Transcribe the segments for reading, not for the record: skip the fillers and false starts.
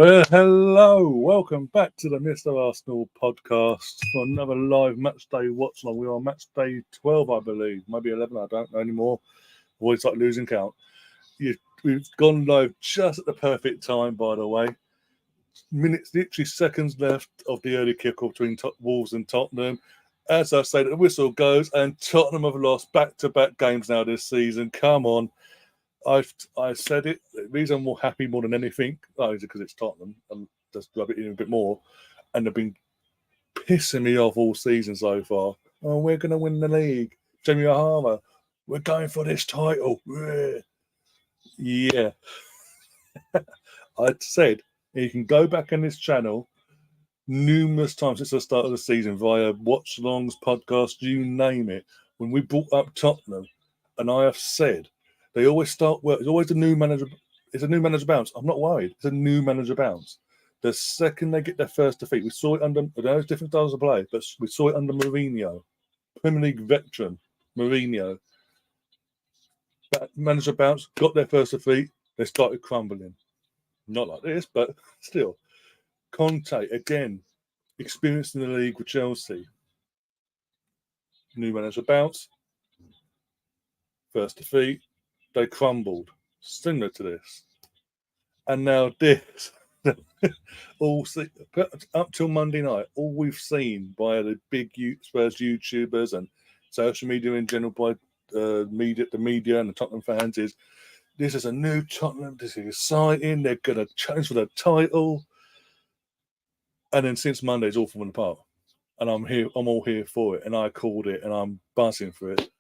Well, hello. Welcome back to the Mr. Arsenal podcast for another live match day watch along. We are on match day 12, I believe. Maybe 11, I don't know anymore. I've always started losing count. We've gone live just at the perfect time, by the way. Minutes, literally seconds left of the early kickoff between Wolves and Tottenham. As I say, the whistle goes, and Tottenham have lost back-to-back games now this season. Come on. I've said it. The reason I'm more happy more than anything is because it's Tottenham and just rub it in a bit more. And they've been pissing me off all season so far. Oh, we're going to win the league. Jamie Mahama, we're going for this title. Yeah. I said you can go back on this channel numerous times since the start of the season via Watchalongs, podcast, you name it. When we brought up Tottenham, and I have said, they always start work. It's always a new manager. It's a new manager bounce. I'm not worried. It's a new manager bounce. The second they get their first defeat, we saw it under. I know it's different styles of play, but we saw it under Mourinho, Premier League veteran Mourinho. That manager bounce, got their first defeat. They started crumbling. Not like this, but still. Conte again, experienced in the league with Chelsea. New manager bounce. First defeat. They crumbled, similar to this, and now this. Up till Monday night, all we've seen by the big Spurs YouTubers and social media in general, by the media and the Tottenham fans, is this is a new Tottenham. This is exciting. They're going to challenge for the title, and then since Monday, it's all falling apart. And I'm here. I'm all here for it, and I called it, and I'm buzzing for it.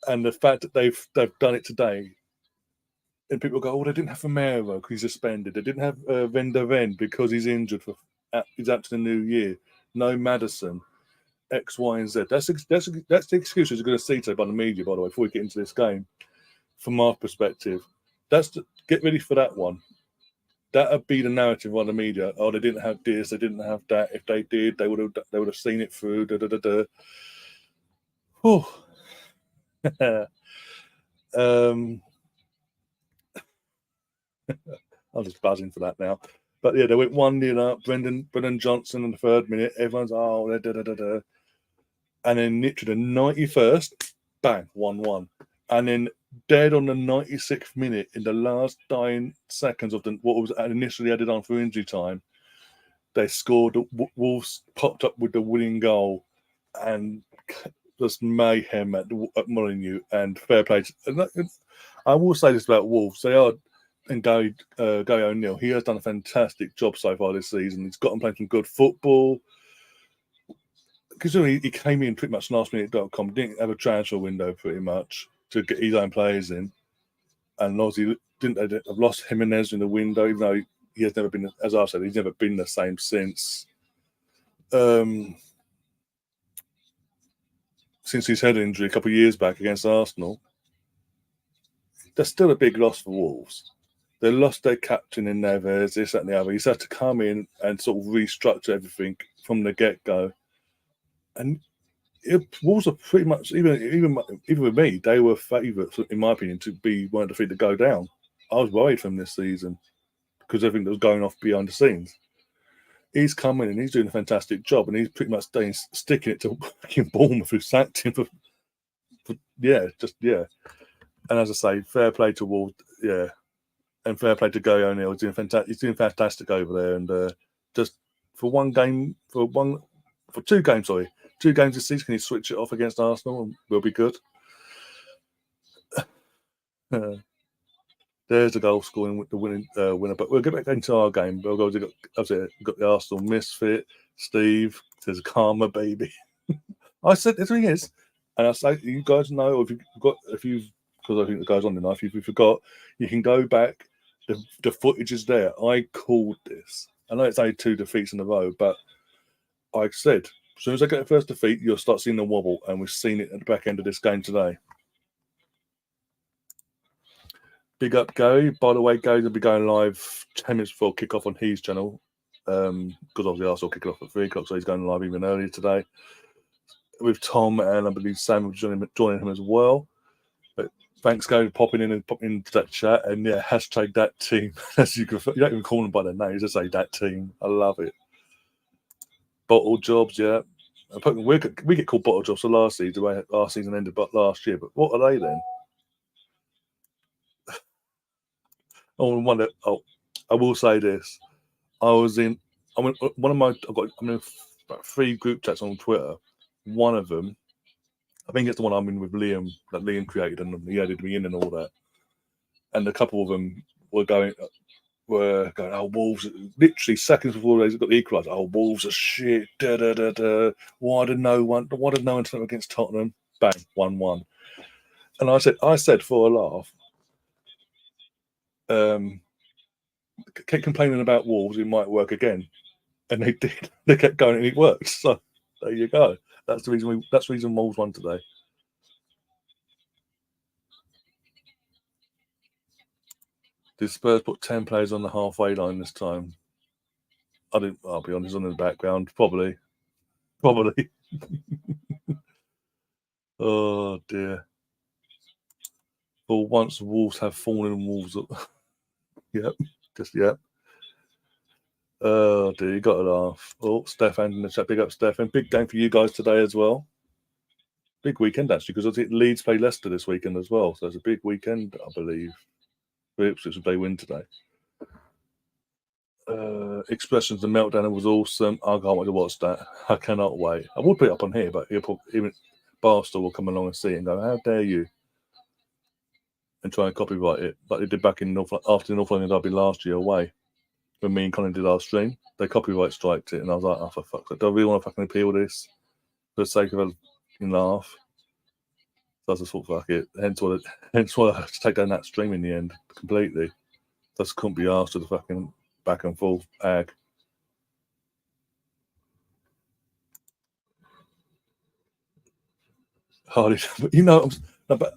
And the fact that they've done it today. And people go, oh, they didn't have Romero because he's suspended. They didn't have Van der Ven because he's injured. He's out to the new year. No Maddison, X, Y, and Z. That's the excuses you're going to see today by the media, by the way, before we get into this game. From our perspective, get ready for that one. That would be the narrative by the media. Oh, they didn't have this, they didn't have that. If they did, they would have seen it through. I'm just buzzing for that now. But yeah, they went 1-0 up. Brendan Johnson in the 3rd minute. Everyone's, And then literally the 91st, bang, 1-1. And then dead on the 96th minute, in the last dying seconds of what was initially added on for injury time, they scored. Wolves popped up with the winning goal, and just mayhem at Molineux, and fair play. I will say this about Wolves. They are. And Gary O'Neill, he has done a fantastic job so far this season. He's got them playing some good football. Because he came in pretty much lastminute.com, didn't have a transfer window pretty much to get his own players in. And obviously, have lost Jimenez in the window, even though he has never been, as I said, he's never been the same since his head injury a couple of years back against Arsenal. That's still a big loss for Wolves. They lost their captain in Neves, this, that, and the other. He's had to come in and sort of restructure everything from the get-go. And Wolves are pretty much, even with me, they were favourites, in my opinion, to be one of the feet to go down. I was worried from this season because everything that was going off behind the scenes. He's come in and he's doing a fantastic job, and he's pretty much sticking it to Bournemouth, who sacked him for. And as I say, fair play to Wolves, and fair play to Gary O'Neill. He's doing fantastic over there, and just for 2 games this season, can he switch it off against Arsenal, and we'll be good. There's the goal scoring with the winner, but we'll get back into our game. We've got the Arsenal misfit, Steve. There's karma, baby. I said the thing is, and I say you guys know, because I think the guys on the knife, if you forgot, you can go back. The footage is there. I called this. I know it's only 2 defeats in a row, but I said, as soon as I get the first defeat, you'll start seeing the wobble, and we've seen it at the back end of this game today. Big up Gary. By the way, Gary will be going live 10 minutes before kick-off on his channel, because obviously Arsenal kick off at 3 o'clock, so he's going live even earlier today. With Tom, and I believe Sam will be joining him as well. But thanks, go popping into that chat, and yeah, hashtag that team. As you don't even call them by their name, you just say that team. I love it. Bottle jobs, yeah. We get called bottle jobs for last season. The way last season ended, but last year. But what are they then? I will say this. I'm in about 3 group chats on Twitter. One of them, I think it's the one I'm in with Liam, that Liam created, and he added me in and all that. And a couple of them were going, oh, Wolves, literally seconds before they got the equaliser, oh, Wolves are shit, da da da da. Why did no one turn up against Tottenham? Bang, 1-1. And I said for a laugh, keep complaining about Wolves, it might work again. And they did. They kept going and it worked. So there you go. That's the reason Wolves won today. Did Spurs put 10 players on the halfway line this time? I'll be honest, on in the background. Probably. Oh dear. For once Wolves have fallen Wolves up. Yep. Yep. Oh dear, you got to laugh. Oh, Stefan in the chat. Big up, Stefan. Big game for you guys today as well. Big weekend actually, because Leeds play Leicester this weekend as well. So it's a big weekend, I believe. Ipswich if they win today. Expressions, the meltdown was awesome. I can't wait to watch that. I cannot wait. I would put it up on here, but even Barstool will come along and see it and go, "How dare you?" and try and copyright it, like they did back in after the North London Derby last year away. When me and Colin did our stream, they copyright striked it, and I was like, "Oh, for fuck's sake, do I really want to fucking appeal this for the sake of a laugh?" So I just thought, fuck it. Hence why I had to take down that stream in the end completely. Just couldn't be asked with the fucking back and forth ag. Hardly, but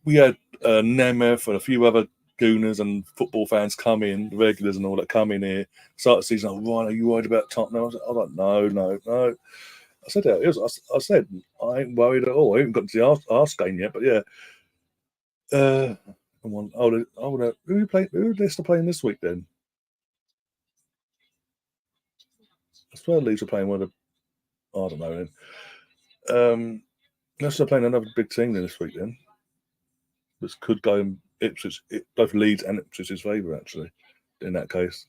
we had Nemeth and a few other gooners and football fans come in, the regulars and all that come in here. Start the season, Ryan, are you worried about Tottenham? I was like, no. I said that. I said I ain't worried at all. I haven't got to the arse game yet, but yeah. Who are Leicester playing this week then? I swear Leeds are playing one of the. I don't know then. Leicester playing another big team this week then. This could go in Ipswich, both Leeds and Ipswich's favour actually. In that case.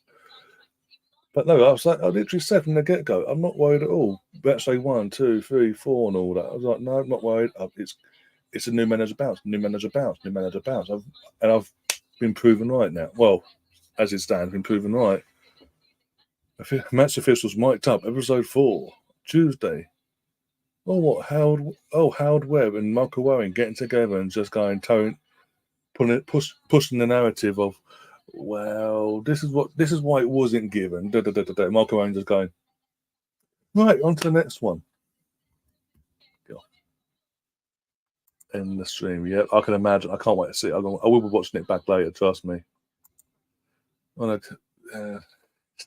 But no, I literally said from the get go, I'm not worried at all. Matchday 1, 2, 3, 4, and all that. I was like, no, I'm not worried. It's a new manager bounce. I've been proven right now. Well, as it stands, been proven right. Match officials mic'd up. Episode 4, Tuesday. Oh, what Howard Webb and Michael Owen getting together and just going pushing the narrative of, well, this is why it wasn't given. Michael Owen just going, right, on to the next one. In the stream, yeah, I can imagine. I can't wait to see it. I will be watching it back later. Trust me. It's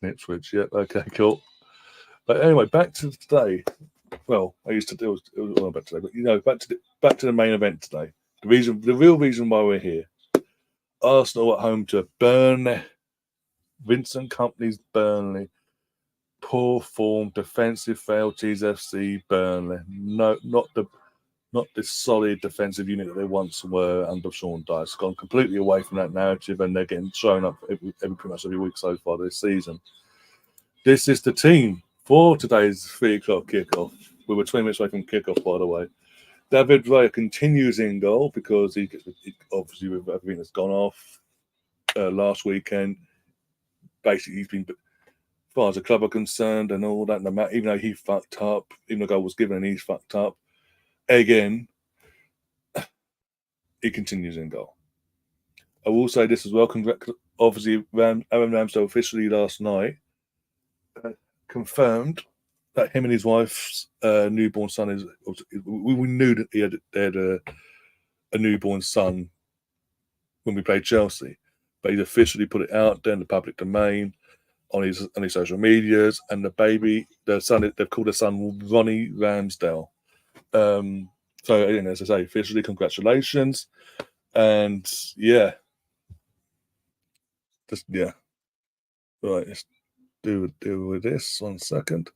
Ipswich, yeah. Okay, cool. But anyway, back to today. Well, I used to do it was all about today, but back to the main event today. The real reason why we're here. Arsenal at home to Burnley. Vincent Kompany's Burnley. Poor form, defensive frailties. FC Burnley. No, not the solid defensive unit that they once were under Sean Dyche. Gone completely away from that narrative, and they're getting shown up pretty much every week so far this season. This is the team for today's 3 o'clock kickoff. We were 20 minutes away from kickoff, by the way. David Raya continues in goal because he obviously with everything that's gone off last weekend. Basically, he's been, as far as the club are concerned and all that, even though he fucked up, even though goal was given and he's fucked up, again, he continues in goal. I will say this as well. Obviously, Aaron Ramsdale officially last night confirmed that him and his wife's newborn son is. We knew that they had a newborn son when we played Chelsea, but he's officially put it out there in the public domain on his social medias, and the son, they've called the son Ronnie Ramsdale. So again, as I say, officially, congratulations. And yeah, just yeah. Right, let's deal with this 1 second.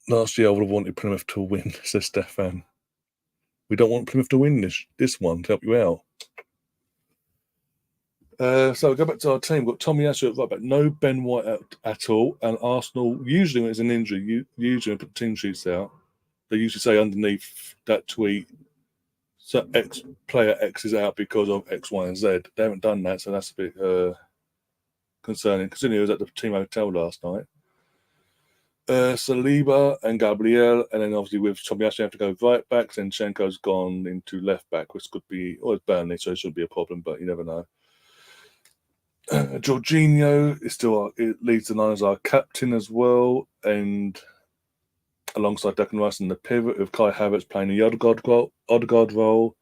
Last year I would have wanted Plymouth to win, says Stefan. We don't want Plymouth to win this one to help you out. So we go back to our team. We've got Tommy Asher at right back. No Ben White at all. And Arsenal, usually when it's an injury, usually when they put team sheets out, they usually say underneath that tweet, so player X is out because of X, Y, and Z. They haven't done that, so that's a bit concerning. Considering he was at the team hotel last night. Saliba and Gabriel, and then obviously with Tommy Ashley have to go right back. Zinchenko's gone into left back, which could be, or it's Burnley, so it should be a problem, but you never know. Jorginho is still it leads the line as our captain as well, and alongside Declan Rice in the pivot with Kai Havertz playing the Odegaard role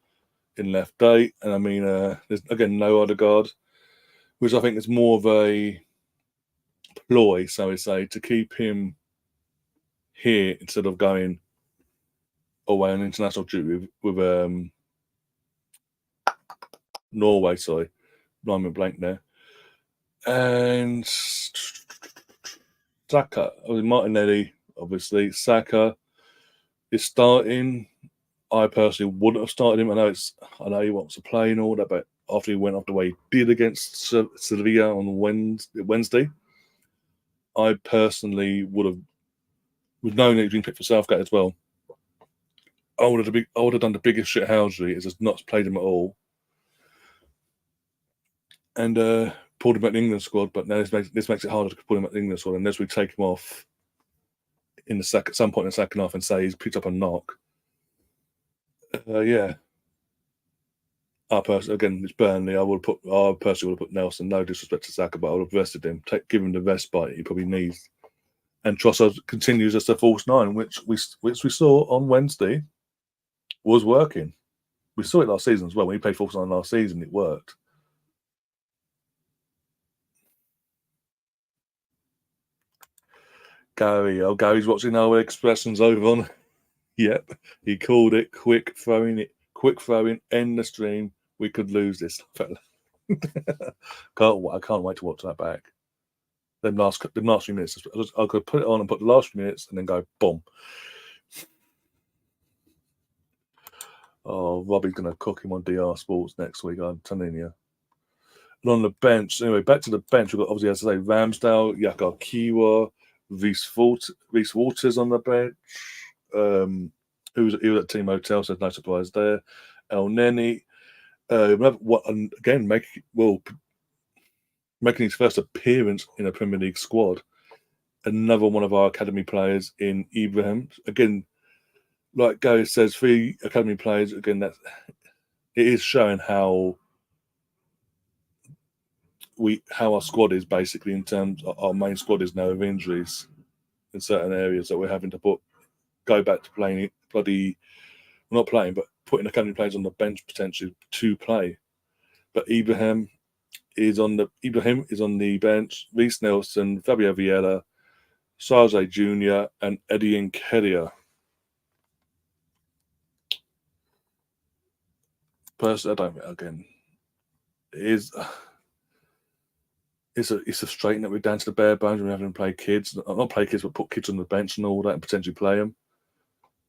in left day, and I mean there's again no Odegaard, which I think is more of a ploy, so we say, to keep him here instead of going away on international duty with Norway. Sorry, I'm blank there. And Saka, Martinelli, obviously. Saka is starting. I personally wouldn't have started him. I know he wants to play and all that, but after he went off the way he did against Sevilla on Wednesday, I personally would have, with knowing that he's been picked for Southgate as well, I would have done the biggest shithousery is just not played him at all, and pulled him at the England squad. But now this makes it harder to pull him at the England squad unless we take him off in some point in the second half and say he's picked up a knock. Yeah. Again, it's Burnley. I personally would have put Nelson. No disrespect to Saka, but I would have rested him, give him the respite he probably needs. And Trossard continues as the false nine, which we saw on Wednesday was working. We saw it last season as well. When he played false nine last season, it worked. Gary's watching our expressions over on. Yep, he called it quick throwing, end the stream. We could lose this, fella. I can't wait to watch that back. The last few minutes, I could put it on and put the last few minutes and then go boom. Oh, Robbie's going to cook him on DR Sports next week, I'm telling you. And on the bench, anyway, back to the bench, we've got, obviously, as I say, Ramsdale, Yakar Kiwa, Reece Waters on the bench. He was at Team Hotel, so no surprise there. El Neni. Again, making his first appearance in a Premier League squad. Another one of our academy players in Ibrahim. Again, like Gary says, 3 academy players. Again, it is showing how our squad is basically in terms of our main squad is now with injuries in certain areas that we're having to go back to playing not playing, but putting academy players on the bench potentially to play. But Ibrahim is on the bench. Reece Nelson, Fabio Vieira, Sarge Jr. and Eddie Nketiah. Personally, I don't. Again, it's a straightening that we're down to the bare bones. We're having to play kids, not play kids, but put kids on the bench and all that, and potentially play them.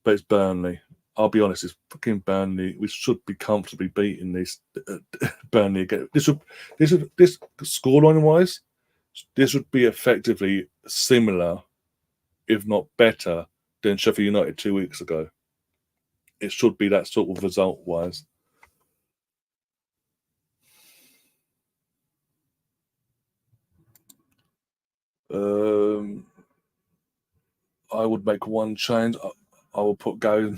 But it's Burnley. I'll be honest, it's fucking Burnley. We should be comfortably beating this Burnley again. This scoreline wise, this would be effectively similar, if not better, than Sheffield United 2 weeks ago. It should be that sort of result wise. I would make one change. I will put Gary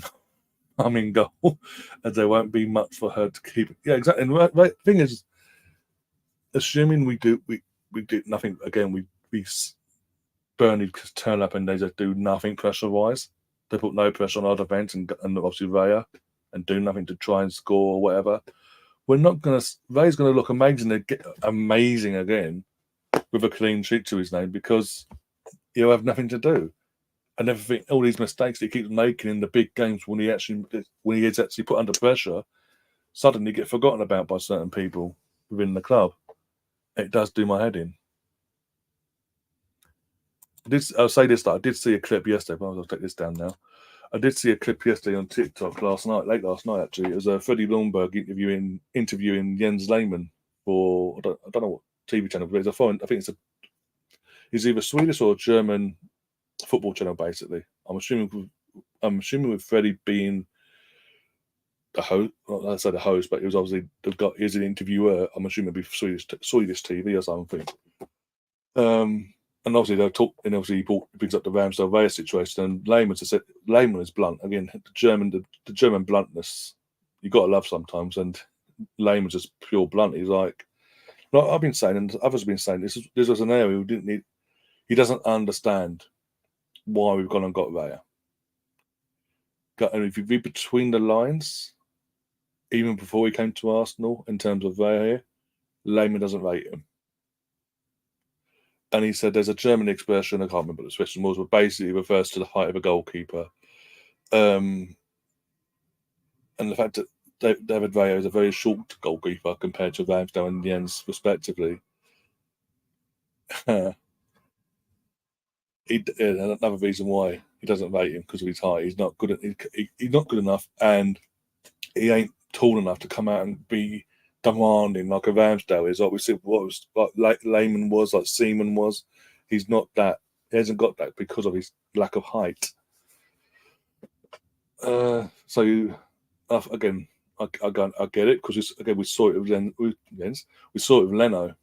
in goal, as there won't be much for her to keep. Yeah, exactly. And the thing is, assuming we do nothing again, we Burnley just turn up and they just do nothing pressure wise. They put no pressure on our defence and obviously Raya and do nothing to try and score or whatever. We're not gonna. Ray's gonna look amazing again with a clean sheet to his name because he'll have nothing to do. And everything, all these mistakes that he keeps making in the big games when he is actually put under pressure, suddenly get forgotten about by certain people within the club. It does do my head in. I'll say this, that I did see a clip yesterday, but I'll take this down now. I did see a clip yesterday on TikTok late last night actually. It was Freddie Lundberg interviewing Jens Lehmann for I don't know what TV channel, but it's a foreign. I think it's either Swedish or German football channel basically. I'm assuming with Freddie being the host, not I say the host, but he was obviously he's an interviewer. I'm assuming it'd be Swedish TV or something. And obviously they'll talk, and obviously he brings up the Ramsdale Villa situation. And Lehmann is blunt again. The German bluntness you got to love sometimes. And Lehmann's just pure blunt. He's like I've been saying, and others have been saying, this was an area we didn't need. He doesn't understand why we've gone and got Raya. And if you read between the lines, even before he came to Arsenal, in terms of Raya here, Lehmann doesn't rate him. And he said there's a German expression, I can't remember what the expression was, but basically refers to the height of a goalkeeper. And the fact that David Raya is a very short goalkeeper compared to Ramsdale and Jens, respectively. Another reason why he doesn't rate him because of his height. He's not good. He's not good enough, and he ain't tall enough to come out and be demanding like a Ramsdale is. Like we said, like Lehmann was, like Seaman was. He's not that. He hasn't got that because of his lack of height. So again, I get it because we saw it with we saw it with Leno.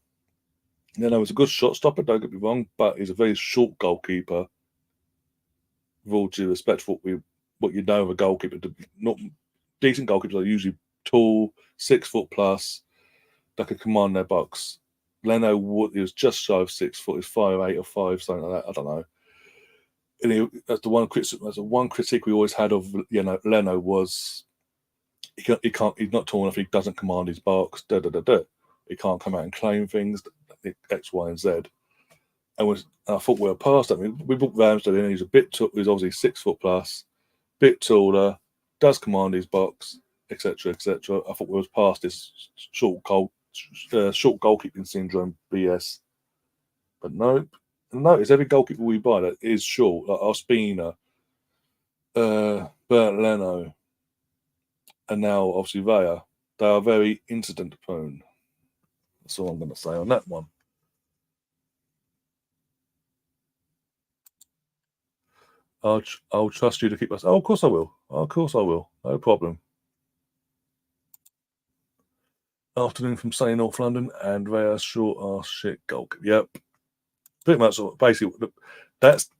Leno was a good shot stopper. Don't get me wrong, but he's a very short goalkeeper. With all due respect for what you know of a goalkeeper, not decent goalkeepers are usually tall, 6 foot plus, that could command their box. Leno he was just shy of 6 foot. He's 5'8" or 5 something like that. I don't know. And that's the one critique we always had of Leno was he's not tall enough. He doesn't command his box. He can't come out and claim things. X, Y, and Z. And I thought we were past that. We booked Ramsdale in. He's he's obviously 6 foot plus, bit taller, does command his box, etc., etc. I thought we was past this short goalkeeping syndrome BS. But nope. And notice every goalkeeper we buy that is short, like Ospina, Bert Leno, and now obviously Raya, they are very incident prone. That's all I'm going to say on that one. I'll trust you to keep us. Oh, of course I will. Of course I will. No problem. Afternoon from sunny North London and Raya's short ass shit goalkeeper. Yep. Pretty much basically that's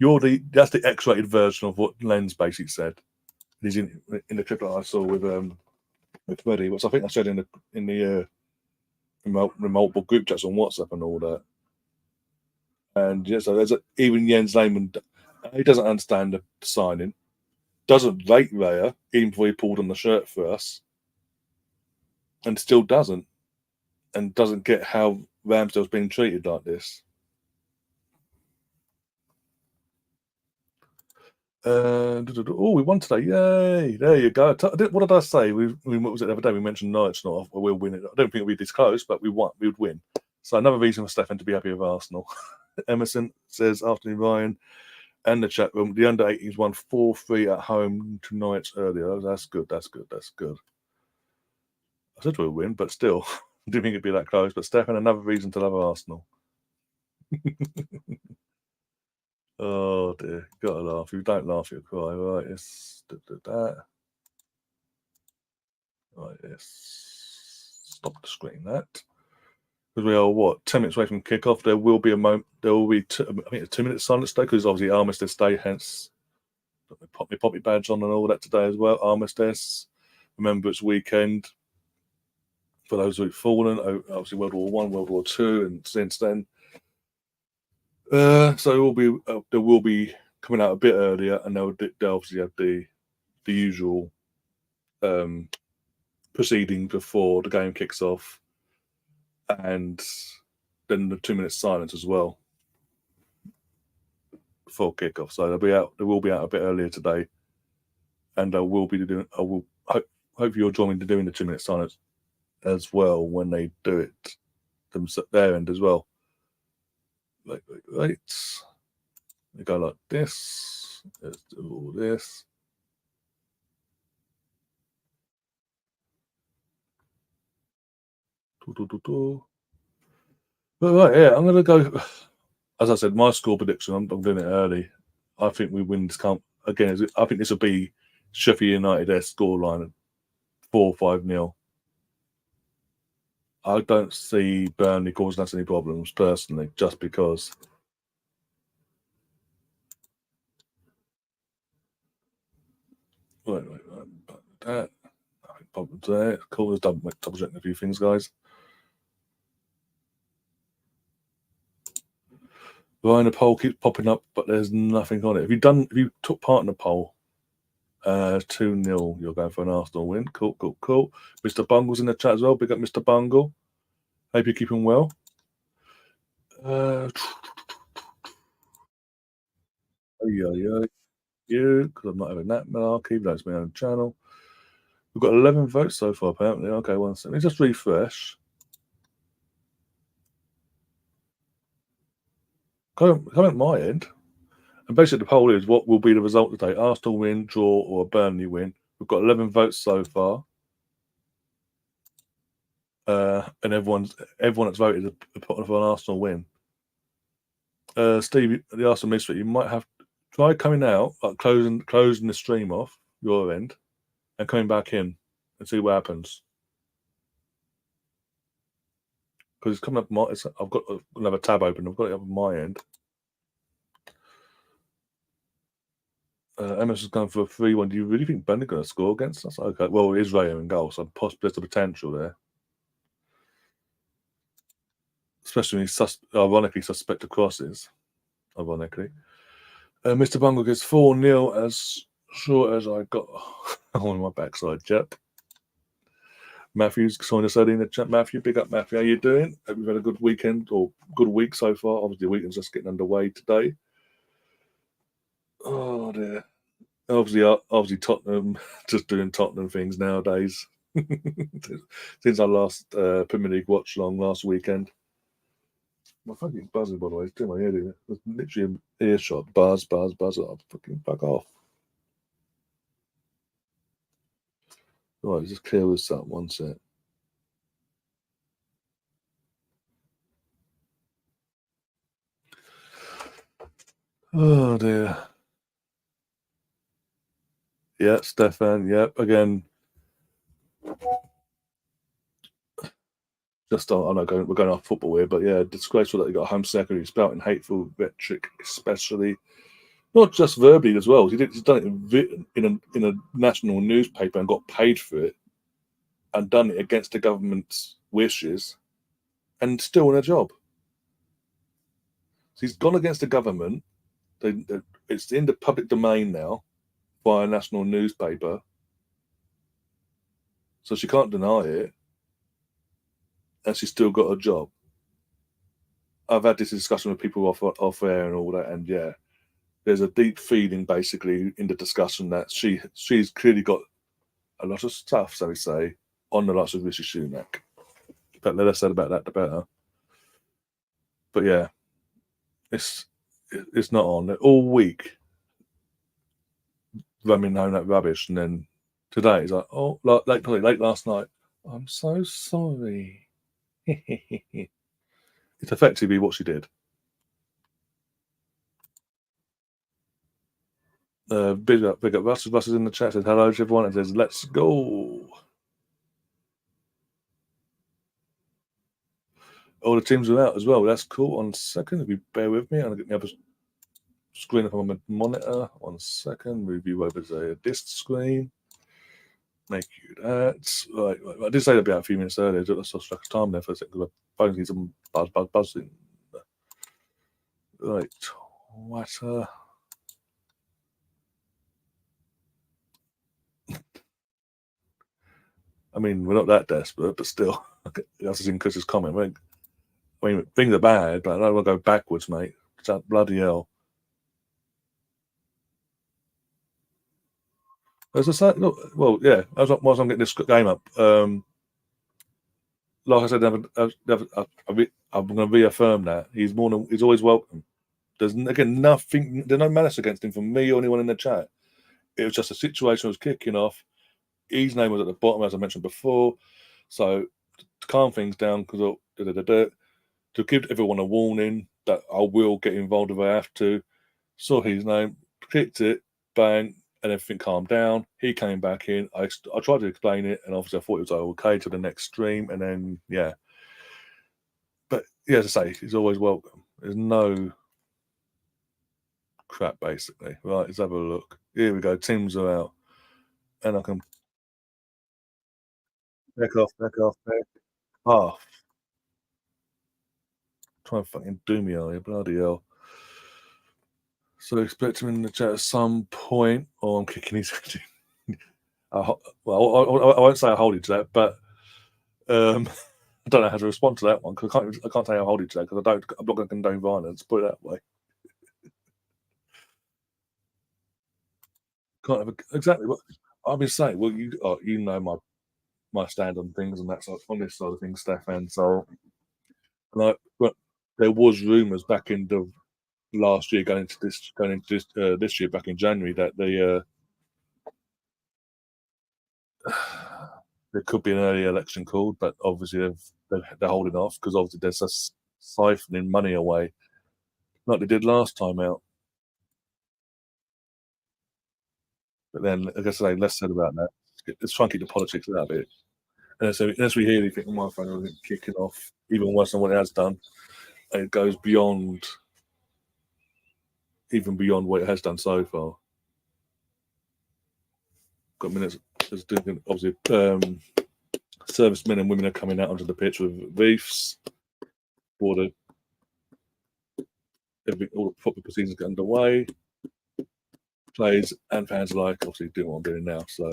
the X-rated version of what Len's basically said. He's in the clip that I saw with Freddie, which I think I said in the remote group chats on WhatsApp and all that. And yeah, so even Jens Lehmann, he doesn't understand the signing, doesn't rate Raya even before he pulled on the shirt for us, and still doesn't get how Ramsdale's being treated like this. We won today! Yay! There you go. What did I say? What was it the other day? We mentioned Norwich. We'll win it. I don't think it'll be this close, but we would win. So another reason for Stefan to be happy with Arsenal. Emerson says, afternoon, Ryan, and the chat room. The under 18s won 4-3 at home to Norwich earlier. That's good. I said we'll win, but still, I didn't think it'd be that close. But Stefan, another reason to love Arsenal. Oh dear, gotta laugh. If you don't laugh, you'll cry. Right, let's do that. Right, let's stop the screen. That because we are 10 minutes away from kickoff. There will be a moment. There will be I think it's 2 minutes silence day because obviously Armistice Day. Hence, pop my poppy badge on and all that today as well. Armistice. Remember, it's weekend. For those who've fallen, obviously World War I, World War II, and since then. So there will be coming out a bit earlier, and they'll obviously have the usual proceeding before the game kicks off, and then the 2 minutes silence as well before kickoff. So they will be out a bit earlier today, and I will be doing. Hopefully you'll join me in doing the 2 minute silence as well when they do it their end as well. Right. We go like this. Let's do all this. But right, yeah, I'm gonna go. As I said, my score prediction. I'm doing it early. I think we win this camp again. I think this will be Sheffield United their scoreline at 4-5-0. I don't see Burnley causing us any problems personally, just because. Wait. That problems there. Cool. Let's double checking a few things, guys. Ryan, the poll keeps popping up, but there's nothing on it. If you took part in the poll, 2-0, you're going for an Arsenal win. Cool. Mr. Bungle's in the chat as well. Big up, Mr. Bungle. Hope you're keeping well. You, because I'm not having that malarkey. That's my own channel. We've got 11 votes so far, apparently. Okay, one second. Let me just refresh. Come at my end. And basically, the poll is what will be the result today: Arsenal win, draw, or a Burnley win. We've got 11 votes so far. And everyone that's voted is putting for an Arsenal win. Steve, the Arsenal Mystery, you might have to try coming out, like closing the stream off your end, and coming back in and see what happens. Because it's coming up. I've got another tab open. I've got it up on my end. Emirates is going for a 3-1. Do you really think Burnley going to score against us? Okay, well, it is Rayo in goal, so there's the potential there. Especially when he ironically suspect the crosses. Ironically. Mr. Bungle gets 4-0 as short as I got on my backside, chap. Matthew's joined us early in the chat. Matthew, big up, Matthew. How you doing? Hope you've had a good weekend or good week so far. Obviously, the weekend's just getting underway today. Oh, dear. Obviously, Tottenham just doing Tottenham things nowadays. Since I last Premier League watch along last weekend. My fucking buzzing, by the way. It's doing my head in. It's literally an earshot. Buzz. Oh, fucking fuck off. Right, just clear this up one sec. Oh, dear. Yeah, Stefan. Yep. Again, just I'm not going. We're going off football here, but yeah, disgraceful that they got a home secretary spouting hateful rhetoric, especially not just verbally as well. He's done it in a national newspaper and got paid for it, and done it against the government's wishes, and still in a job. So he's gone against the government. It's in the public domain now by a national newspaper, so she can't deny it, and she's still got a job. I've had this discussion with people off air and all that, and yeah, there's a deep feeling basically in the discussion that she's clearly got a lot of stuff, so we say, on the likes of Rishi Sunak. But the less said about that, the better. But yeah, it's not on all week. Running home that rubbish, and then today it's like, oh, late last night. I'm so sorry. It's effectively what she did. Big up Russ. Russ is in the chat. Says hello to everyone and says let's go. All the teams are out as well. That's cool. 1 second, if you bear with me, I'll get the other screen up on my monitor. 1 second, move you over to this screen. Make you that. Right. I did say that about a few minutes earlier. I just lost time there for a second because my phone needs some buzzing. Right. What? I mean, we're not that desperate, but still, that's in Chris's comment. I mean, things are bad, but I don't want to go backwards, mate. Bloody hell. As I say, look, well, yeah, whilst I'm getting this game up, like I said, I'm going to reaffirm that he's always welcome. There's again nothing. There's no malice against him from me or anyone in the chat. It was just a situation that was kicking off. His name was at the bottom, as I mentioned before. So to calm things down, because to give everyone a warning that I will get involved if I have to. Saw his name, clicked it, bang, and everything calmed down. He came back in. I tried to explain it, and obviously I thought it was okay to the next stream, and then yeah. But yeah, as I say, he's always welcome. There's no crap basically. Right, let's have a look. Here we go. Teams are out, and I can back off, back. Oh, try and fucking do me, are you? Bloody hell. So expect him in the chat at some point, or I'm kicking his head in. I won't say I hold you to that, but um, I don't know how to respond to that one because I can't say I hold you to that because I'm not going to condone violence. Put it that way. Can't have exactly what I've been saying. Well, you know my stand on things and that side on this side of things, Stefan. So like, but there was rumours back in the last year going into this year back in January that there could be an early election called, but obviously they're holding off because obviously there's a siphoning money away like they did last time out. But then, like I say, less said about that. Let's try and keep the politics out of it. And so, unless we hear anything on my phone or anything kicking off, even worse than what it has done, and it goes beyond, even beyond what it has done so far. Got minutes. Obviously, servicemen and women are coming out onto the pitch with wreaths. All the football proceedings get underway. Players and fans alike, obviously, doing what I'm doing now. So,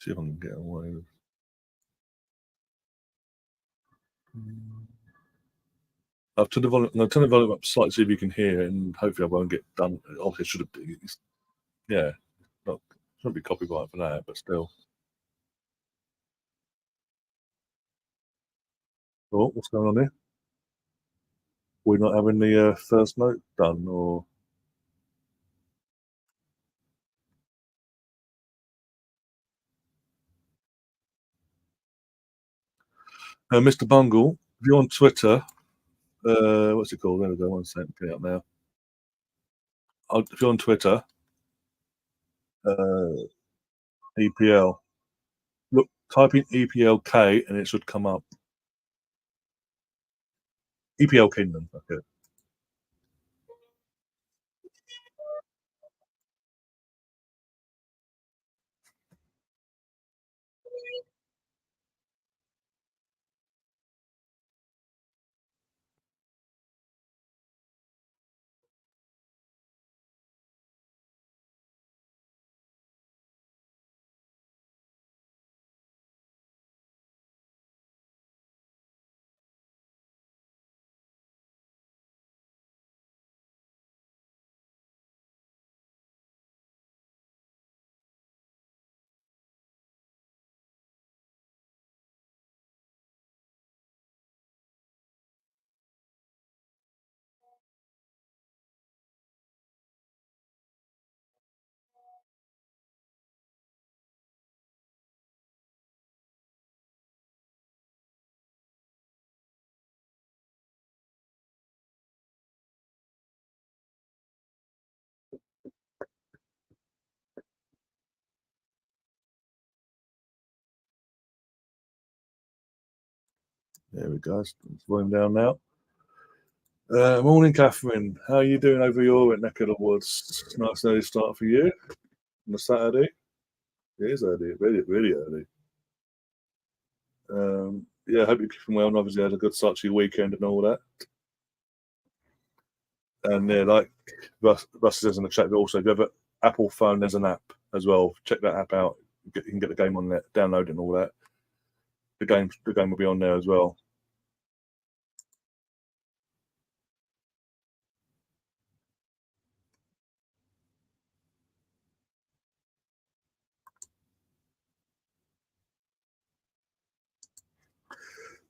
see if I can get away. I'm going to turn the volume up slightly, see if you can hear it, and hopefully I won't get done. Obviously, it should have been. Yeah, not shouldn't be copyright for that, but still. Oh, what's going on here? We're not having the first note done, or Mr. Bungle, if you're on Twitter, what's it called? There we go. One second, get it up now. If you're on Twitter, uh, EPL, look, type in EPLK and it should come up. EPL Kingdom. Okay. There we go. It's volume down now. Morning, Catherine. How are you doing over your neck of the woods? Nice early start for you on a Saturday. It is early, really, really early. Yeah, I hope you're keeping well and obviously had a good start to your weekend and all that. And yeah, like Russ says in the chat, but also if you have an Apple phone, there's an app as well. Check that app out. You can get the game on there, download it and all that. The game will be on there as well.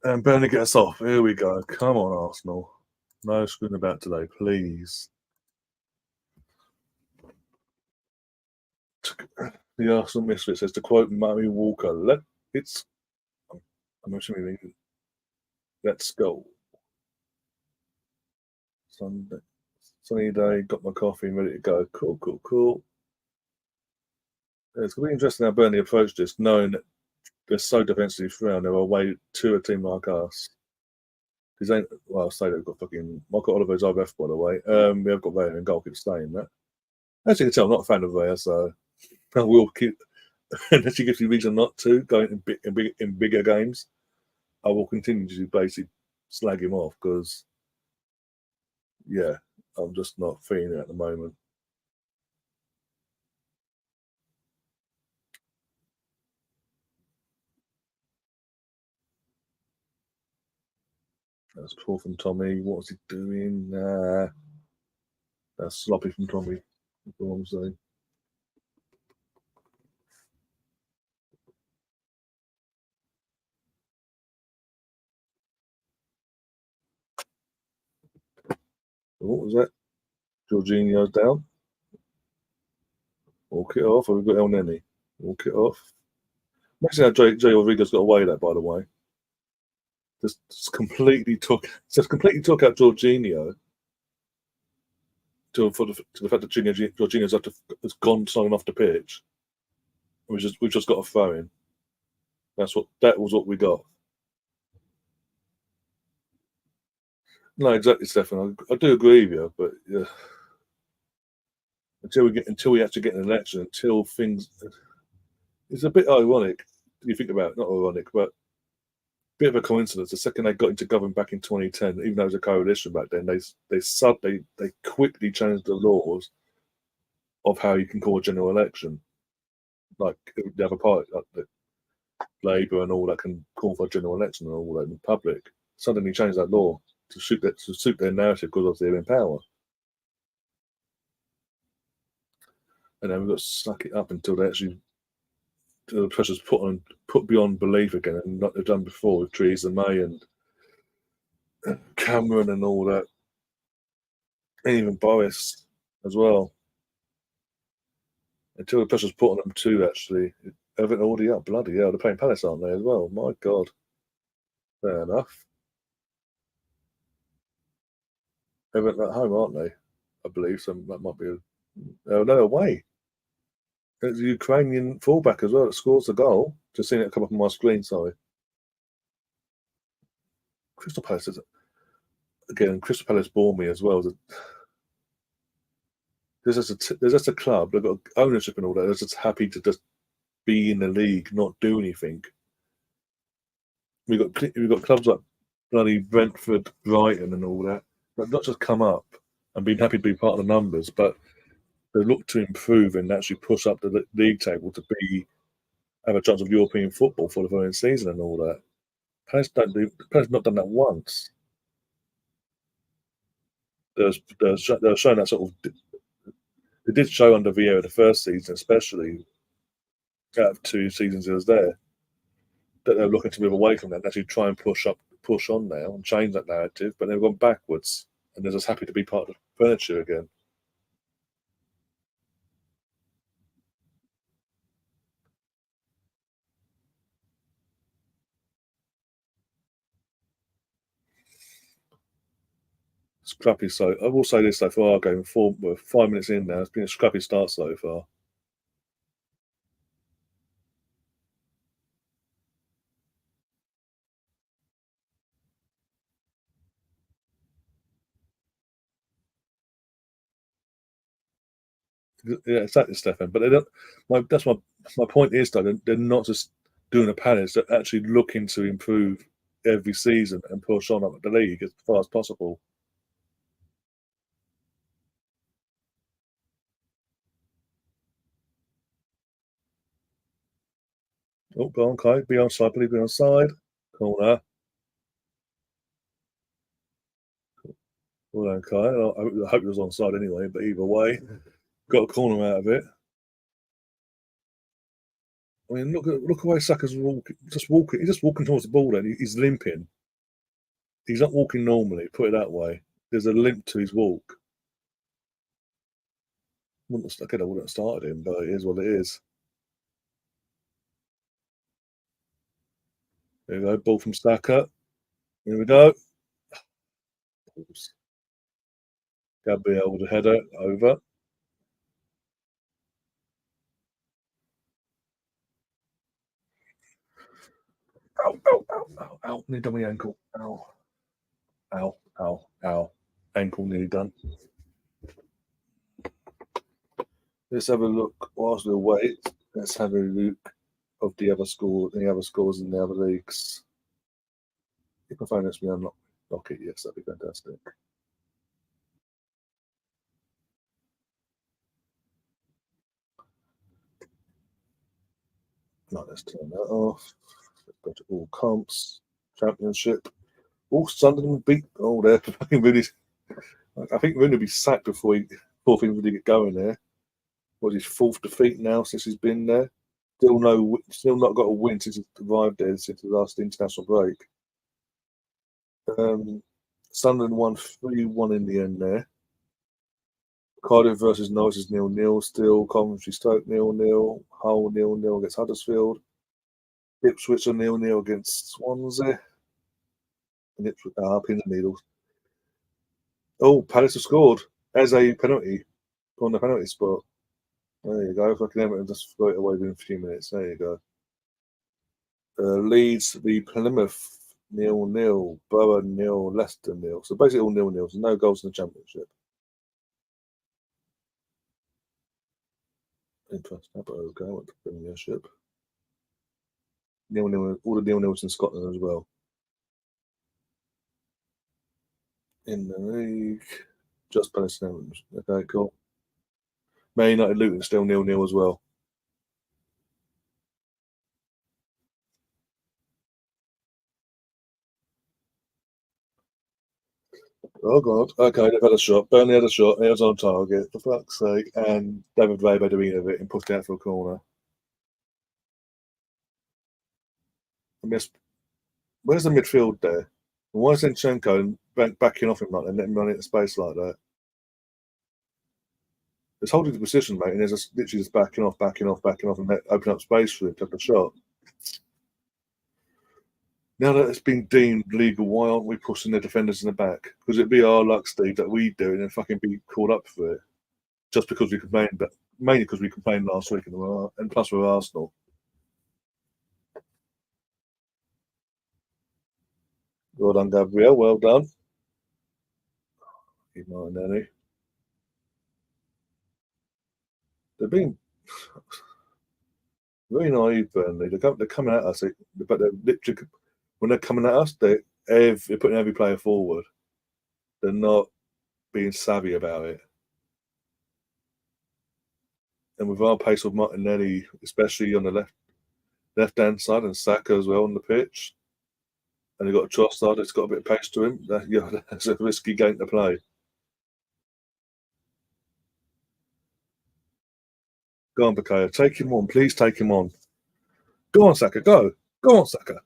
And Burnley get us off. Here we go. Come on, Arsenal. No screwing about today, please. The Arsenal Misfit says to quote Murray Walker, it's I'm assuming let's go. Sunday, sunny day, got my coffee and ready to go. Cool, cool, cool. Yeah, it's gonna be interesting how Burnley approach this, knowing that they're so defensively thrown, they're away to a team like us. Because they, well, I'll say they've got fucking Michael Oliver's IBF, by the way. We have got Raya and goal, keep staying that. As you can tell, I'm not a fan of Raya, so I will keep, unless he gives me reason not to, go in bigger games, I will continue to basically slag him off because, yeah, I'm just not feeling it at the moment. That's poor from Tommy. What's he doing? That's sloppy from Tommy. That's all I'm saying. What was that? Jorginho's down. Walk it off. Or we've got El Neni. Walk it off. Imagine how Jay Rodriguez got away with that, by the way. Just completely took out Jorginho to the fact that Jorginho's has gone something off the pitch. We've just got a throw in. That was what we got. No, exactly, Stefan. I do agree with you, but yeah, until we actually get an election, until things, it's a bit ironic. You think about it, not ironic, but a bit of a coincidence. The second they got into government back in 2010, even though it was a coalition back then, they quickly changed the laws of how you can call a general election. Like the other party, like the Labour and all that, can call for a general election and all that in public. Suddenly changed that law to suit their narrative because they're in power. And then we've got to suck it up until they actually the pressure's put beyond belief again, and like they've done before with Theresa May and Cameron and all that, and even Boris as well. Until the pressure's put on them too, actually. Everton already up, bloody hell. They're playing Palace, aren't they, as well? My God. Fair enough. Everton at home, aren't they? I believe. So that might be no, away. It's a Ukrainian fullback as well that scores the goal. Just seeing it come up on my screen, sorry. Crystal Palace is again. Crystal Palace bore me as well. There's just a club. They've got ownership and all that. They're just happy to just be in the league, not do anything. We've got clubs like bloody Brentford, Brighton, and all that. But not just come up and be happy to be part of the numbers, but they look to improve and actually push up the league table to have a chance of European football for the following season and all that. Palace not done that once. They're showing that sort of. They did show under Vieira the first season, especially out of 2 seasons he was there, that they're looking to move away from that and actually try and push on now and change that narrative, but they've gone backwards and they're just happy to be part of the furniture again. Scrappy. So I will say this so far, going 5 minutes in now, it's been a scrappy start so far. Yeah, exactly, Stefan. But they don't. That's my point is though they're not just doing a palace; they're actually looking to improve every season and push on up the league as far as possible. Oh, go on, Kai. Be on side. Please be on side. Corner. Well done, Kai. I hope it was on side anyway. But either way, got a corner out of it. I mean, look away Saka's walking, just walking. He's just walking towards the ball. Then he's limping. He's not walking normally. Put it that way. There's a limp to his walk. Okay, I wouldn't have started him, but it is what it is. There we go. Ball from Saka. Here we go. Gabriel with a header over. Ow, ow, ow, ow, ow. Nearly done my ankle. Ow, ow, ow, ow. Ankle nearly done. Let's have a look. Whilst we wait, let's have a look of the other scores in the other leagues. If my phone lets me unlock it, yes, that'd be fantastic. Right, let's turn that off. Let's go to all comps, championship. Oh, Sunderland beat. Oh, they're fucking really. I think Rooney will be sacked before things really get going there. What his fourth defeat now since he's been there. Still not got a win since he arrived there since the last international break. Um, Sunderland won 3-1 in the end there. Cardiff versus Norwich is 0-0 still. Coventry Stoke 0-0. Hull 0-0 against Huddersfield. Ipswich are 0-0 against Swansea. And Ipswich are up in the needles. Oh, Palace have scored as a penalty on the penalty spot. There you go. Fucking Everton just throw it away within a few minutes. There you go. Leeds v Plymouth 0-0. Borough 0. Leicester 0. So basically all 0-0. So no goals in the Championship. Interesting. But okay, I went to Premiership. 0-0. All the 0-0s in Scotland as well. In the league, just Palace and Everton. Okay, cool. Man United Luton still 0-0 as well. Oh god. Okay, they've had a shot. Burnley had a shot. It was on target. For fuck's sake. And David Ray made a win of it and pushed it out for a corner. I missed. Where's the midfield there? Why is Zinchenko backing off him like that, letting him run into space like that? It's holding the position, mate, and there's just literally just backing off, and open up space for him to have a shot. Now that it's been deemed legal, why aren't we pushing the defenders in the back? Because it'd be our luck, Steve, that we do it and then fucking be called up for it. Just because we complained, but mainly because we complained last week, and plus we're Arsenal. Well done, Gabriel. Well done. Keep Martinelli. They're being very naive, Burnley. They're coming at us, but they're literally when they're coming at us, they're putting every player forward. They're not being savvy about it. And with our pace of Martinelli, especially on the left hand side, and Saka as well on the pitch, and they've got a Trossard that's got a bit of pace to him. That's a risky game to play. Go on, Bakaya. Take him on. Please take him on. Go on, Saka. Go. Go on, Saka.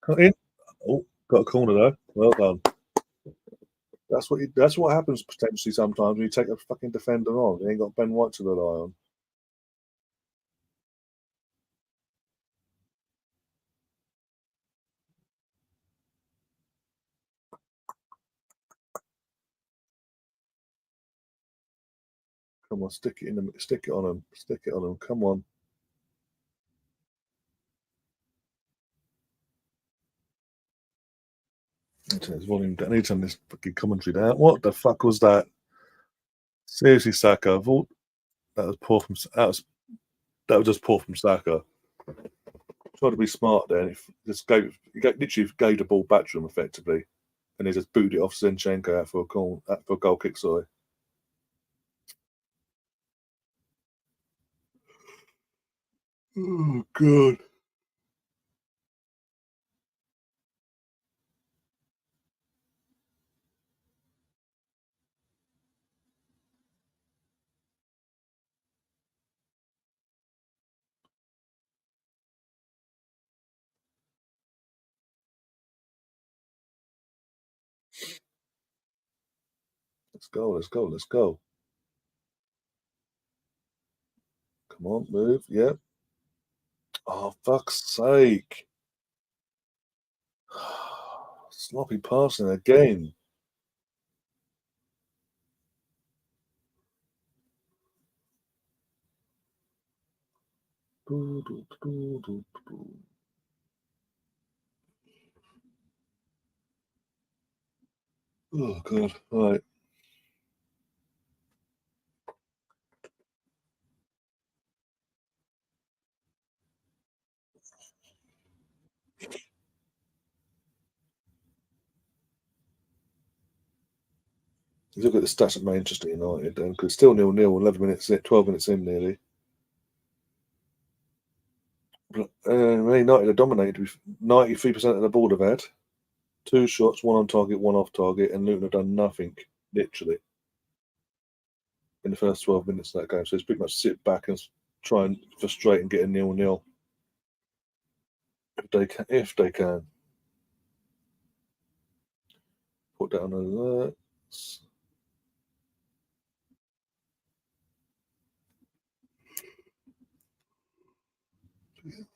Cut in. Oh, got a corner though. Well done. That's what happens potentially sometimes when you take a fucking defender on. You ain't got Ben White to rely on. Come on, stick it on him. Stick it on him. Come on. His volume. I need to turn this fucking commentary down. What the fuck was that? Seriously, Saka. I thought that was poor from that was just poor from Saka. Tried to be smart there. And literally gave the ball back to him effectively, and he just booted it off Zinchenko out for a goal kick. Sorry. Oh god. Let's go. Let's go. Let's go. Come on, move. Yep. Oh, fuck's sake. Sloppy passing again. Oh, God. Right. You look at the stats at Manchester United, because it's still 0-0, 11 minutes in, 12 minutes in nearly. But, Man United are dominated with 93% of the ball they've had. 2 shots, one on target, one off target, and Luton have done nothing, literally, in the first 12 minutes of that game. So it's pretty much sit back and try and frustrate and get a 0-0 if they can. If they can. Put down alerts.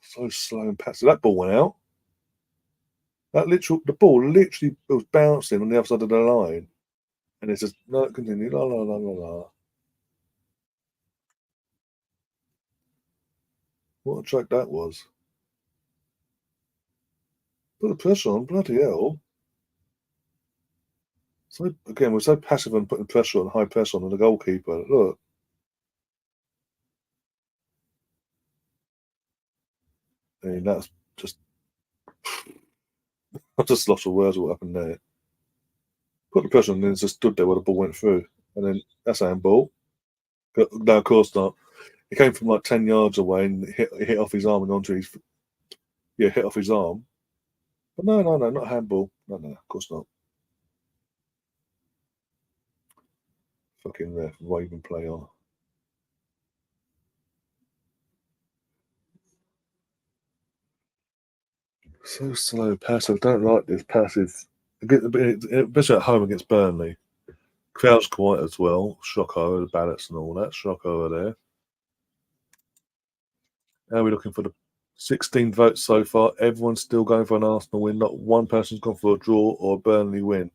So slow and passive. That ball went out. The ball literally was bouncing on the other side of the line, and it's just no, continue. La la la la la. What a track that was. Put the pressure on, bloody hell. So again, we're so passive and putting pressure on, high pressure on the goalkeeper. Look, I mean that's just I just lost for words. What happened there? Put the pressure on, and then just stood there where the ball went through, and then that's handball. No, of course not. It came from like 10 yards away and hit off his arm and onto his hit off his arm. But no, no, no, not handball. No, no, of course not. Fucking ref, waving play on. So slow, passive. Don't like this passive. Especially at home against Burnley. Crowd's quiet as well. Shock over the ballots and all that. Shock over there. How are we looking for the 16 votes so far? Everyone's still going for an Arsenal win. Not one person's gone for a draw or a Burnley win.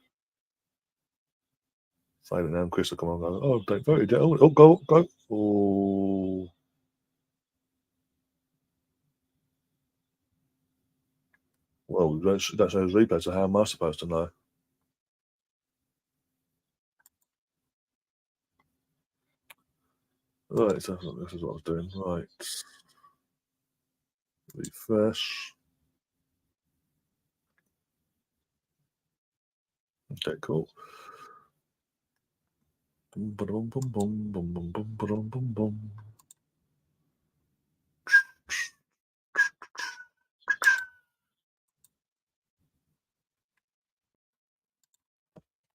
Saying it now, and Chris will come on and go, oh, they voted. Oh, go, go. Oh. Well, that shows replay, so how am I supposed to know? Right, so this is what I was doing. Right. Refresh. Okay, cool. Boom, boom, boom, boom, boom, boom, boom, boom, boom, boom.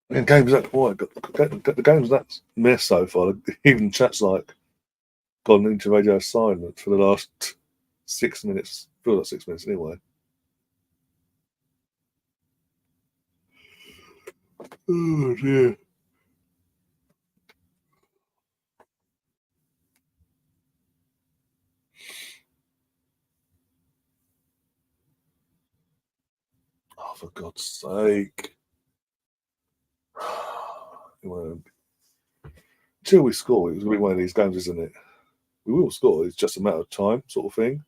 And games that the games that mess so far. Even chat's like gone into radio silence for the last 6 minutes. Feel like 6 minutes anyway. Oh dear. Oh, for God's sake. Well, until we score, it's going to be one of these games, isn't it? We will score. It's just a matter of time, sort of thing.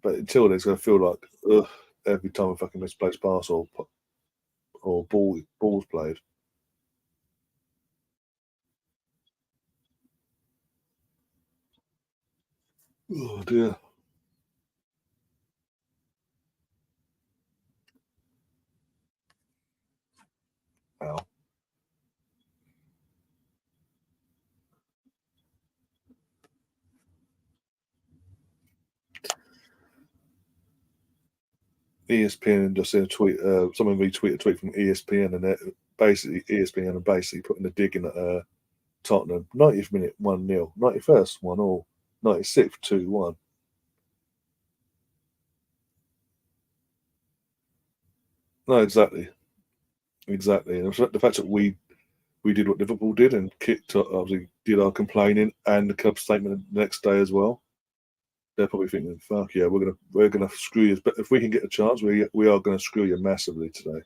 But until then, it's going to feel like every time a fucking misplaced pass or balls played. Oh dear. Ow. ESPN just in a tweet. Someone retweeted a tweet from ESPN, and basically ESPN are basically putting the dig in at Tottenham. 90th minute, 1-0. 91st, 1-1. 96th, 2-1. No, exactly, exactly. And the fact that we we did what Liverpool did and kicked, obviously, did our complaining and the club statement the next day as well. They're probably thinking, "Fuck yeah, we're gonna screw you." But if we can get a chance, we are gonna screw you massively today.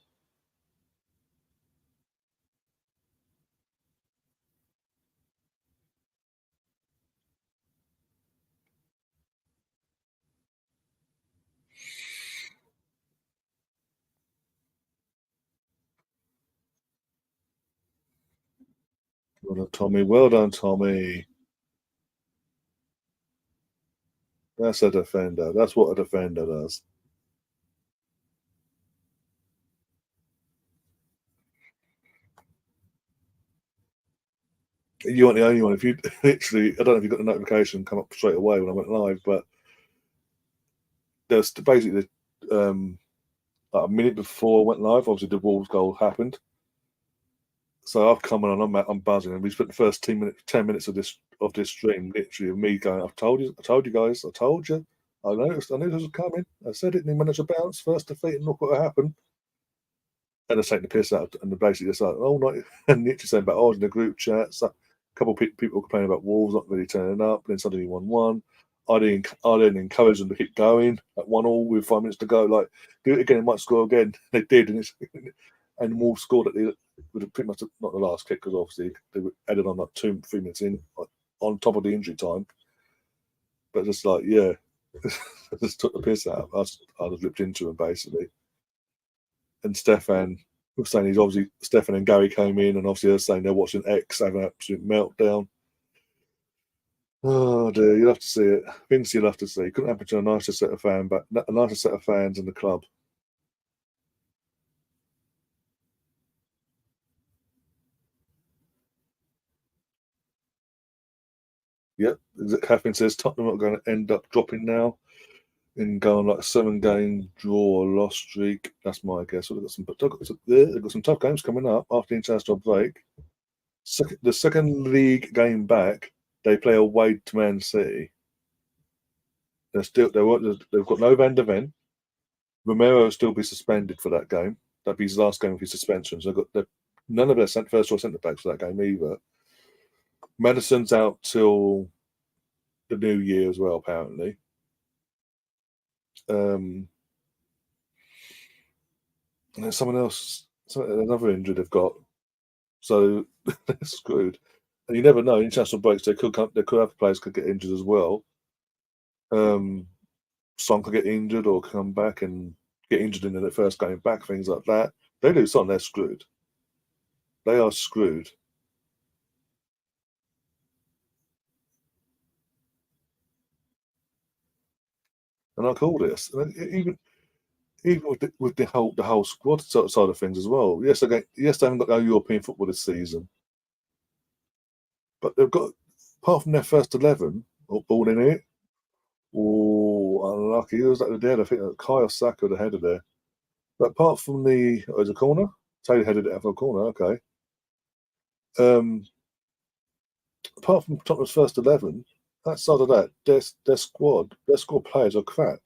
Well done, Tommy. Well done, Tommy. That's a defender. That's what a defender does. You weren't the only one. If you literally, I don't know if you got the notification come up straight away when I went live, but there's basically like a minute before I went live. Obviously, the Wolves goal happened, so I've come on and I'm buzzing, and we spent the first 10 minutes of this stream literally of me going, I told you guys, I told you, I knew this was coming. I said it, and he managed to bounce first defeat, and look what happened. And they're taking the piss out, and they're basically just like, oh no, and literally saying about, in the group chat, so a couple of people complaining about Wolves not really turning up, and then suddenly 1-1. I didn't encourage them to keep going at 1-1 with 5 minutes to go. Like, do it again, it might score again. They did, and Wolves scored at with pretty much not the last kick because obviously they were added on like 2-3 minutes in, like, on top of the injury time. But just like, yeah, just took the piss out. I was ripped into him basically. And Stefan was saying Stefan and Gary came in, and obviously they're saying they're watching X having an absolute meltdown. Oh dear, you'll have to see it. Vince, you'll have to see. Couldn't happen to a nicer set of fans in the club. Yep. Catherine says Tottenham are going to end up dropping now and go on like a 7-game draw or loss streak. That's my guess. They've got some tough games coming up after the international break. The second league game back, they play away to Man City. They've got no Van der Ven. Romero will still be suspended for that game. That'd be his last game of his suspension. So none of their first or centre backs for that game either. Madison's out till the new year as well, apparently. And there's someone else, another injury they've got. So they're screwed. And you never know. International breaks, they could have players could get injured as well. Son could get injured or come back and get injured in their first game back, things like that. They lose Son, they're screwed. They are screwed. And I called it. Even with the whole squad side of things as well. Yes, they haven't got no European football this season, but they've got, apart from their first 11 all in it. Oh, unlucky. Who was that dead? I think Kyle Saka the header there. But apart from the corner, Taylor headed it out of a corner. Okay. Um, Apart from Tottenham's first 11, outside of that, their squad players are crap,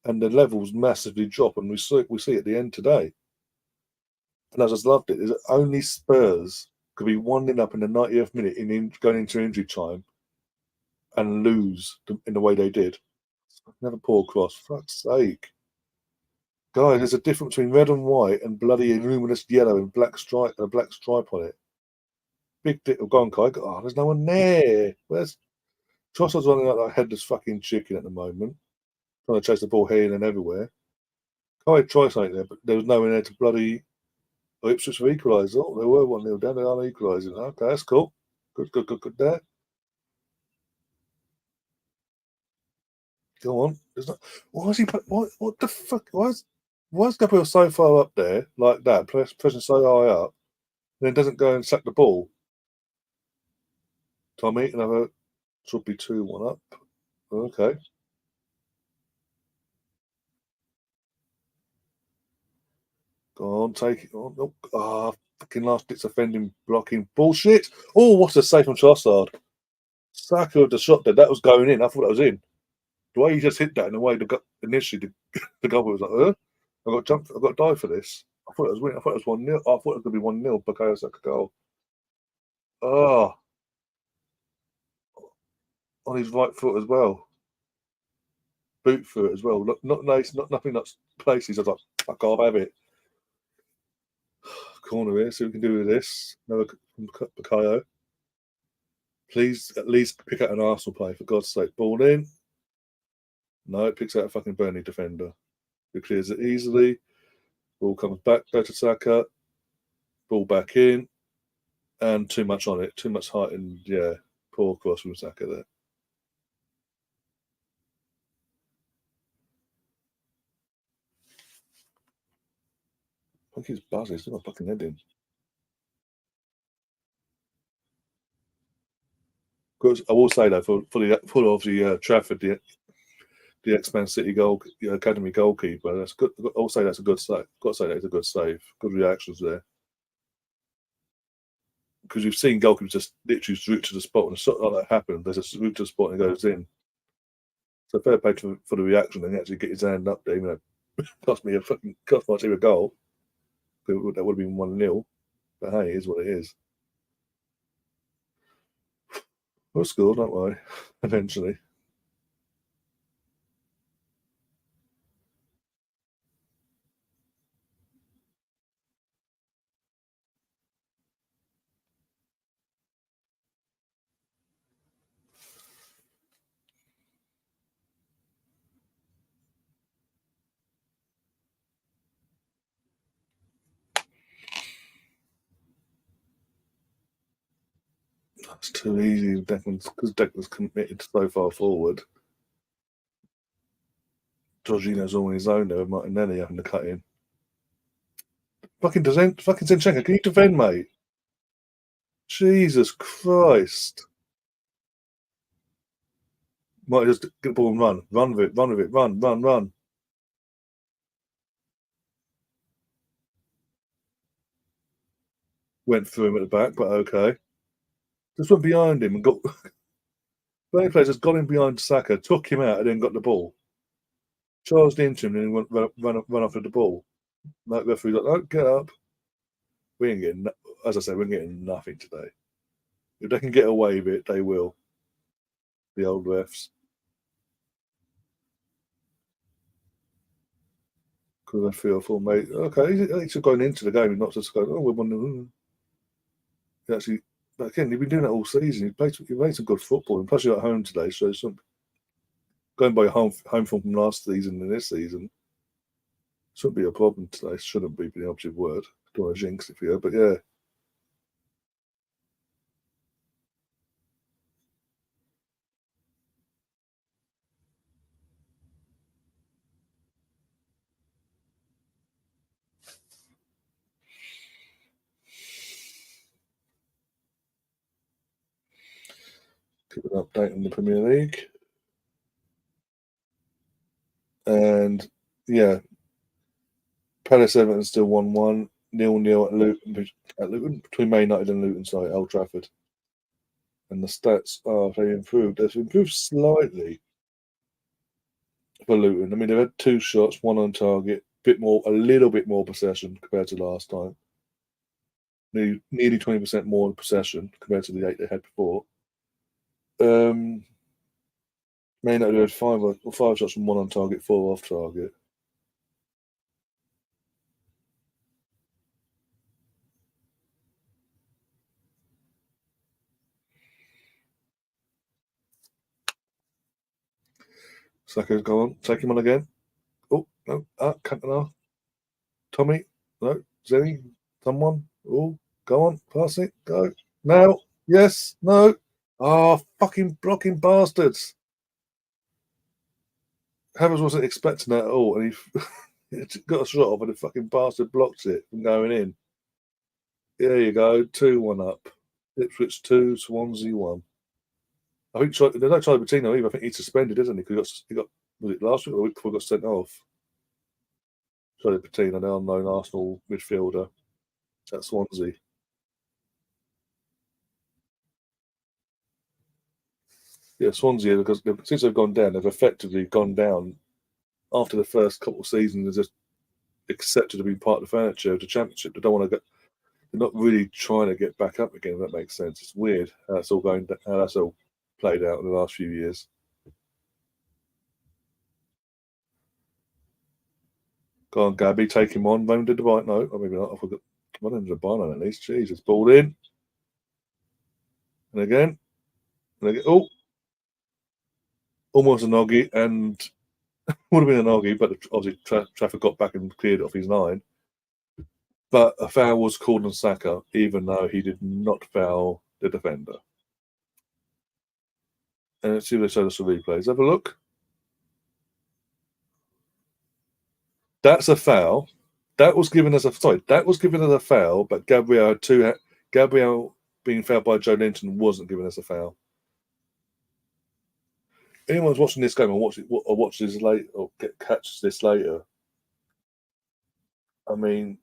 and the levels massively drop, and we see at the end today. And I just loved it. Is that only Spurs could be 1-0 up in the 90th minute going into injury time and lose in the way they did. Never poor cross. Fuck's sake. Guys, there's a difference between red and white and bloody luminous yellow and a black stripe on it. Big dick. Go on, Kai. Oh, there's no one there. Where's Trossard's running like a headless fucking chicken at the moment, trying to chase the ball here and everywhere. Kai tried something there, but there was no one there to bloody Ipswich have equalised. Oh, they were 1-0 down. They are equalising. Okay, that's cool. Good there. Go on. Why is he? What the fuck? Why is Gabriel so far up there like that, pressing so high up, and then doesn't go and sack the ball? Tommy, another should be 2-1 up. Okay. Go on, take it on. Oh, fucking last ditch offending blocking bullshit. Oh, what a save from Trossard. Saka with the shot there. That was going in. I thought that was in. The way he just hit that in the way initially the goal was like, I got to die for this. I thought it was winning. I thought it was 1-0. I thought it was going to be 1-0 Bukayo Saka goal. Oh, on his right foot as well, boot foot as well. Not nice, not nothing. Not places. I was like, fuck off, have it. Corner here, see what we can do with this. Another from Bakayo. Please at least pick out an Arsenal player, for God's sake. Ball in. No, it picks out a fucking Burnley defender. Who clears it easily. Ball comes back to Saka. Ball back in. And too much on it. Too much height and, yeah, poor cross from Saka there. I think he's buzzing. He's got my fucking head in. Because I will say, though, for obviously Trafford, the ex-Man City academy goalkeeper, that's good. I'll say that's a good save. Got to say that's a good save. Good reactions there. Because you've seen goalkeepers just literally root to the spot, and something like that happens. There's a root to the spot and it goes in. So fair play for the reaction and actually get his hand up there. Cost me a fucking cost my team a goal. That would have been 1-0. But hey, it is what it is. We'll score, don't worry. Eventually. That's too easy. Because Declan's committed so far forward. Jorginho's all on his own there with Martinelli having to cut in. Fucking Zinchenko, can you defend, mate? Jesus Christ. Might just get the ball and run. Run with it, run with it, run. Went through him at the back, but okay. Just went behind him and got. Burnley players just got him behind Saka, took him out, and then got the ball. Charged into him and then run after the ball. Like referee, like, oh, get up. We ain't getting, as I said, we're getting nothing today. If they can get away with it, they will. The old refs. Because I feel for mate. Okay, he's going into the game, not just going, oh, we're one. Actually, but again, he's been doing that all season. He played some good football, and plus you're at home today, so going by home form from last season and this season shouldn't be a problem today. Shouldn't be the operative word. Don't want to jinx it for you, but yeah. Keep an update on the Premier League. And yeah, Palace Everton still 1-1, 0-0 at Luton between Man United and Luton, sorry, Old Trafford. And the stats are very improved. They've improved slightly for Luton. I mean, they've had 2 shots, one on target, a little bit more possession compared to last time. Nearly 20% more possession compared to the 8 they had before. Man United had 5 shots from one on target, 4 off target. Saka's gone. Take him on again. Oh, no. Cantona. Tommy. No. Zenny. Someone. Oh, go on. Pass it. Go. Now. Yes. No. Oh, fucking blocking bastards. Hammers wasn't expecting that at all, and he got a shot off, and the fucking bastard blocked it from going in. There you go. 2-1 up. Ipswich 2, Swansea 1. I think there's no Charlie Patino either. I think he's suspended, isn't he? Because he got was it last week or the week before he got sent off? Charlie Patino, the unknown Arsenal midfielder at Swansea. Yeah, Swansea, because since they've gone down, they've effectively gone down after the first couple of seasons and just accepted to be part of the furniture of the Championship. They don't want to go. they're not really trying to get back up again. If that makes sense. It's weird how that's all going. How that's all played out in the last few years. Go on, Gabby, take him on. Raymond did the right note. Oh, maybe not. I forgot. Well, there's a Barnum at least. Jesus, ball in and again and again. Oh, almost a noggy, and would have been a noggy, but obviously Trafford got back and cleared it off his line. But a foul was called on Saka, even though he did not foul the defender. And let's see if they show us the replays. Have a look. That's a foul. That was given as a foul, but Gabriel being fouled by Joe Linton wasn't given as a foul. Anyone's watching this game and watch this late or catches this later. I mean,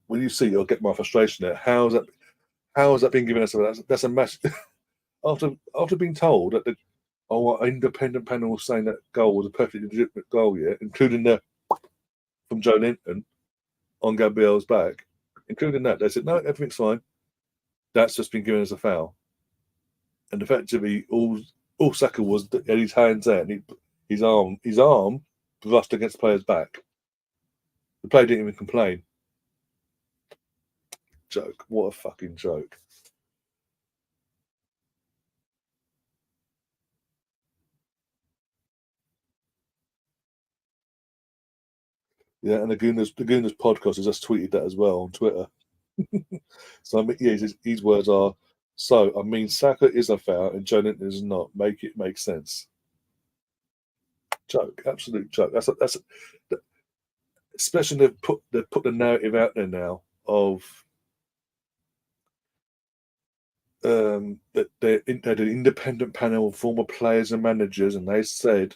when you see, you'll get my frustration there. How is that being given as a that's a massive after being told that the independent panel was saying that goal was a perfectly legitimate goal, yeah, including the from Joe Linton on Gabriel's back, including that. They said, no, everything's fine. That's just been given as a foul. And effectively, all Saka was had his hands there, and his arm brushed against the player's back. The player didn't even complain. Joke. What a fucking joke. Yeah, and the Gooners podcast has just tweeted that as well on Twitter. So I mean, yeah, his words are, so I mean, Saka is a foul and Joe Linton is not. Make it make sense. Joke, absolute joke. Especially they've put the narrative out there now of that they had an independent panel of former players and managers, and they said,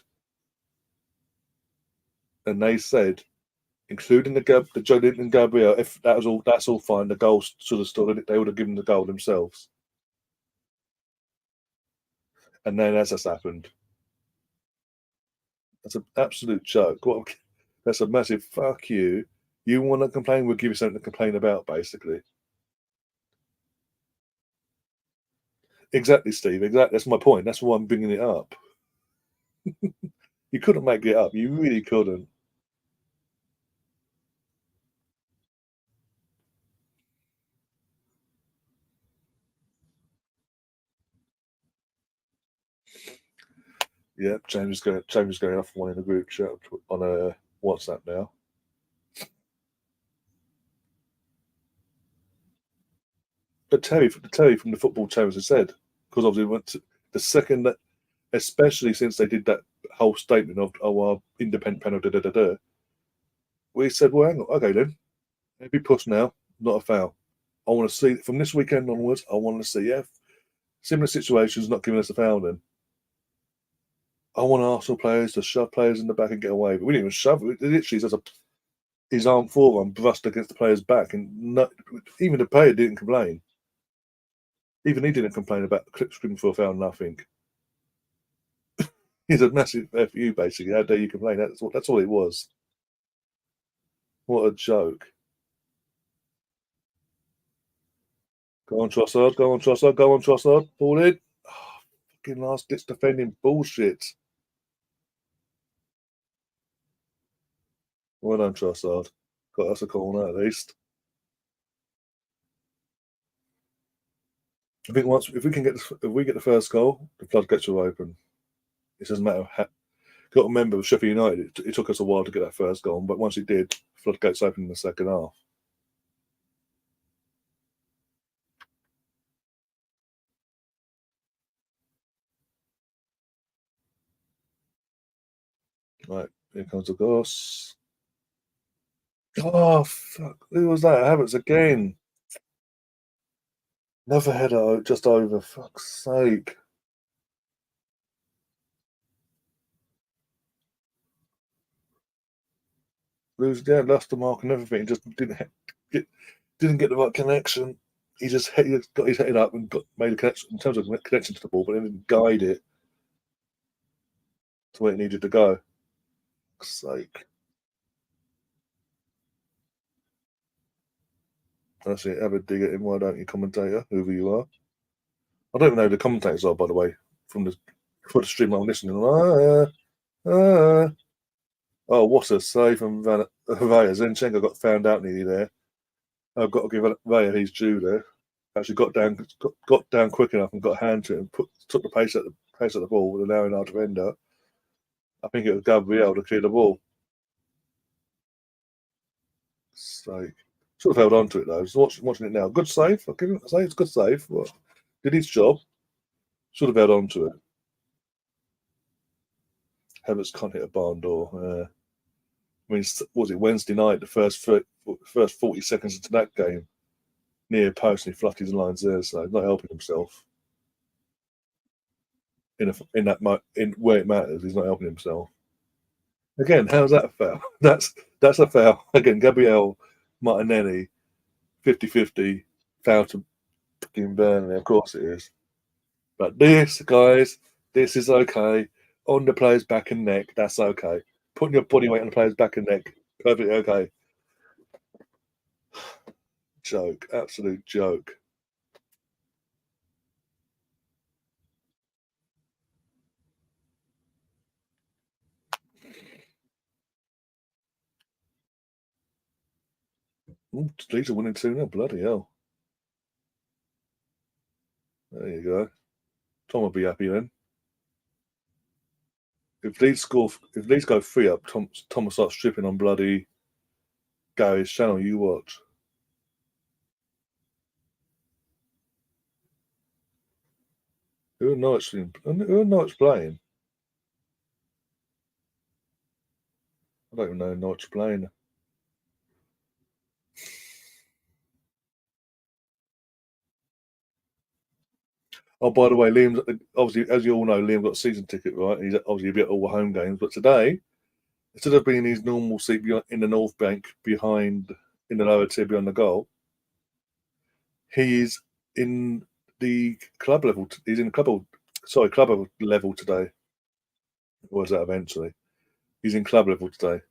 including the Joe Linton and Gabriel, if that was all, that's all fine. The goal should have stood. They would have given the goal themselves. And then as that's happened, that's an absolute joke. That's a massive fuck you. You want to complain? We'll give you something to complain about, basically. Exactly, Steve. Exactly. That's my point. That's why I'm bringing it up. You couldn't make it up. You really couldn't. Yeah, James is going off one in the group chat on a WhatsApp now. But Terry from the football channels has said, because obviously went to the second that, especially since they did that whole statement of our independent panel, we said, well, hang on, okay then, maybe push now, not a foul. I want to see from this weekend onwards. I want to see similar situations not giving us a foul. Then I want Arsenal players to shove players in the back and get away. But we didn't even shove. It literally just his arm forearm brushed against the player's back, and even the player didn't complain. Even he didn't complain about the clip screaming for a foul. Nothing. He's a massive fu basically. How dare you complain? That's all it was. What a joke. Go on, Trossard. Go on, Trossard. Go on, Trossard. Ball in. Oh, fucking last ditch defending bullshit. Well done, Trossard. Got us a corner at least. I think once if we get the first goal, the floodgates will open. It doesn't matter. Got to remember with Sheffield United, it took us a while to get that first goal, but once it did, floodgates opened in the second half. Right, here comes the Goss. Oh fuck! Who was that? Havertz again. Another header just over. Fuck's sake! Lost the mark and everything. Just didn't get the right connection. He got his head up and made a connection in terms of connection to the ball, but then didn't guide it to where it needed to go. Fuck's sake! That's it. Have a dig at him. Why don't you, commentator, whoever you are? I don't even know who the commentators are, by the way, from the for the stream I'm listening. Oh, what a save from Vaya. Zinchenko got found out nearly there. I've got to give Vaya his due there. Actually got down quick enough and got a hand to it and took the pace of the ball with allowing our defender. I think it was Gabriel to clear the ball. So sort of held on to it though. Just watching it now. Good save. I'll give him a save. It's a good save. Well, did his job. Should have held on to it. Havertz can't hit a barn door. I mean, was it Wednesday night? The first 40 seconds into that game, near post, and he fluffed his lines there. So not helping himself in where it matters. He's not helping himself. Again, how's that a foul? That's a foul. Again, Gabriel Martinelli, 50-50, foul to fucking Burnley. Of course it is. But this, guys, this is okay. On the player's back and neck, that's okay. Putting your body weight on the player's back and neck, perfectly okay. Joke, absolute joke. Leeds are winning 2-0. Bloody hell. There you go. Tom will be happy then. If Leeds go 3 up, Tom will start stripping on bloody Gary's channel. You watch. Who are Norwich playing? I don't even know who Norwich playing. Oh, by the way, Liam's obviously, as you all know, Liam got a season ticket, right? He's obviously a bit all the home games, but today, instead of being in his normal seat in the North Bank behind in the lower tier beyond the goal, he's in the club level. He's in club level today. Or is that eventually? He's in club level today.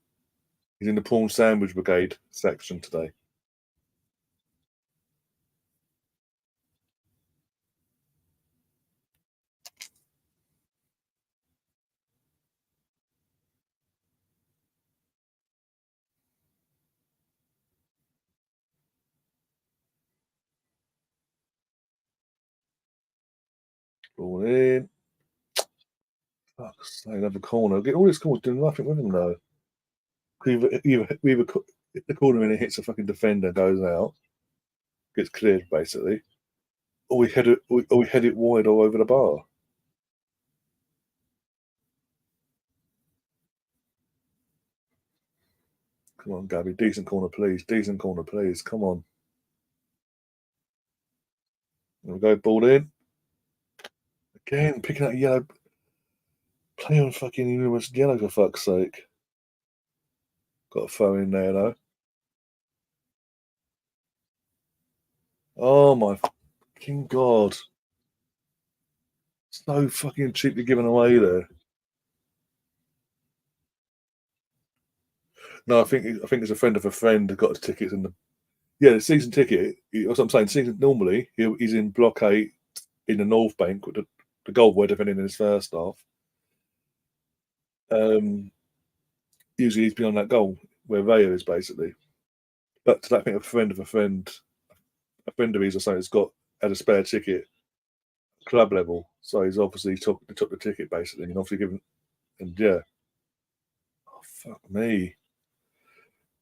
He's in the prawn sandwich brigade section today. Ball in. Fuck's sake, another corner. Get all these corners doing nothing with him though. Either the corner in it hits a fucking defender, goes out, gets cleared basically, or we head it wide or over the bar. Come on, Gabby. Decent corner, please. Decent corner, please. Come on. There we go. Ball in. Again, picking up yellow. Play on fucking Emirates yellow for fuck's sake. Got a throw in there though. Oh my fucking god. So fucking cheaply given away there. No, I think it's a friend of a friend that got the tickets in the season ticket. That's what I'm saying. Season normally he's in block 8 in the North Bank with the goal we're defending in his first half. Usually he's beyond that goal where Raya is basically. But I think a friend of a friend of his or something has had a spare ticket club level, so he's obviously took the ticket basically, and obviously given and yeah. Oh fuck me.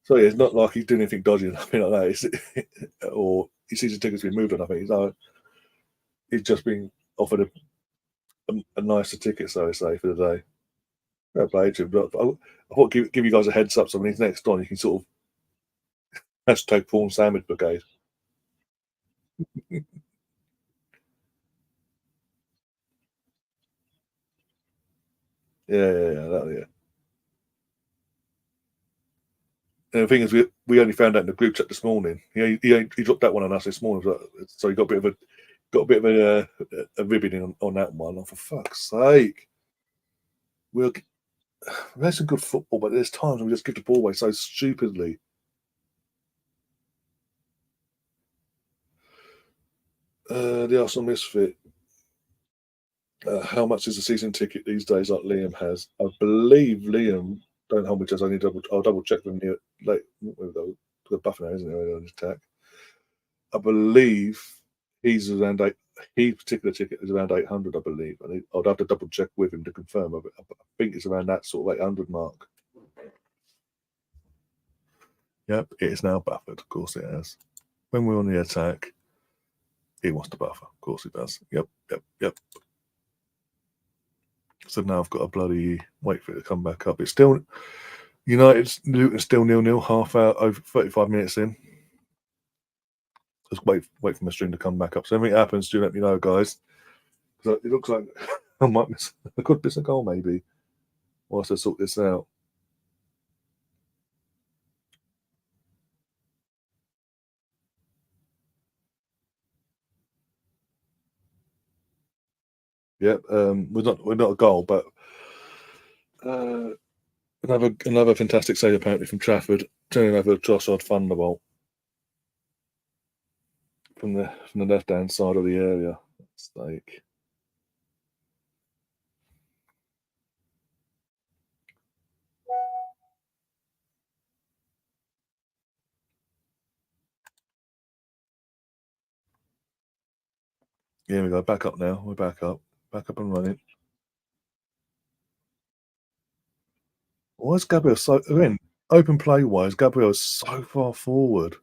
So yeah, it's not like he's doing anything dodgy or nothing like that. Or he sees the tickets being moved or nothing. He's just been offered a nicer ticket, so to say, for the day. Fair play to him. But I thought give you guys a heads up. So when he's next on, you can sort of hashtag prawn sandwich brigade. Yeah. And the thing is, we only found out in the group chat this morning. He dropped that one on us this morning, so he got a bit of a ribbon on that one. Oh, for fuck's sake, we've had some good football, but there's times when we just give the ball away so stupidly. The Arsenal Misfit. How much is a season ticket these days? Like Liam has, I believe Liam. Don't hold me to. I need I'll double check them near like the buffer now, isn't it? On his attack. I believe he's around eight. His particular ticket is around 800, I believe. I'd have to double check with him to confirm. I think it's around that sort of 800 mark. Yep, it is now buffered. Of course, it has. When we're on the attack, he wants to buffer. Of course, he does. Yep. So now I've got to bloody wait for it to come back up. It's still United's Luton's still 0-0, half out over 35 minutes in. Just wait for my stream to come back up. So if anything happens, do let me know, guys. Because it looks like I could miss a goal maybe whilst I sort this out. Yep, we're not a goal, but another fantastic save apparently from Trafford, turning over Trossard Thunderbolt from the left hand side of the area. It's like here we go, back up now. We're back up and running. Why is Gabriel so again? Open play wise, Gabriel is so far forward.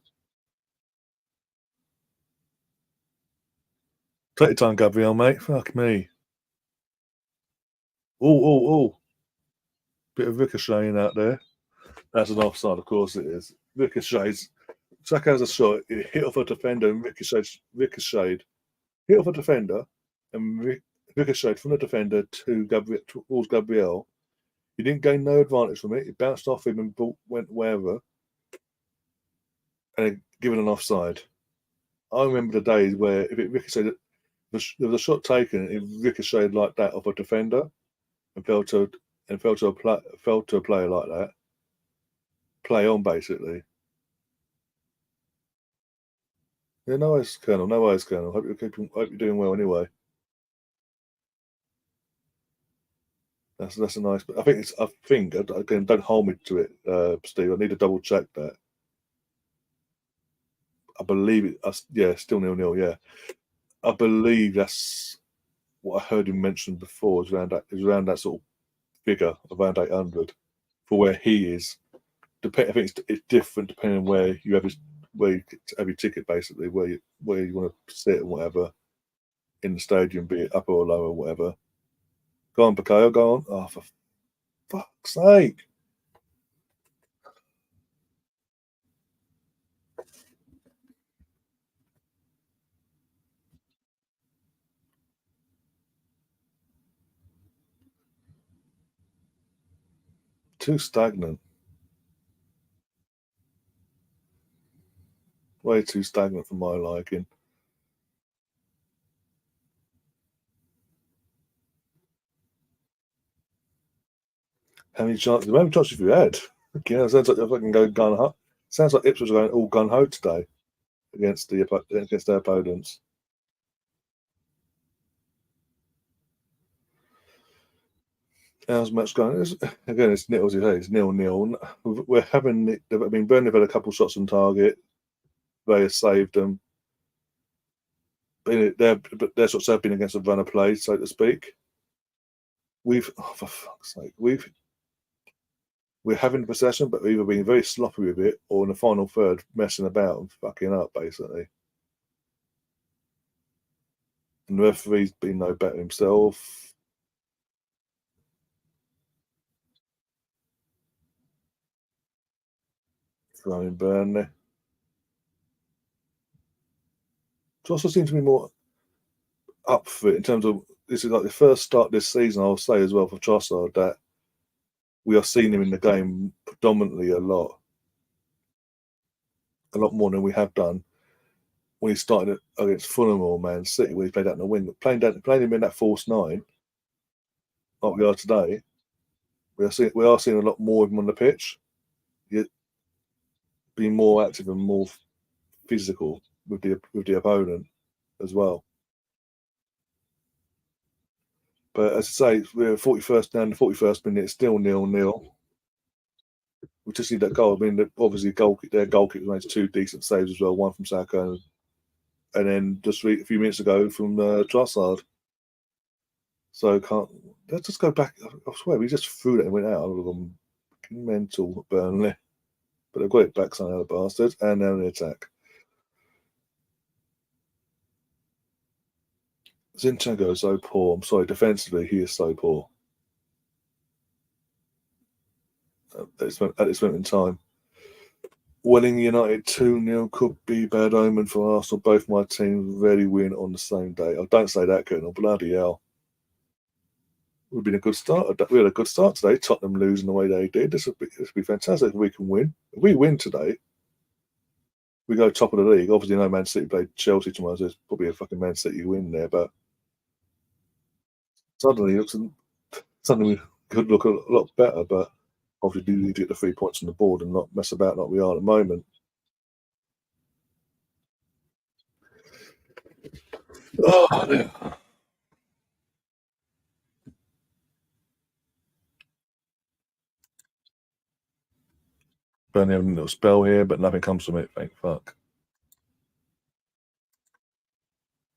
Take your time, Gabriel, mate. Fuck me. Oh. Bit of ricocheting out there. That's an offside, of course it is. Ricochets. Saka has a shot. It hit off a defender and ricocheted. Hit off a defender and ricocheted from the defender to towards Gabriel. He didn't gain no advantage from it. It bounced off him and went wherever, and given an offside. I remember the days where if it ricocheted, there was a shot taken, it ricocheted like that off a defender and fell to a player like that. Play on, basically. Yeah, no worries, Colonel. No worries, Colonel. Hope you're doing well anyway. That's a nice. I think again. Don't hold me to it, Steve. I need to double check that. I believe it. Yeah, still 0-0. Yeah, I believe that's what I heard him mention before. Is around that sort of figure, around 800 for where he is. I think it's different depending on where you have your ticket, basically where you want to sit and whatever in the stadium, be it upper or lower or whatever. Go on, Bakayo, go on. Oh, for fuck's sake. Too stagnant. Way too stagnant for my liking. How many chances have you had? It sounds like I can go gun ho. Sounds like Ipswich are going all gun ho today against their opponents. How's the match going? Again, it's nil, as you say, it's 0-0. We're having. Burnley have had a couple shots on target. They have saved them. They're sort of been against a run of play, so to speak. For fuck's sake, we're having possession, but we've either been very sloppy with it or in the final third messing about and fucking up, basically. And the referee's been no better himself. Throwing Burnley. Trossard seems to be more up for it in terms of this is like the first start this season. I'll say as well for Trossard that we are seeing him in the game predominantly a lot more than we have done when he started against Fulham or Man City, where he played out in the wing. Playing him in that false nine, like we are today, we are seeing a lot more of him on the pitch. Being more active and more physical with the opponent as well. But as I say, we're 41st down, the 41st minute, it's still 0-0. We just need that goal. I mean, obviously, their goalkeeper makes two decent saves as well, one from Saka and then just a few minutes ago from Trossard. So can't let's just go back. I swear we just threw it and went out. I would have gone mental at Burnley, but they've got it back somehow, the bastards, and now in the attack. Zinchenko is so poor. I'm sorry, defensively he is so poor at this moment in time. Welling United 2-0 could be a bad omen for Arsenal. Both my teams really win on the same day. I don't say that, Colonel. Bloody hell. Would have been a good start. We had a good start today. Tottenham losing the way they did. This would be fantastic if we can win. If we win today, we go top of the league. Obviously, no Man City played Chelsea tomorrow, so there's probably a fucking Man City win there. But suddenly we could look a lot better. But obviously, do need to get the 3 points on the board and not mess about like we are at the moment. Oh, yeah. Burnley having a little spell here, but nothing comes from it. Thank fuck.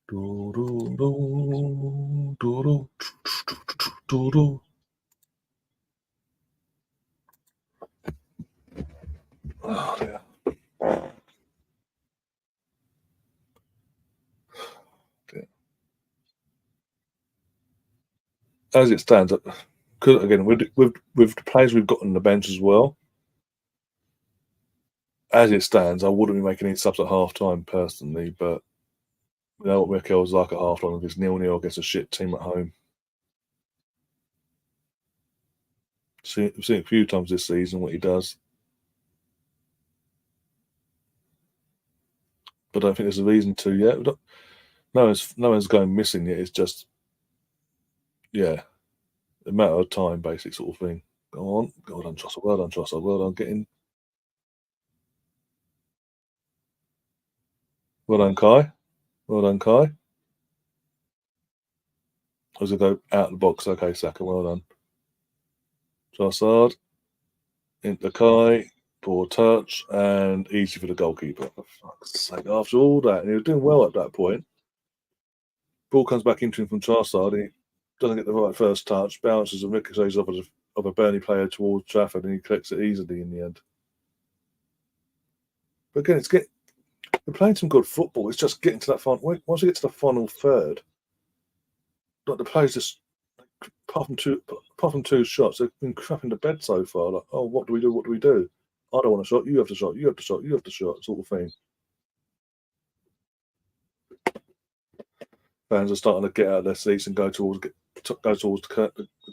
Do, do, do, do, do, do. Oh, dear. As it stands, because again, with the players we've got on the bench as well, as it stands, I wouldn't be making any subs at half time personally, but you know what Mikel's like at half time with his 0-0 against a shit team at home. We've seen it a few times this season what he does. But I don't think there's a reason to yet. No one's going missing yet. It's just a matter of time, basic sort of thing. Go on, well done, Trossard, well done, Trossard, well done, getting, well done, Kai, well done, Kai. As I go out of the box, okay, Saka, well done, Trossard, into Kai, poor touch, and easy for the goalkeeper. For fuck's sake, after all that, and he was doing well at that point. Ball comes back into him from Trossard, and he doesn't get the right first touch, bounces and ricochets off of a Burnley player towards Trafford, and he collects it easily in the end. But again, we're playing some good football. It's just getting to that final. Once we get to the final third, like the players just apart from two shots, they've been crapping the bed so far. Like, oh, what do we do? What do we do? I don't want a shot. You have the shot. You have the shot. You have the shot. Sort of thing. Fans are starting to get out of their seats and go towards the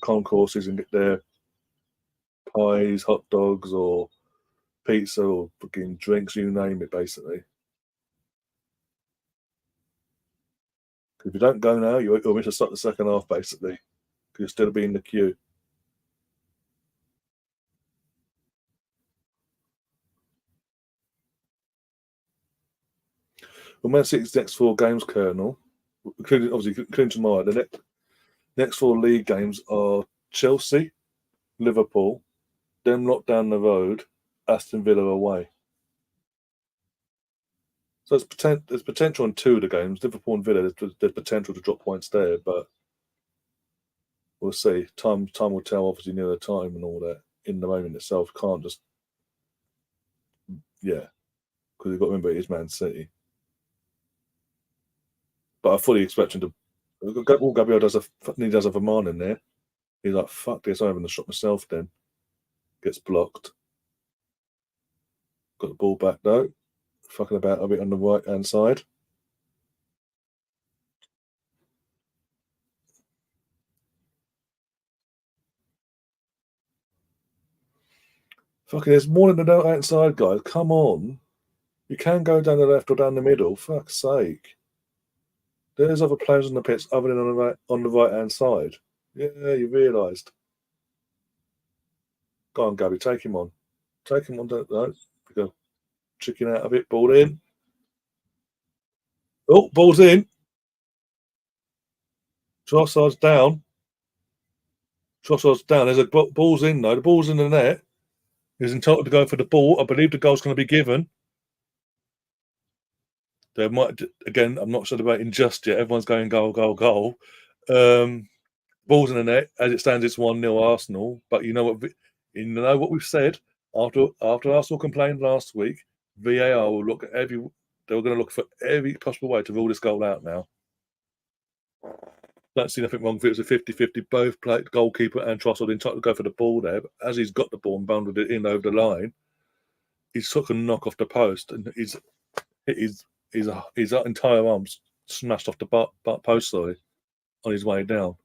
concourses and get their pies, hot dogs, or pizza, or fucking drinks. You name it, basically. If you don't go now, you'll miss a start the second half, basically, because you'll still be in the queue. Well, Man City's next 4 games, Colonel, including tomorrow, the next 4 league games are Chelsea, Liverpool, then lot down the road, Aston Villa away. So there's potential on 2 of the games, Liverpool and Villa. There's potential to drop points there, but we'll see. Time will tell. Obviously, near the time and all that. In the moment itself, can't just because you've got to remember it is Man City. But I fully expect him to. All Gabriel does have a man in there. He's like, fuck this, I'm having the shot myself then. Gets blocked. Got the ball back though. Fucking about a bit on the right hand side. Fucking there's more than the right hand side, guys. Come on. You can go down the left or down the middle. Fuck's sake. There's other players on the pitch other than on the right hand side. Yeah, you realised. Go on, Gabby, take him on. Take him on. Don't know. Go chicken out of it. Ball in. Oh, ball's in. Trossard's down. Trossard's down. There's a ball's in though. The ball's in the net. He's entitled to go for the ball. I believe the goal's going to be given. There might again. I'm not sure about just yet. Everyone's going goal, goal, goal. Ball's in the net. As it stands, it's 1-0 Arsenal. But you know what we've said after Arsenal complained last week. VAR will look at every. They were going to look for every possible way to rule this goal out now. Don't see nothing wrong if it was a 50-50. Both played goalkeeper and Trossard entitled to go for the ball there. But as he's got the ball and bundled it in over the line, he's took a knock off the post and his entire arms smashed off the post, sorry, on his way down.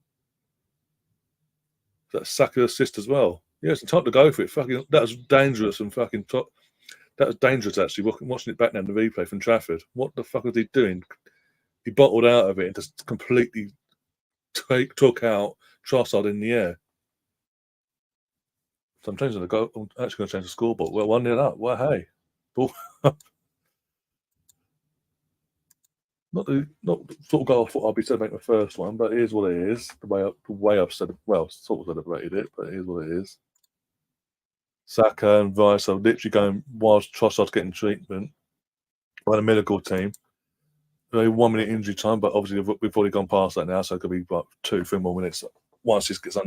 That's Saka assist as well. Yeah, it's entitled to go for it. Fucking, that was dangerous and fucking that was dangerous actually. Watching it back now in the replay from Trafford. What the fuck was he doing? He bottled out of it and just completely took out Trossard in the air. So I'm changing the goal. I'm actually going to change the scoreboard. Well, 1-0 up. Well, hey, ball. Not the sort of goal I thought I'd be celebrating the first one, but it is what it is. The way I've said, well, sort of celebrated it, but it is what it is. Saka and Rice are literally going whilst Trossard's getting treatment by the medical team. 1 minute injury time, but obviously we've already gone past that now, so it could be like 2-3 more minutes once this gets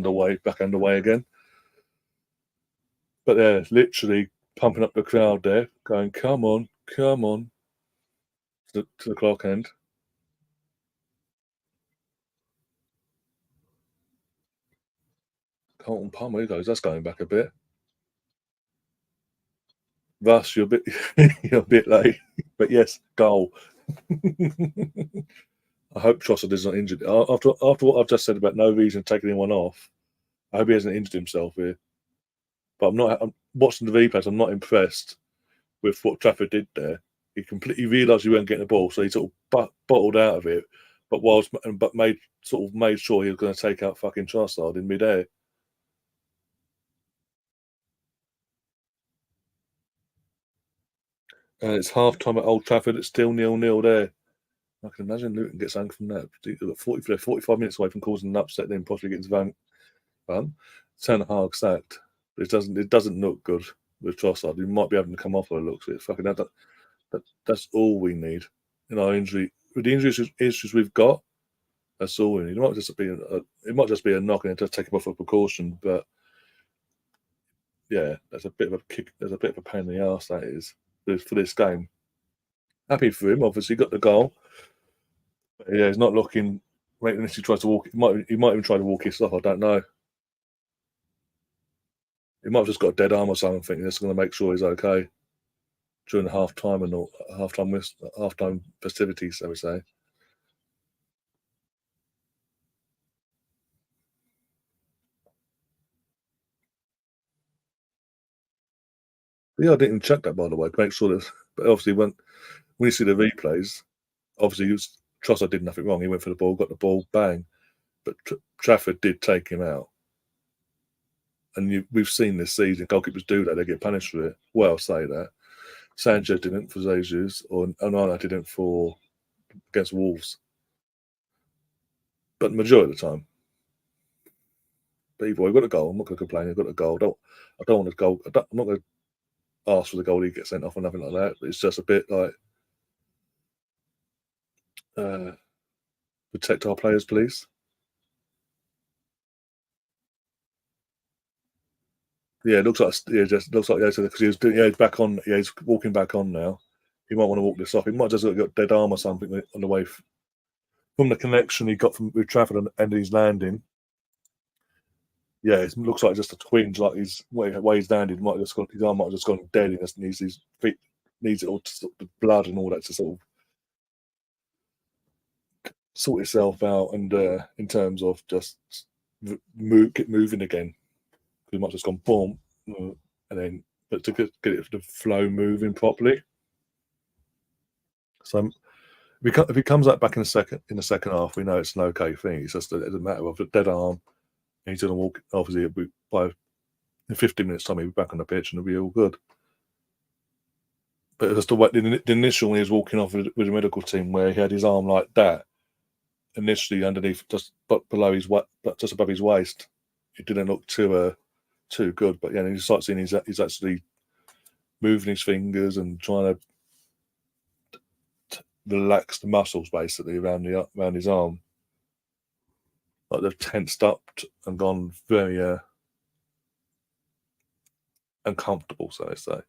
back underway again. But they're literally pumping up the crowd there, going, come on, come on, to the clock end. Colton Palmer, he goes, that's going back a bit. Russ, you're a bit late, but yes, goal. I hope Trossard is not injured. After what I've just said about no reason taking anyone off, I hope he hasn't injured himself here. But I'm watching the replays. I'm not impressed with what Trafford did there. He completely realised he wasn't getting the ball, so he sort of bottled out of it. But made sure he was going to take out fucking Trossard in midair. And it's half time at Old Trafford. It's still 0-0 there. I can imagine Luton gets angry from that. 45 minutes away from causing an upset, then possibly getting Ten Hag sacked. But it doesn't look good with Trossard. He might be having to come off by the looks of it. Fucking that's all we need in our injury. With the injury issues we've got, that's all we need. It might just be a knock and it does take him off a precaution. But yeah, that's a bit of a kick. There's a bit of a pain in the arse that is for this game. Happy for him, obviously got the goal. But yeah, he's not looking. Unless he tries to walk, he might even try to walk his stuff. I don't know. He might have just got a dead arm or something. That's going to make sure he's okay during the halftime festivities, so we say. But yeah, I didn't check that by the way to make sure that. But obviously, when you see the replays, obviously Trossard did nothing wrong. He went for the ball, got the ball, bang. But Trafford did take him out. And we've seen this season, goalkeepers do that. They get punished for it. Well, I'll say that. Sanchez didn't for Jesus, or Onana didn't against Wolves. But the majority of the time. But either way, we've got a goal. I'm not going to complain. I've got a goal. I don't want a goal. I'm not going to ask for the goal he gets sent off or nothing like that. It's just a bit like, protect our players, please. Yeah, it looks like because he's back on. Yeah, he's walking back on now. He might want to walk this off. He might just have got dead arm or something on the way from the connection he got with Trafford and his landing. Yeah, it looks like just a twinge, like where he's landed. His arm might have just gone dead. He just needs his feet, needs it all the blood and all that to sort of sort itself out. And in terms of just get moving again. He might have just gone boom, and then but to get it the flow moving properly. So if he comes out back in the second half, we know it's an okay thing. It's just a matter of a dead arm. And he's going to walk. Obviously, by in 15 minutes' time, he'll be back on the pitch and it'll be all good. But just the initial when he was walking off with the medical team, where he had his arm like that, initially underneath, just below just above his waist. it didn't look too good. But yeah, you start seeing he's actually moving his fingers and trying to relax the muscles basically around his arm. Like they've tensed up and gone very uncomfortable, so they say.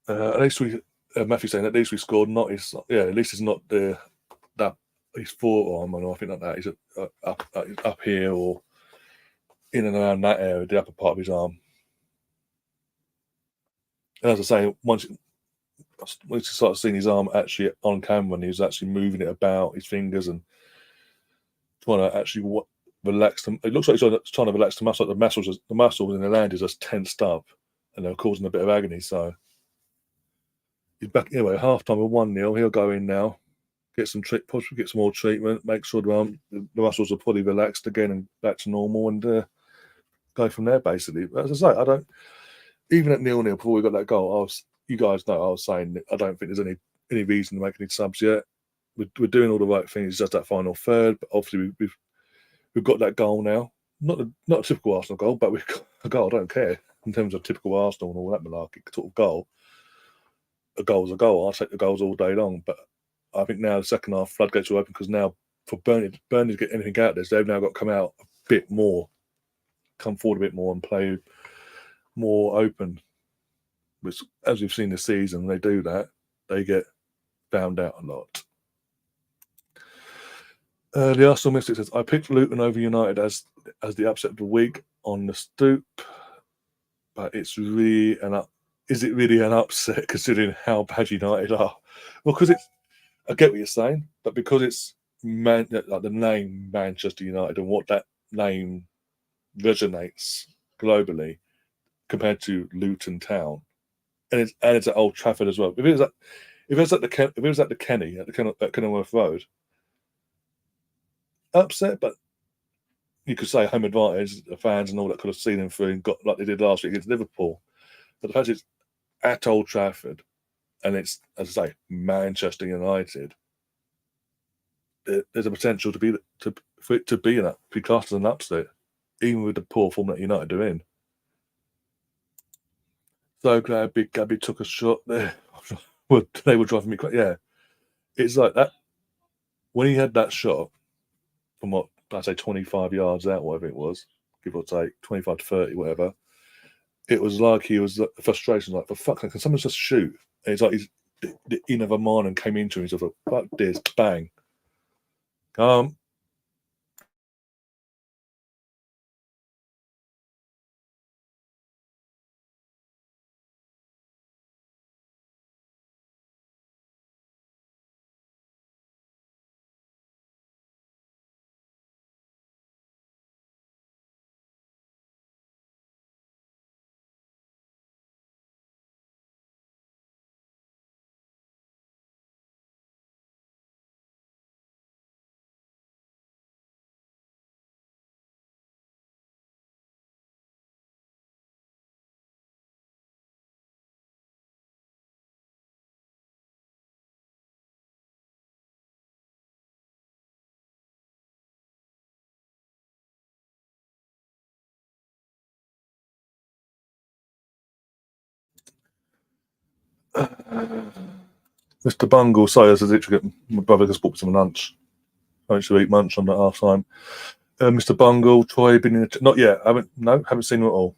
At least Matthew saying at least we scored. At least it's not that his forearm or anything like that. He's up here or in and around that area, the upper part of his arm. And as I say, once you start seeing his arm actually on camera, and he was actually moving it about his fingers and trying to actually relax them. It looks like he's trying to relax the muscle. The muscles in the land is just tensed up, and they're causing a bit of agony. So he's back anyway. Half time with 1-0. He'll go in now, possibly get some more treatment, make sure the muscles are fully relaxed again and back to normal, and go from there. Basically, as I say, I don't even at 0-0 before we got that goal. You guys know I was saying I don't think there's any reason to make any subs yet. We're doing all the right things. It's just that final third, but obviously we've got that goal now. Not a typical Arsenal goal, but we've got a goal. I don't care in terms of typical Arsenal and all that malarkey sort of goal. A goal's a goal. I'll take the goals all day long. But I think now the second half floodgates are open because now for Burnley to get anything out of this, they've now got to come out a bit more, come forward a bit more and play more open. Which, as we've seen this season, they do that, they get found out a lot. The Arsenal Mystic says, I picked Luton over United as the upset of the week on the stoop, but it's really is it really an upset considering how bad United are? Well, because I get what you're saying, but because it's like the name Manchester United and what that name resonates globally compared to Luton Town, and it's at Old Trafford as well. If it was at the Kenny at Kenilworth Road, upset, but you could say home advantage. The fans and all that could have seen them through and got like they did last week against Liverpool. But the fact it's at Old Trafford and it's, as I say, Manchester United, there's a potential for it to be classed as an upset, even with the poor form that United are in. So glad Big Gabby took a shot there. They were driving me crazy. Yeah, it's like that when he had that shot from what I say 25 yards out, whatever it was, give or take 25 to 30, whatever. It was like he was the frustration, like for fuck, can someone just shoot? And it's like the in of a man and came into him. He's like, fuck this, bang. Mr. Bungle, sorry, as I literally my brother just bought me some lunch. I used to eat lunch on that half time. Mr. Bungle, Troy, been in not yet. Haven't seen him at all.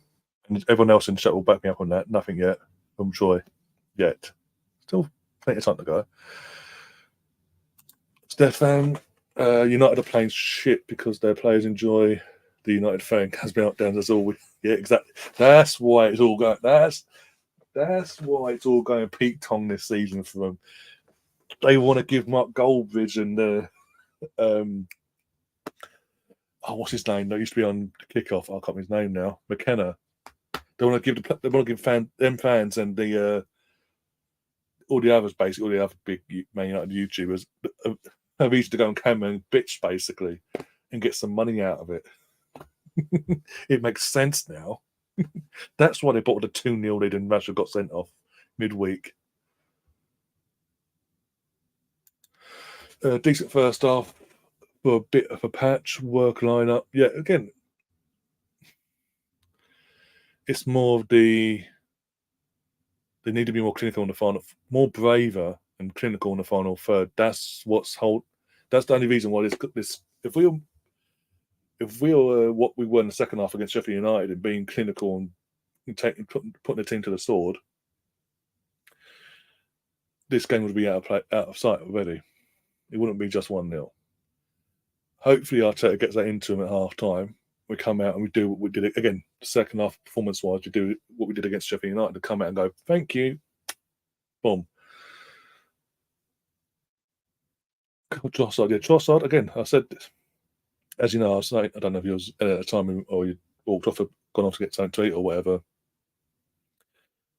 And everyone else in the chat will back me up on that. Nothing yet from Troy yet. Still plenty of time to go. Stefan, United are playing shit because their players enjoy the United fan has been up down. That's all. Yeah, exactly. That's why it's all going. That's why it's all going peak tong this season for them. They want to give Mark Goldbridge and what's his name? That used to be on Kickoff. I can't remember his name now. McKenna. They want to give them fans and the all the others, basically all the other big Man United YouTubers, have easy to go on camera and bitch basically and get some money out of it. It makes sense now. That's why they bought the 2-0 lead and Rashford got sent off midweek. Decent first half. for a bit of a patchwork lineup. Yeah, again, it's more of they need to be more clinical in the final, more braver and clinical in the final third. That's That's the only reason why this. If we were what we were in the second half against Sheffield United and being clinical and putting the team to the sword, this game would be out of sight already. It wouldn't be just 1-0. Hopefully, Arteta gets that into him at half time. We come out and we do what we did again. Second half, performance wise, we do what we did against Sheffield United to come out and go, thank you. Boom. Trossard, again, I said this. As you know, I was saying, I don't know if you was at the time or you walked off, gone off to get something to eat or whatever.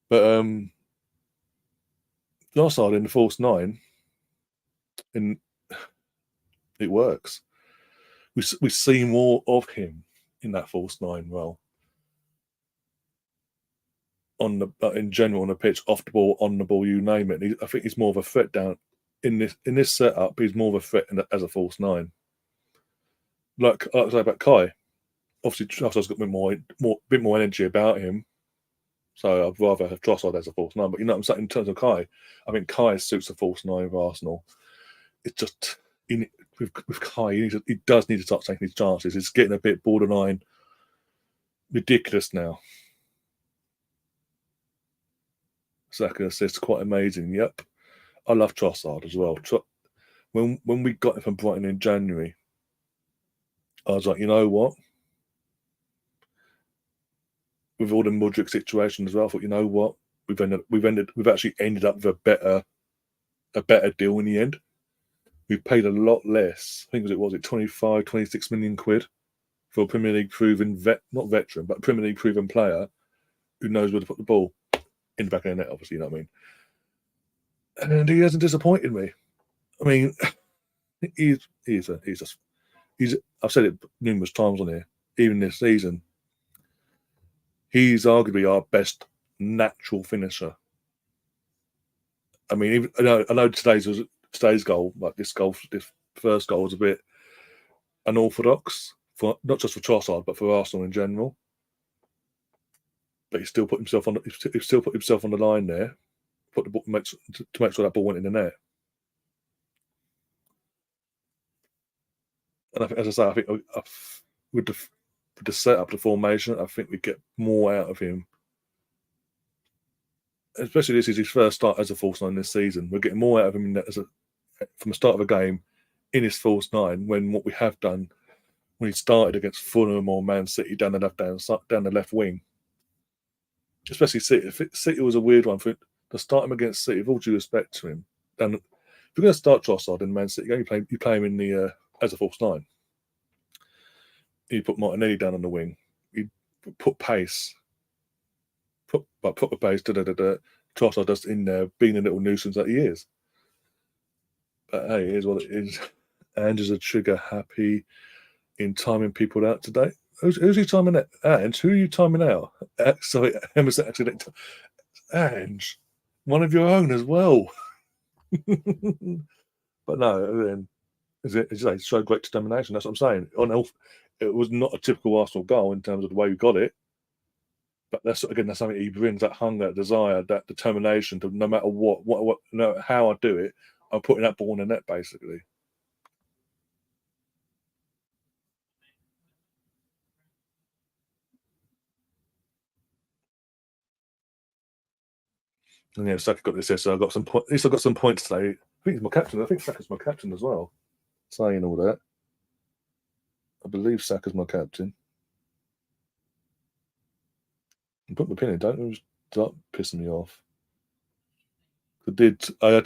But Trossard in the false nine, and it works. We see more of him in that false nine role. In general on the pitch, off the ball, on the ball, you name it. I think he's more of a threat down in this setup. He's more of a threat as a false nine. Like I say about Kai, obviously Trossard's got a bit more energy about him. So I'd rather have Trossard as a false nine. But you know what I'm saying, in terms of Kai, I think Kai suits a false nine of Arsenal. It's just with Kai, he does need to start taking his chances. It's getting a bit borderline ridiculous now. Second assist, quite amazing. Yep, I love Trossard as well. When we got him from Brighton in January, I was like, you know what? With all the Mudryk situation as well, I thought, you know what? We've actually ended up with a better deal in the end. We've paid a lot less. I think it was 25, 26 million quid for a Premier League proven not veteran, but a Premier League proven player who knows where to put the ball in the back of the net, obviously, you know what I mean? And he hasn't disappointed me. I mean, I've said it numerous times on here, even this season. He's arguably our best natural finisher. I mean, I know today's goal, like this first goal was a bit unorthodox for not just for Trossard but for Arsenal in general. But he still put himself on the line there, put the ball to make sure that ball went in the net. And I think, as I say, I think with the setup, the formation, I think we get more out of him. Especially this is his first start as a false nine this season. We're getting more out of him from the start of a game in his false nine when what we have done when he started against Fulham or Man City down the left wing. Especially City. City was a weird one to start him against City. With all due respect to him, and if you're going to start Trossard in Man City, you play him in the as a false nine. You put Martinelli down on the wing. You put pace. Put the pace. Trossard just in there, being a little nuisance that he is. But hey, it is what it is. Andrew's a trigger happy in timing people out today. Who's he timing out? Ange, who are you timing out? Sorry, Emerson actually. Ange, one of your own as well. But no, it showed great determination. That's what I'm saying. It was not a typical Arsenal goal in terms of the way we got it. But that's something he brings, that hunger, that desire, that determination to no matter what no matter how I do it, I'm putting that ball in the net, basically. And yeah, Saka got this here, so I got some at least I got some points today. I think he's my captain. I think Saka's my captain as well. Saying all that. I believe Saka's my captain. And put my pin in, don't start pissing me off. I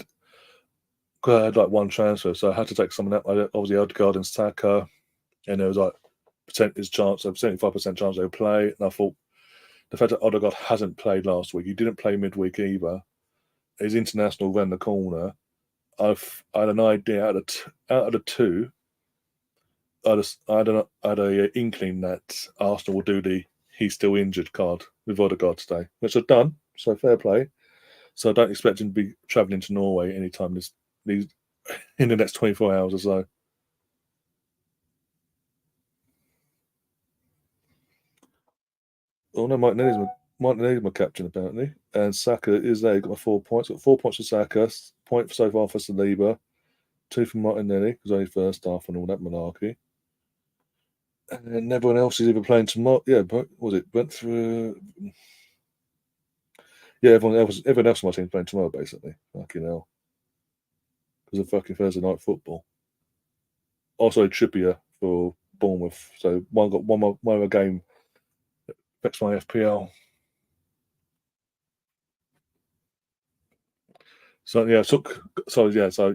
had like one transfer, so I had to take someone out. Obviously Odegaard and Saka, and there was like 75% chance they'll play. And I thought the fact that Odegaard hasn't played last week, he didn't play midweek either. His international ran the corner. I had an idea out of the two. I had a inkling that Arsenal will do the he's still injured card with Odegaard today, which I've done. So fair play. So I don't expect him to be travelling to Norway anytime in the next 24 hours or so. Oh no, Martinelli's my captain apparently, and Saka is there. He got my 4 points. Got 4 points for Saka, point so far for Saliba, 2 for Martinelli because only first half and all that malarkey. And everyone else is either playing tomorrow. Yeah, but was it went through? Yeah, everyone else on my team playing tomorrow basically. Fucking hell, because of fucking Thursday night football. Also Trippier for Bournemouth. So one got one more game affects my FPL. So yeah, so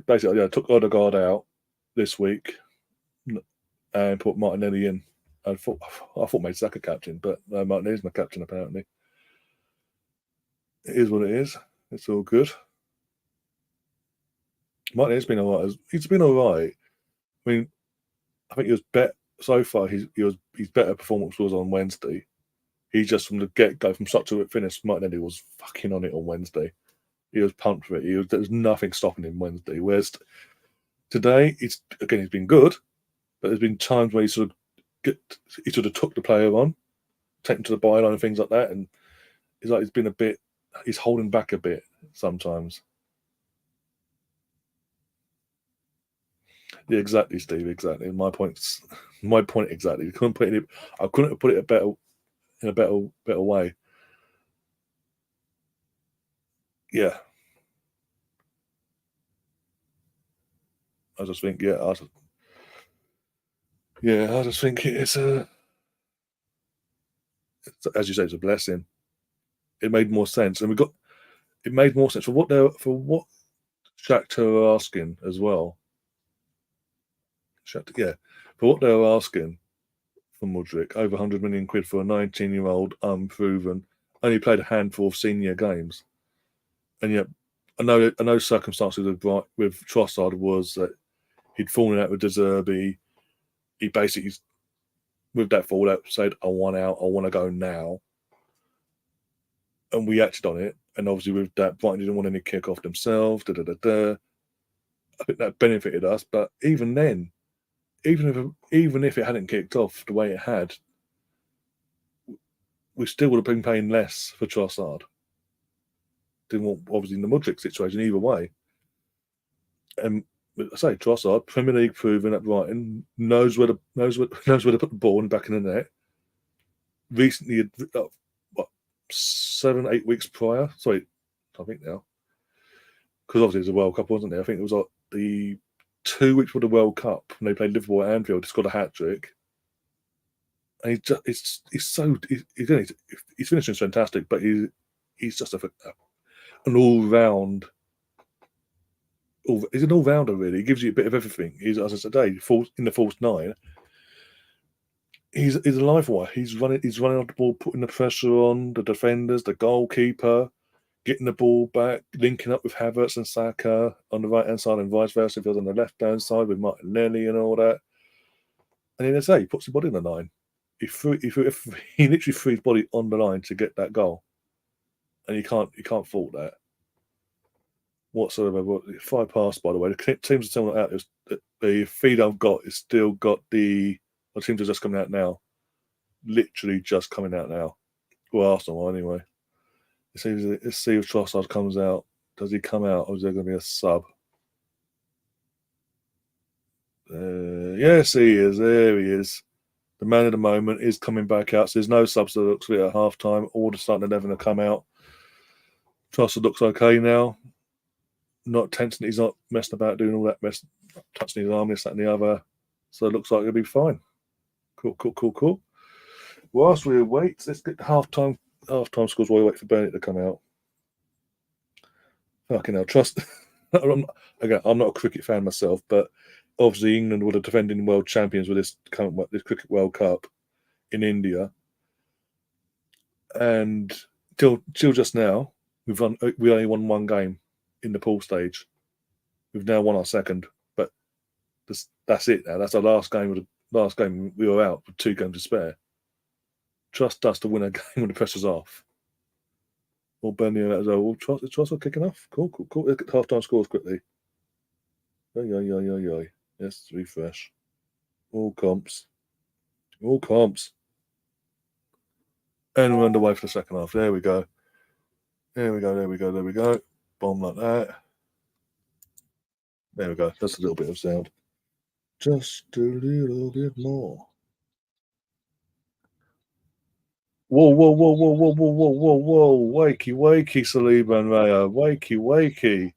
basically I took Odegaard out this week and put Martinelli in. I thought made Saka captain, but no, Martinelli's my captain apparently. It is what it is. It's all good. Martinelli's been all right. He's been all right. I mean, I think he was better so far. He's better performance was on Wednesday. He just from the get go, from start to finish, Martinelli was fucking on it on Wednesday. He was pumped for it. There was nothing stopping him Wednesday. Whereas today, he's been good, but there's been times where he sort of took the player on, take him to the byline and things like that, and he's holding back a bit sometimes. Yeah, exactly, Steve. Exactly. My point exactly. I couldn't have put it in a better way. Yeah, I just think I just think as you say, it's a blessing. It made more sense, and it made more sense for what Shakhtar are asking as well. Shakhtar, yeah, for what they were asking for Mudryk, over 100 million quid for a 19-year-old unproven, only played a handful of senior games, and yet I know circumstances with Trossard was that he'd fallen out with De Zerbi. He basically, with that fallout, said, "I want out. I want to go now," and we acted on it. And obviously, with that, Brighton didn't want any kick off themselves. Da da da da. I think that benefited us, but even then, even if it hadn't kicked off the way it had, we still would have been paying less for Trossard. Didn't want obviously in the Mudryk situation either way. And I say Trossard, Premier League proven at Brighton, knows where to put the ball in the back in the net. Recently, what 7-8 weeks prior? Sorry, I think now because obviously it was a World Cup, wasn't it? I think it was like the 2 weeks for the World Cup when they played Liverpool at Anfield. He scored a hat trick. And he's finishing fantastic, but he's just an all round. He's an all rounder really. He gives you a bit of everything. He's as I said today, in the false nine. He's a live wire. He's running off the ball, putting the pressure on the defenders, the goalkeeper, getting the ball back, linking up with Havertz and Saka on the right hand side, and vice versa if he was on the left hand side with Martinelli and all that. And then I say he puts his body on the line. He literally threw his body on the line to get that goal, and you can't fault that whatsoever. 5 past, by the way. The teams are telling out. The feed I've got is still got the teams are just coming out now. Literally just coming out now. Well, Arsenal anyway. Let's see if Trossard comes out. Does he come out, or is there going to be a sub? Yes, he is. There he is. The man of the moment is coming back out. So there's no subs that looks like at half time. All the starting 11 have come out. Trossard looks okay now. Not tensing. He's not messing about doing all that mess, touching his arm, this, that, and the other. So it looks like he'll be fine. Cool. Whilst we wait, let's get the half-time scores while we wait for Burnley to come out. Fucking hell, trust. I'm not a cricket fan myself, but obviously England were the defending world champions with this Cricket World Cup in India, and till just now we only won one game in the pool stage. We've now won our second, but that's it now. That's our last game. Last game we were out with 2 games to spare. Trust us to win a game when the pressure's off. Or Burnley as well. Trust are kicking off. Cool. Let's get half-time scores quickly. Yo. Yes, refresh. All comps. And we're underway for the second half. There we go. There we go. There we go. There we go. Bomb like that. There we go. That's a little bit of sound. Just a little bit more. Whoa, whoa, whoa, whoa, whoa, whoa, whoa, whoa, whoa. Wakey, wakey, Saliba and Raya. Wakey, wakey.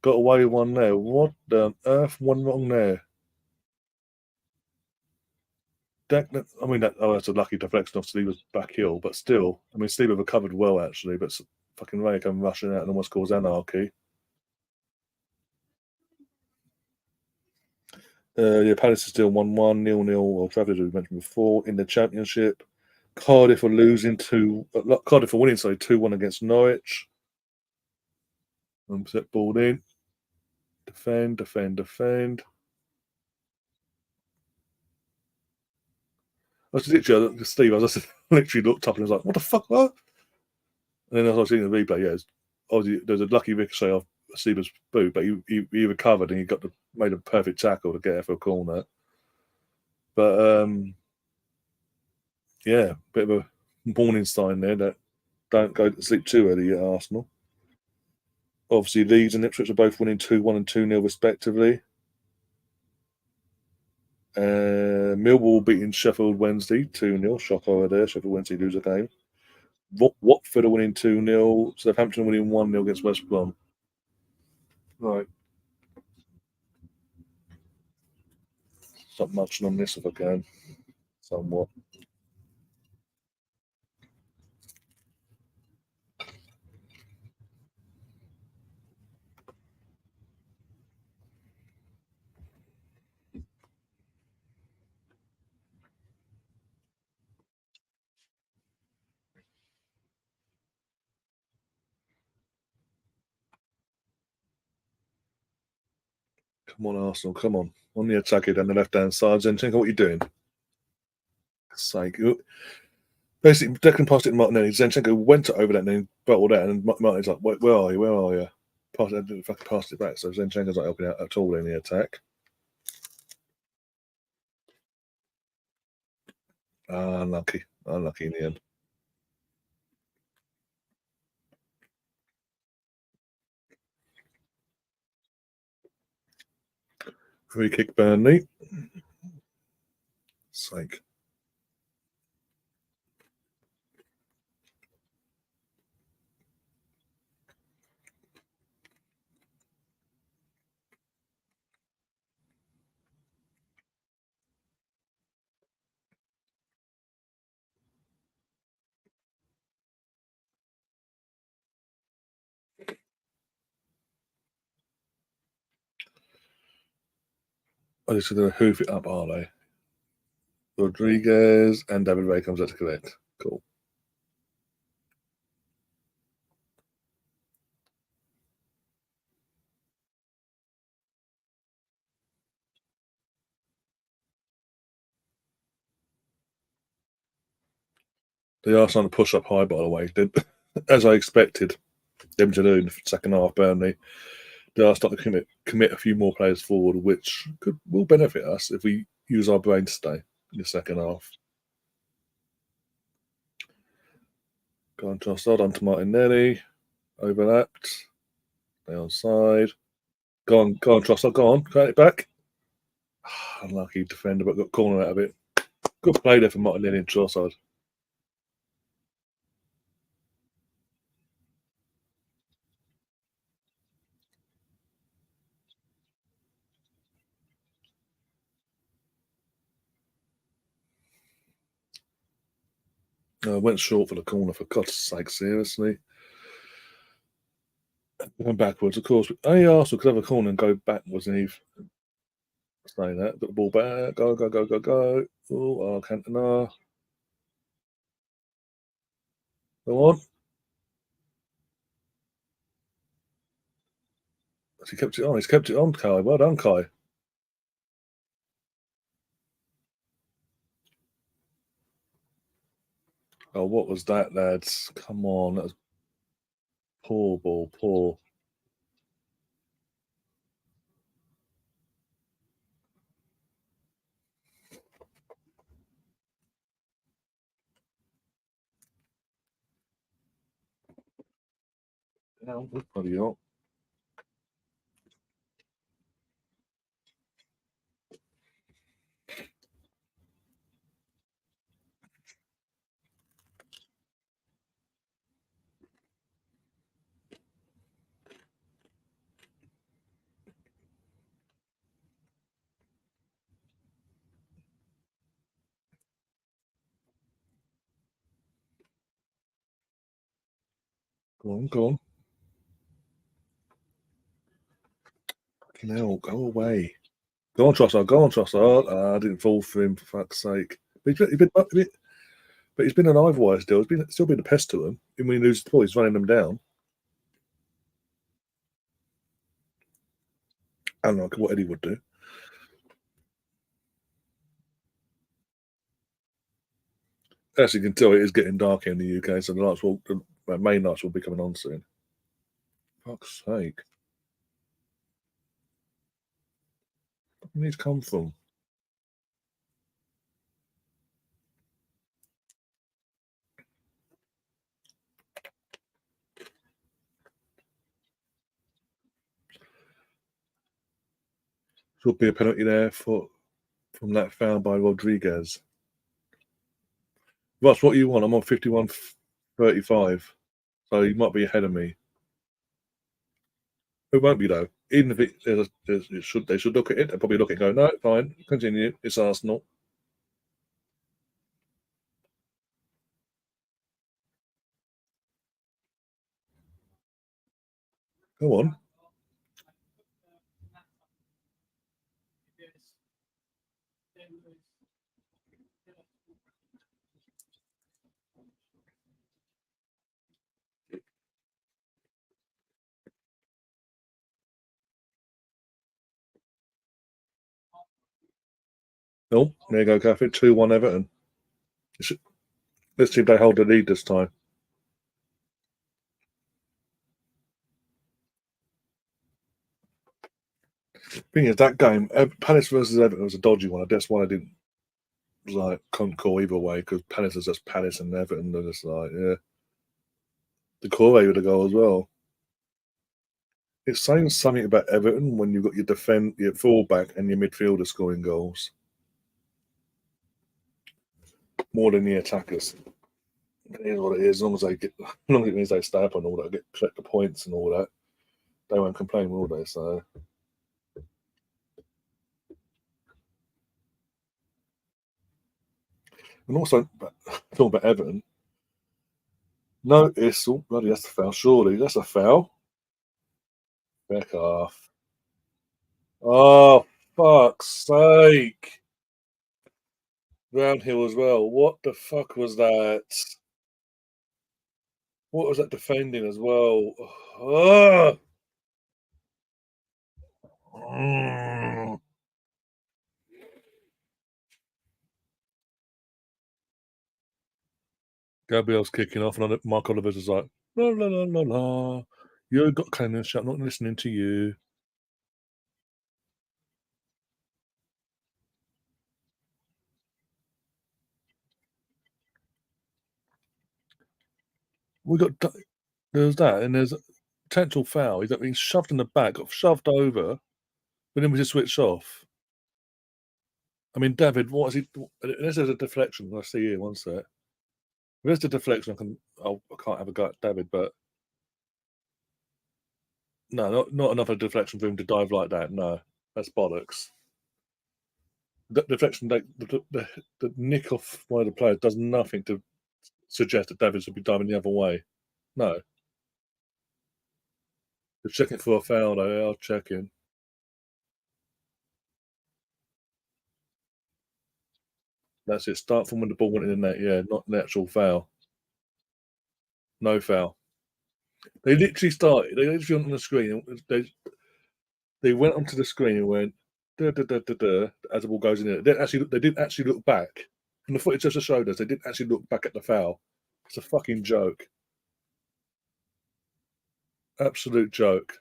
Got away with one there. What the earth went wrong there? I mean, that's a lucky deflection off Saliba's back heel, but still, I mean, Saliba recovered well, actually, but fucking Raya come rushing out and almost caused anarchy. Yeah, Palace is still 1-1, 0-0, or Trafford, as we mentioned before, in the Championship. Cardiff are Cardiff are winning, sorry, 2-1 against Norwich. Set ball in. Defend, defend, defend. I was literally, Steve, I was literally looked up and was like, what the fuck, what? And then as I was seeing the replay, yeah, obviously there's a lucky ricochet off Saliba's boot, but he recovered and he made a perfect tackle to get out for a corner. But yeah, bit of a warning sign there that don't go to sleep too early at Arsenal. Obviously, Leeds and Ipswich are both winning 2-1 and 2-0 respectively. Millwall beating Sheffield Wednesday 2-0. Shock over there. Sheffield Wednesday lose a game. Watford are winning 2-0. Southampton winning 1-0 against West Brom. Right. Stop munching on this if I can. Somewhat. Come on, Arsenal. Come on. On the attack down the left hand side. Zinchenko, what are you doing? Sake. Basically, Declan passed it to Martinelli. Zinchenko went over that and then bottled out. And Martinelli's like, where are you? Where are you? Didn't fucking pass it back. So Zinchenko's not helping out at all in the attack. Unlucky. Unlucky in the end. Free kick Burnley. Sake. Oh, so they're hoof it up, are they? Rodriguez and David Ray comes out to collect. Cool. They are starting to push up high, by the way. As I expected them to do in the second half, Burnley. They are starting to commit a few more players forward, which will benefit us if we use our brain to stay in the second half. Go on, Trossard onto Martinelli. Overlapped. Stay on side. Go on, Trossard. Go on. Cut it back. Unlucky defender, but got corner out of it. Good play there for Martinelli and Trossard. Went short for the corner, for God's sake, seriously. Went backwards, of course. Arsenal could have a corner and go backwards, and he's saying that. Got the ball back. Go, go, go, go, go. Oh, Cantona. Go on. He kept it on. He's kept it on, Kai. Well done, Kai. Oh, what was that, lads? Come on. That was poor ball, poor. Bloody hell. Go on, go on. Fucking hell, go away. Go on, Trossard, go on, Trossard. I didn't fall for him, for fuck's sake. But he's been an Ivoire still. Still been a pest to him. Even when he loses the ball, he's running them down. I don't know what Eddie would do. As you can tell, it is getting darker in the UK, so the main nights will be coming on soon. Fuck's sake. Where did these come from? Should be a penalty there from that foul by Rodriguez. Ross, what you want? I'm on 51-35, so you might be ahead of me. It won't be though. Even if they should look at it. They'll probably look at it and go, no, fine, continue. It's Arsenal. Go on. Oh, there you go, Catherine. 2-1 Everton. Let's see if they hold the lead this time. Thing is, that game, Palace versus Everton was a dodgy one. That's why I didn't couldn't call either way, because Palace is just Palace and Everton. They're just yeah. The Corey with the goal as well. It's saying something about Everton when you've got your fullback and your midfielder scoring goals more than the attackers. It is what it is. As long as it means they stay up and all that, collect the points and all that, they won't complain, will they? So. And also, talking about Everton, no, bloody, that's a foul. Surely, that's a foul. Back off. Oh, fuck's sake. Roundhill as well. What the fuck was that? What was that defending as well? Oh. Mm. Gabriel's kicking off, and Mark Oliver's is like, la la la la la. You got cannon shut, not listening to you. We got there's that, and there's a potential foul. He's been shoved in the back, got shoved over, but then we just switch off. I mean, David, what is he? This is a deflection. I see here, one sec. If there's a deflection, I can't have a go at David, but no, not enough of a deflection for him to dive like that. No, that's bollocks. The deflection, the nick off one of the players does nothing to suggest that David should be diving the other way. No, they're checking for a foul. They are checking. That's it. Start from when the ball went in the net. Yeah, not an actual foul. No foul. They literally started. They literally went on the screen. They went onto the screen and went da, da, da, da, da, as the ball goes in. They didn't actually look back. And the footage just showed us they didn't actually look back at the foul. It's a fucking joke. Absolute joke.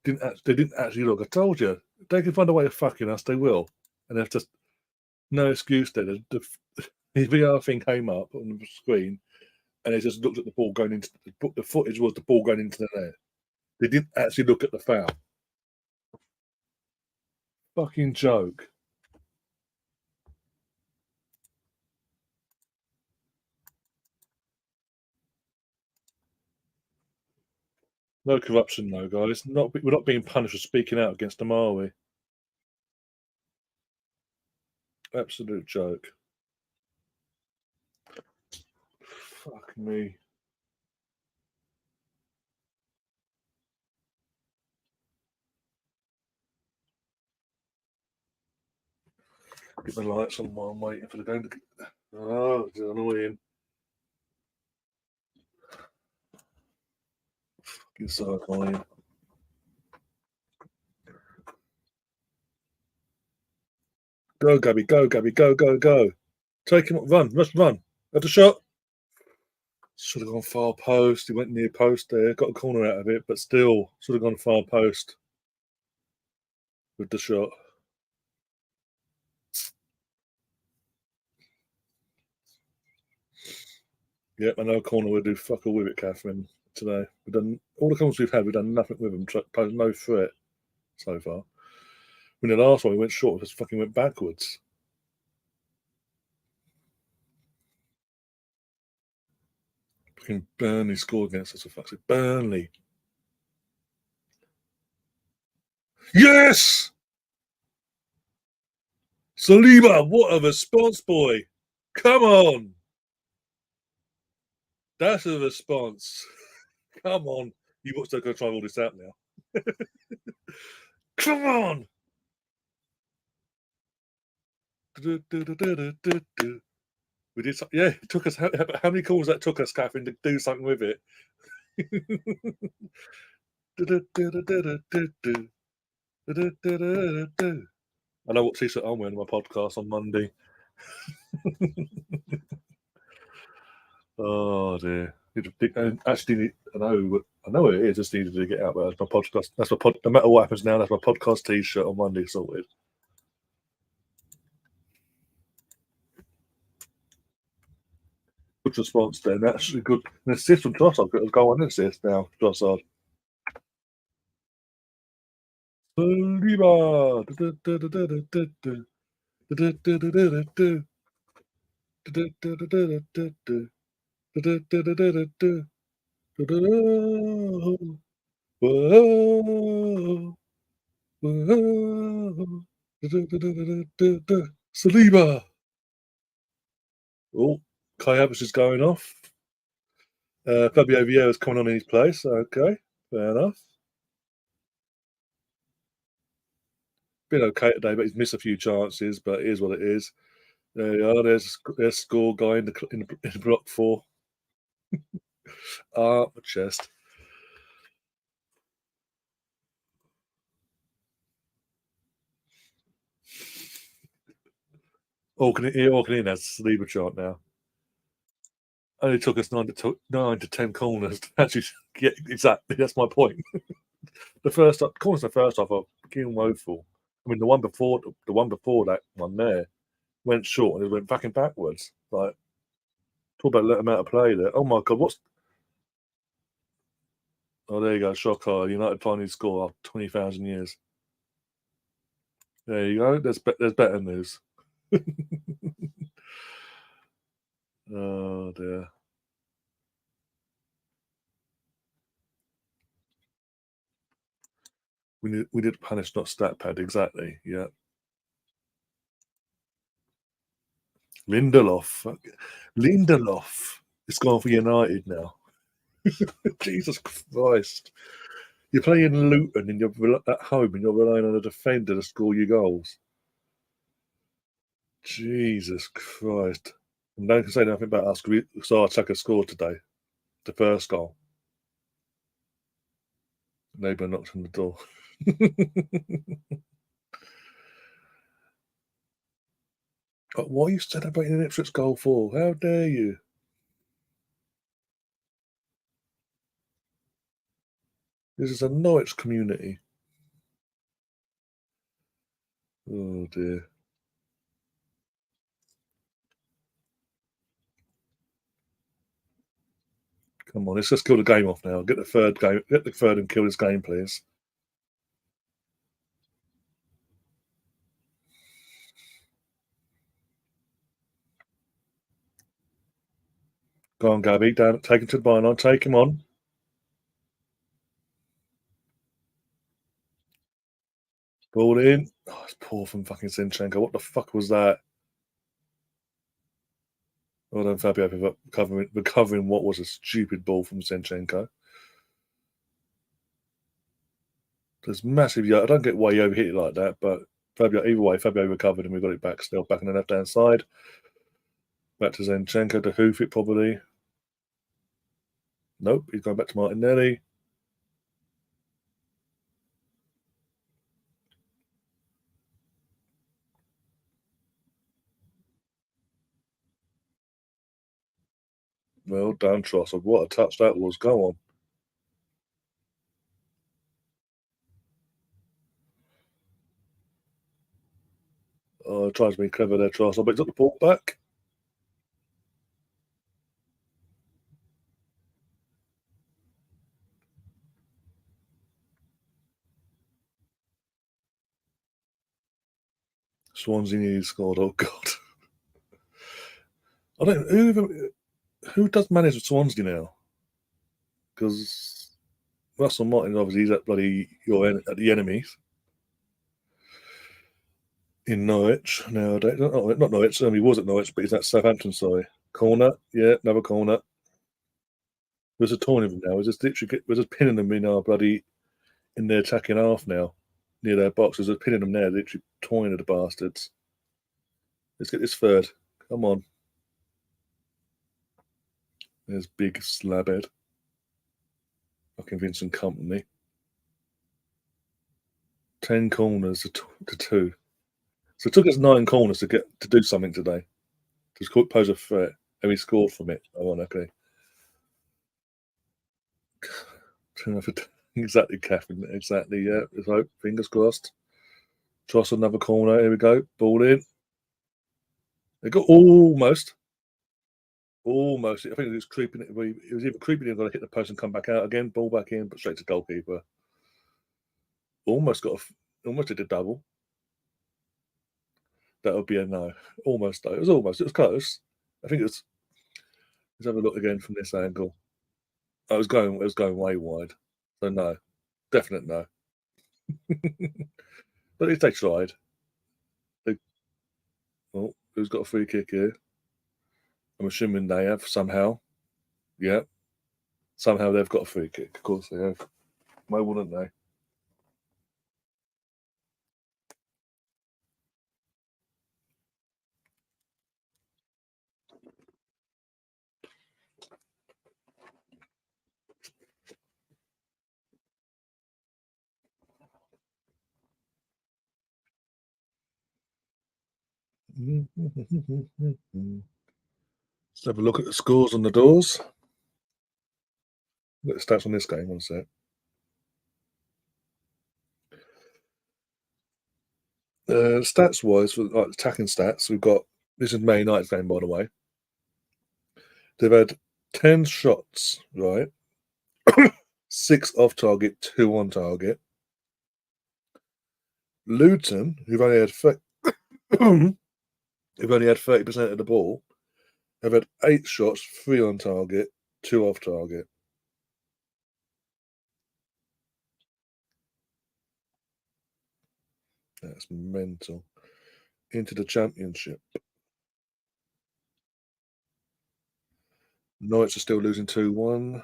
They didn't actually look. I told you. They can find a way of fucking us, they will. And there's just no excuse there. The VR thing came up on the screen, and they just looked at the ball going into the footage was the ball going into the net. They didn't actually look at the foul. Fucking joke. No corruption, though, guys. We're not being punished for speaking out against them, are we? Absolute joke. Fuck me. Get the lights on while I'm waiting for the game to get. Oh, it's annoying. It's so annoying. Go, Gabby, go, Gabby, go, go, go. Take him, run, must run. At the shot. Should have gone far post. He went near post there, got a corner out of it, but still should have gone far post with the shot. Yep, I know corner will do fuck all with it, Catherine, today. We've done all the corners we've had, we've done nothing with them, posed no threat so far. When the last one we went short, just fucking went backwards. Fucking Burnley scored against us, for fuck's sake. Burnley. Yes! Saliba, what a response, boy. Come on. That's a response. Come on. You watch they're going to try all this out now. Come on. We did, yeah, it took us, how many calls that took us, Catherine, to do something with it? I know what t-shirt I'm wearing on my podcast on Monday. Oh dear. Actually, I know what it is. Just needed to get out. But that's my podcast. That's my pod. No matter what happens now, that's my podcast T-shirt on Monday sorted. Good response then. Actually good. An assist from Trossard. Got to go on assist now. Trossard. Saliba. Whoa. Whoa. Saliba. Oh, Kai Havertz is going off. Fabio Vieira is coming on in his place. Okay, fair enough. Been okay today, but he's missed a few chances. But it is what it is. There you are. There's score guy in the block four. Ah, my chest. Orkin has Saliba chart now. Only took us 9 to 10 corners to actually get exactly. That's my point. The corners, the first half are fucking woeful. I mean, the one before that one there went short and it went fucking backwards. Like, talk about let them out of play there. Oh my god, what's? Oh, there you go, Shocker. United finally score after 20,000 years. There you go. There's better news. Oh dear. We did punish, not stat pad, exactly. Yeah. Lindelof is gone for United now. Jesus Christ. You're playing Luton and you're at home and you're relying on a defender to score your goals. Jesus Christ. And don't say nothing about us. We saw Tucker scored today, the first goal. Neighbour knocked on the door. What are you celebrating an Ipswich goal for? How dare you? This is a Norwich community. Oh dear. Come on, let's just kill the game off now. Get the third game. Get the third and kill this game, please. Go on, Gabby. Down, take him to the byline. Take him on. Ball in. Oh, it's poor from fucking Zinchenko. What the fuck was that? Well done, Fabio, for recovering what was a stupid ball from Zinchenko. There's massive. Yeah, I don't get why he overhit it like that, but Fabio. Either way, Fabio recovered and we got it back. Still back on the left hand side. Back to Zinchenko to hoof it probably. Nope, he's going back to Martinelli. Well done, Trossard. What a touch that was. Go on. Oh, tries to be clever there, Trossard, but he's got the ball back. Swansea nearly scored. Oh God. I don't who does manage Swansea now? Because Russell Martin, obviously, he's at bloody at the enemies in Norwich nowadays. Not Norwich. He was at Norwich, but he's at Southampton. Sorry, corner. Yeah, another corner. There's a torn of them now. We're just pinning them in our bloody in their attacking half now, near their boxes. We're pinning them there, literally toying of the bastards. Let's get this third. Come on. There's big slabhead. Fucking Vincent Company. 10 corners to 2. So it took us 9 corners to get to do something today. To pose a threat. And we scored from it, ironically. Exactly, Catherine. Exactly, yeah. Let's hope. Fingers crossed. Tross another corner. Here we go. Ball in. They got almost. Almost. I think it was creeping. It was either creeping in, going to hit the post and come back out again. Ball back in, but straight to goalkeeper. Almost almost did a double. That would be a no. Almost though. It was almost. It was close. I think it was. Let's have a look again from this angle. I was going. It was going way wide. So no, definite no. But at least they tried. They, oh, who's got a free kick here? I'm assuming they have somehow. Yeah, somehow they've got a free kick. Of course they have. Why wouldn't they? Let's have a look at the scores on the doors. Look at the stats on this game. One sec. Stats wise, for like attacking stats, we've got this is Man United's game, by the way. They've had 10 shots, right? 6 off target, 2 on target. Luton, who've only had 30% of the ball, have had 8 shots, 3 on target, 2 off target. That's mental. Into the championship. Knights are still losing 2-1.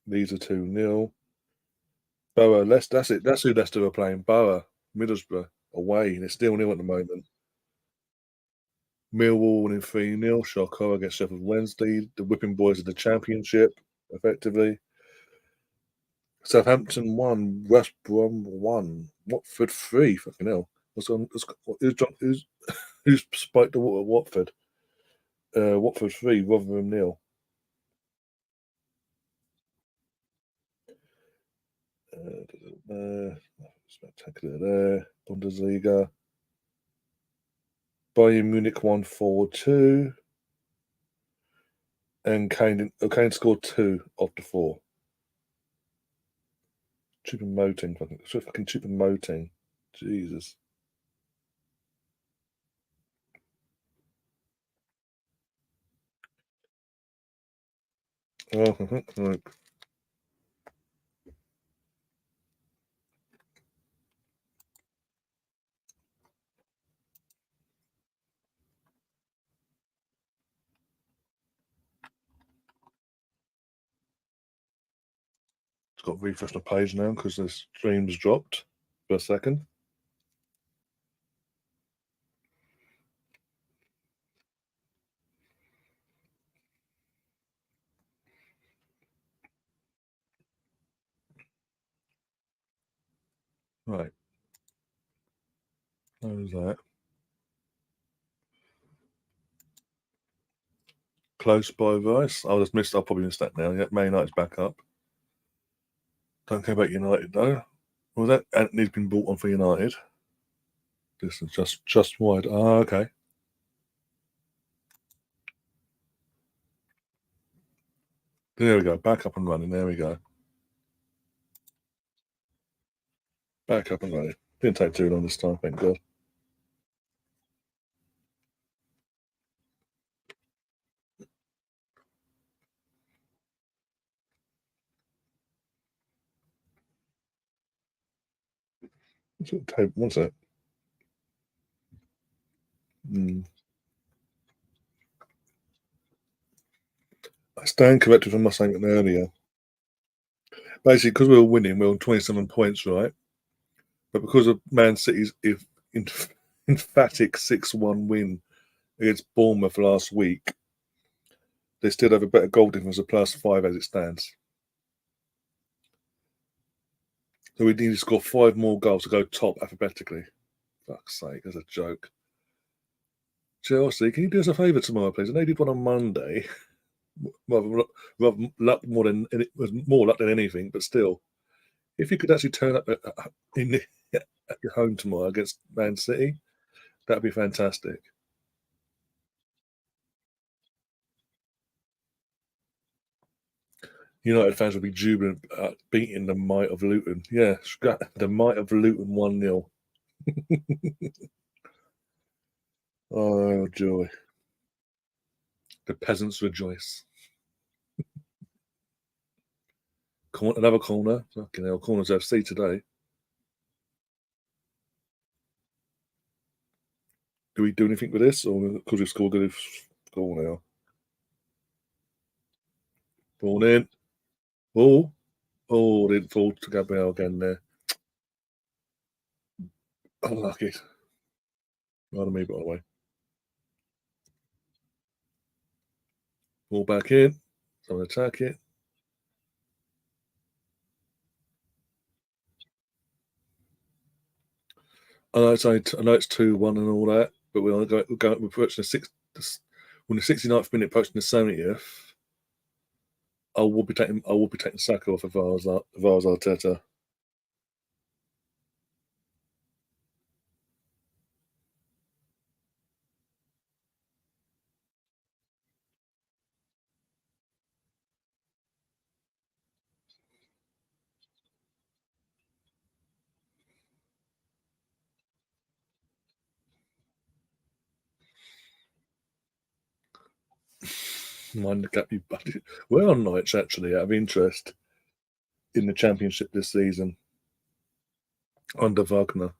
These are 2-0. Borough, Leicester, that's it. That's who Leicester are playing. Borough, Middlesbrough, away. They're still nil at the moment. Millwall winning 3-0. Shocker against Sheffield Wednesday. The Whipping Boys of the Championship, effectively. Southampton 1, West Brom 1, Watford 3. Fucking hell. Who's spiked the water at Watford? Watford 3, Rotherham 0. Spectacular there. Bundesliga. Bayern Munich won 4-2. And Kane scored 2 of the 4. Choupo-Moting. Fucking Choupo-Moting. Jesus. Oh, right. It's got to refresh the page now because the stream's dropped for a second. Right. How's that? Close by Vice. I'll probably missed that now. Yeah, Man United's back up. Don't care about United though. Well, that Anthony's been bought on for United. This is just wide. Ah, okay. There we go. Back up and running. There we go. Back up and running. Didn't take too long this time, thank God. What's that? Mm. I stand corrected from my saying earlier. Basically, because we were winning, we were on 27 points, right? But because of Man City's emphatic 6-1 win against Bournemouth last week, they still have a better goal difference of +5 as it stands. So we need to score 5 more goals to go top alphabetically. Fuck's sake, that's a joke. Chelsea, can you do us a favour tomorrow, please? I know you did one on Monday. Rather luck more than it was more luck than anything, but still, if you could actually turn up at your home tomorrow against Man City, that'd be fantastic. United fans would be jubilant beating the might of Luton. Yeah, the might of Luton 1-0. Oh, joy. The peasants rejoice. Another corner. Fucking hell, corners FC today. Do we do anything with this, or because we've scored a good goal now? Ball in. Ball. Oh, didn't fall to Gabriel again there. Unlucky. Pardon me, by the way. Ball back in. Someone attack it. I know it's 2-1 and all that, but we're approaching when the 69th minute, approaching the 70th. I will be taking Saka off of Vars Arteta. Mind the gap you budget. We're on nights actually out of interest in the championship this season under Wagner.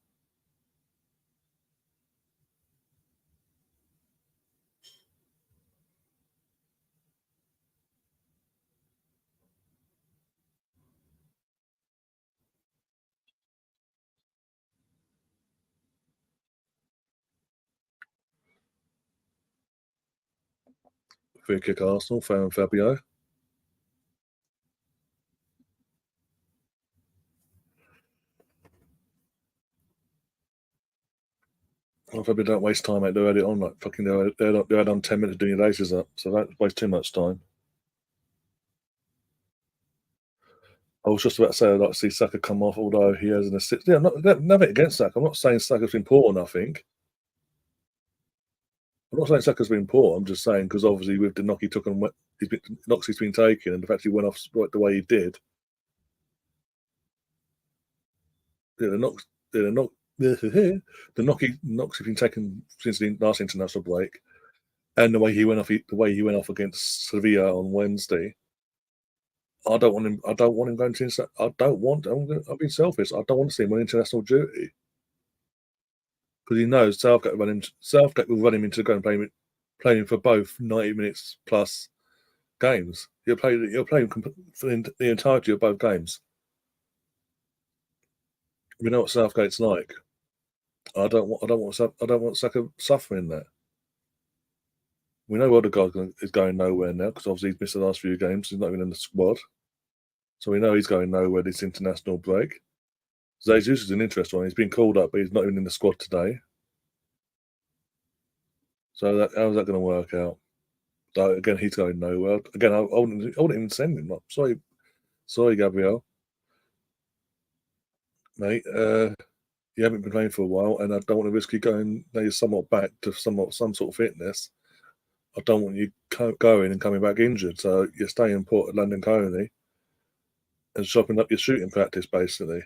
Free kick Arsenal, found Fabio. Well, Fabio don't waste time, mate. They're already on like fucking. They're on 10 minutes doing your laces up, so that waste too much time. I was just about to say I'd like to see Saka come off, although he has an assist. Yeah, nothing against Saka. I'm not saying Saka's been poor or nothing. I'm not saying Saka's been poor. I'm just saying because obviously with the knock he took on knocks he's been taking and the fact he went off right the way he did, yeah, the knock, the knocks he's been taking since the last international break, and the way he went off against Sevilla on Wednesday. I don't want him. I don't want him going to. I don't want. I've been selfish. I don't want to see him on international duty because he knows Southgate will run him into the ground playing for both 90 minutes plus games. He'll play him for the entirety of both games. We know what Southgate's like. I don't want Saka suffering that. We know Odegaard is going nowhere now because obviously he's missed the last few games. He's not even in the squad, so we know he's going nowhere this international break. Jesus is an interesting one. He's been called up, but he's not even in the squad today. So how's that going to work out? So again, he's going nowhere. Again, I wouldn't even send him. Sorry, Gabriel, mate. You haven't been playing for a while, and I don't want to risk you going. Now you're somewhat back to some sort of fitness. I don't want you going and coming back injured. So you're staying put at London Colney and shopping up your shooting practice, basically.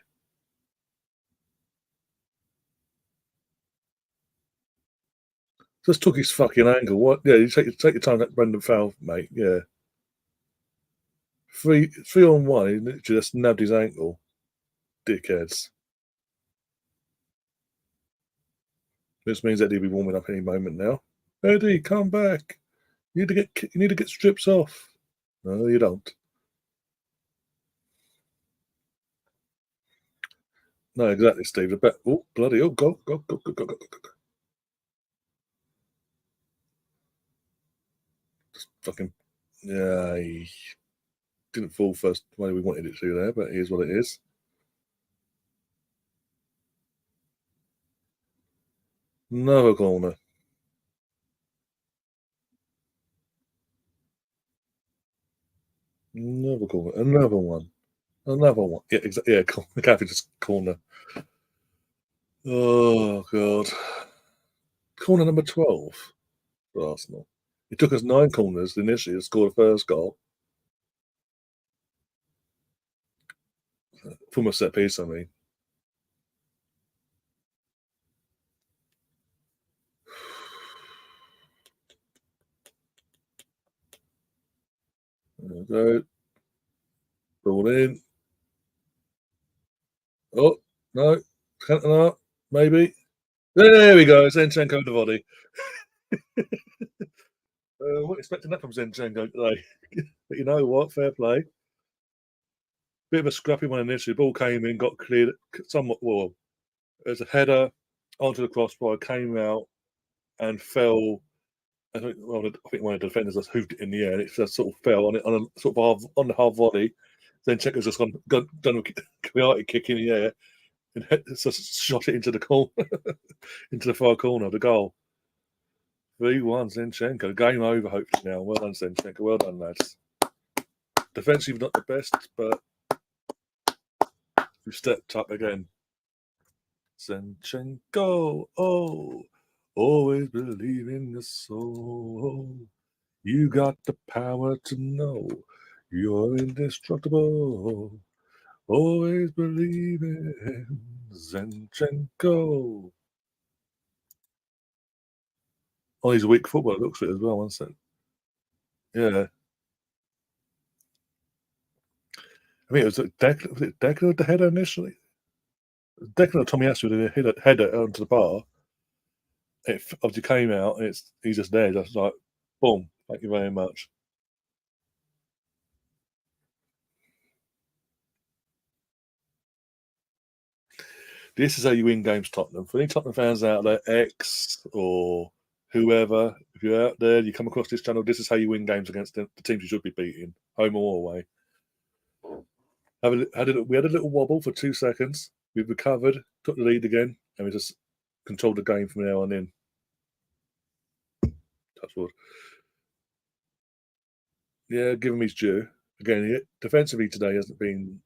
Just took his fucking ankle. What? Yeah, you take your time. That Brendan Fowl, mate. Yeah, three on one. He literally just nabbed his ankle. Dickheads. This means that he'll be warming up any moment now. Eddie, come back. You need to get strips off. No, you don't. No, exactly, Steve. The bet. Oh, bloody! Oh, go. Just fucking. Yeah, he didn't fall first the way we wanted it to there, but here's what it is. Another corner. Another corner. Another one. Another one. Yeah, exactly. Yeah, Cafe just corner. Oh god. Corner number 12 for Arsenal. It took us 9 corners initially to score the first goal from a set piece. I mean, there we go. Ball in. Oh no, Cantona, maybe. There we go. Zinchenko the body. We're expecting that from Zinchenko today. But you know what? Fair play. Bit of a scrappy one initially. Ball came in, got cleared somewhat well. There's a header onto the crossbar, came out and fell. I think one of the defenders just hoofed it in the air, and it just sort of fell on it on a sort of half on the half volley. Then Checo's just done a chaotic kick in the air and just shot it into the corner, into the far corner of the goal. 3-1 Zinchenko. Game over, hopefully now. Well done, Zinchenko. Well done, lads. Defensive, not the best, but we've stepped up again. Zinchenko, oh, always believe in your soul. You got the power to know you're indestructible. Always believe in Zinchenko. Oh, he's a weak footballer, looks it as well, isn't it? Yeah. I mean, was it Declan with the header initially? Declan or Tomiyasu did a header onto the bar. It obviously came out, and he's just there, just like, boom, thank you very much. This is how you win games, Tottenham. For any Tottenham fans out there, X or whoever, if you're out there, you come across this channel, this is how you win games against the teams you should be beating, home or away. We had a little wobble for 2 seconds. We recovered, took the lead again, and we just controlled the game from now on in. Touch wood. Yeah, give him his due. Again, defensively today hasn't been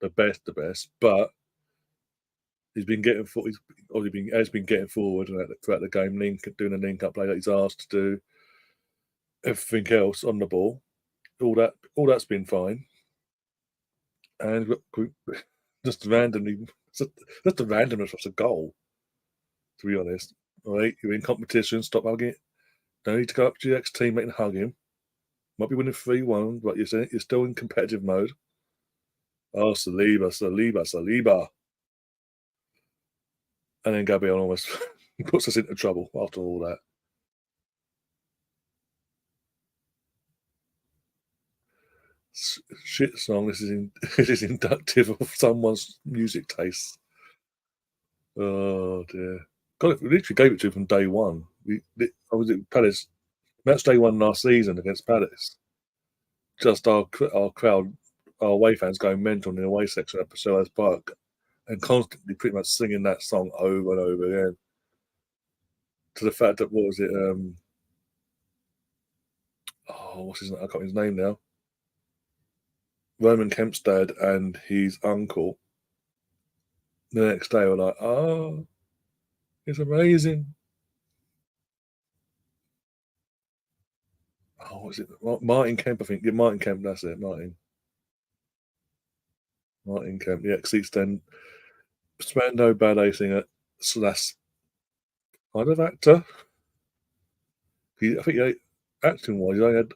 the best, but he's been getting for he's obviously been has been getting forward throughout the game, doing the link up play that he's asked to do, everything else on the ball, all that's been fine, and look, just randomly, just, just the randomness of the goal. To be honest, all right, you're in competition, stop hugging it. Don't need to go up to your ex teammate and hug him. Might be winning 3-1, but you're still in competitive mode. Oh, Saliba, Saliba, Saliba. And then Gabriel almost puts us into trouble after all that. Shit song. This is this is inductive of someone's music tastes. Oh dear. God, we literally gave it to him from day one. I was at Palace match day one last season against Palace. Just our crowd, our away fans going mental in the away section at Selhurst Park, and constantly pretty much singing that song over and over again. To the fact that what was it? Oh, what's his name? I can't remember his name now. Roman Kemp's dad and his uncle. The next day were like, "Oh, it's amazing." Oh, what's it? Martin Kemp, I think. Yeah, Martin Kemp. That's it. Martin Kemp. Yeah, because he's then Spando ballet singer slash kind of actor. I think acting wise, I had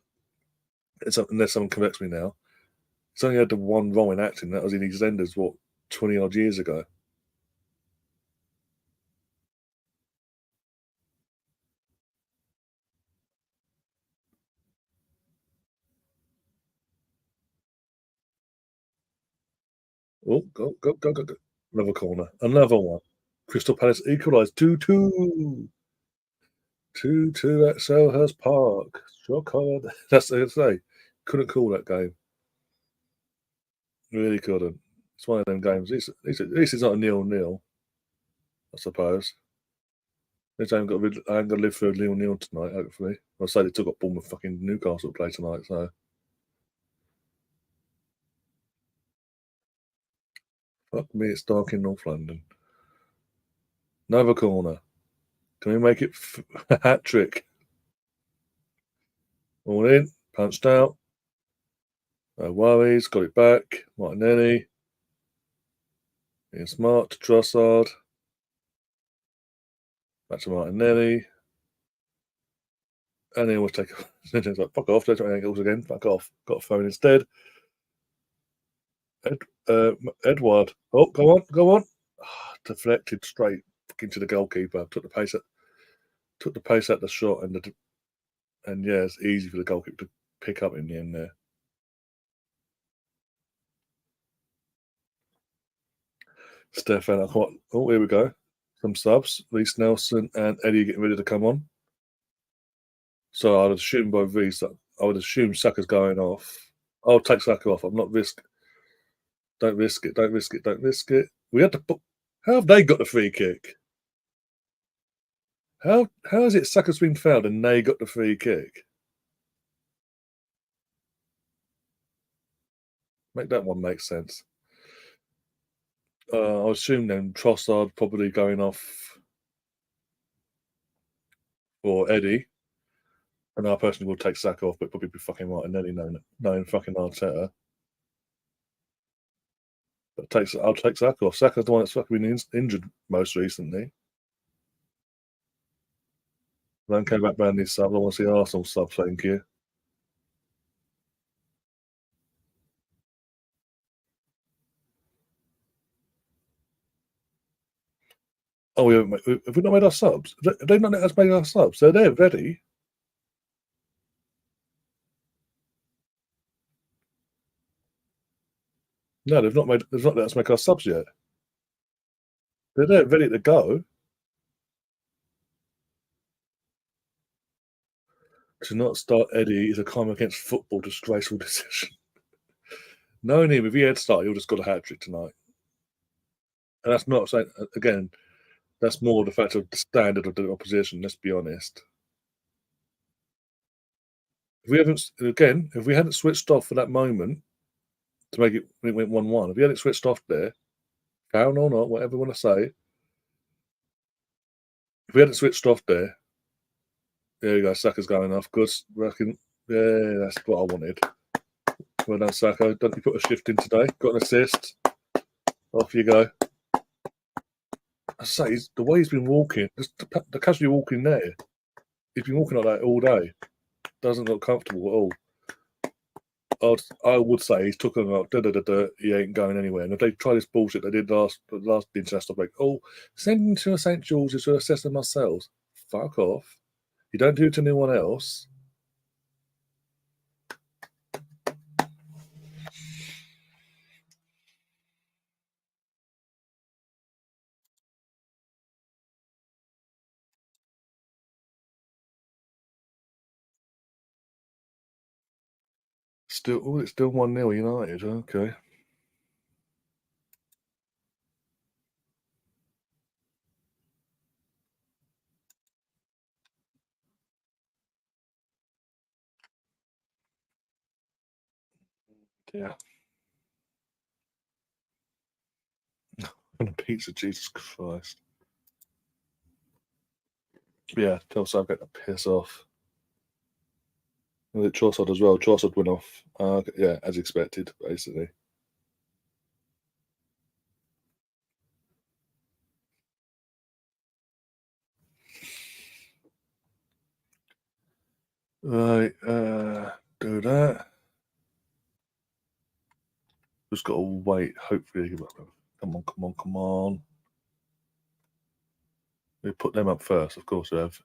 unless someone corrects me now. He's only had the one role in acting. That was in EastEnders, what 20 odd years ago. Oh, go, go, go, go, go. Another corner. Another one. Crystal Palace equalised 2-2. 2-2 at Selhurst Park. Shock hard. That's what I say. Couldn't call that game. Really couldn't. It's one of them games. At least it's not a 0-0, I suppose. At least I ain't got to live through a 0-0 tonight, hopefully. I say they took up Bournemouth fucking Newcastle to play tonight, so fuck me, it's dark in North London. Another corner. Can we make it a hat trick? All in, punched out. No worries, got it back. Martinelli. Being smart to Trossard. Back to Martinelli. And he always take like, fuck off, don't try angles again, fuck off. Got a phone instead. Edward. Oh, go on, go on. Deflected straight into the goalkeeper. Took the pace at the shot, and yeah, it's easy for the goalkeeper to pick up in the end there. Stefan, oh, here we go. Some subs. Reece Nelson and Eddie getting ready to come on. So I'd assume both these. I would assume Saka's going off. I'll take Saka off. I'm not risk. Don't risk it. Don't risk it. Don't risk it. We had to. How have they got the free kick? How is it Saka's been fouled and they got the free kick? Make that one make sense. I assume then Trossard probably going off for Eddie, and I personally will take Saka off, but probably be fucking Martinelli knowing fucking Arteta. But I'll take Saka off. Saka's the one that's fucking been injured most recently. I don't care about Burnley subs. I want to see Arsenal subs. Thank you. Oh, have we not made our subs? Have they not let us make our subs? They're there ready. No, they've not let us make our subs yet. They're there ready to go. To not start Eddie is a crime against football, disgraceful decision. Knowing him, if he had started, he would have got a hat trick tonight. And that's not saying again. That's more the fact of the standard of the opposition. Let's be honest. If we hadn't switched off for that moment, to make it when it went 1-1. If he had it switched off there, foul or not, whatever you want to say, if we had it switched off there, there you go, Saka's going off. Good, reckon. Yeah, that's what I wanted. Well done, Saka. Don't you put a shift in today? Got an assist. Off you go. I say, the way he's been walking, just the casually walking there, he's been walking like that all day. Doesn't look comfortable at all. I would say he's took them out. He ain't going anywhere. And if they try this bullshit they did last international break, send him to St George's to assess them ourselves. Fuck off. You don't do it to anyone else. It's still 1-0 United. Okay. Yeah. And a pizza, Jesus Christ. Yeah, tell Southgate to piss off. And Trossard as well. Trossard went off. Yeah, as expected, basically. Right, do that. Just got to wait. Hopefully, come on. We put them up first, of course. We have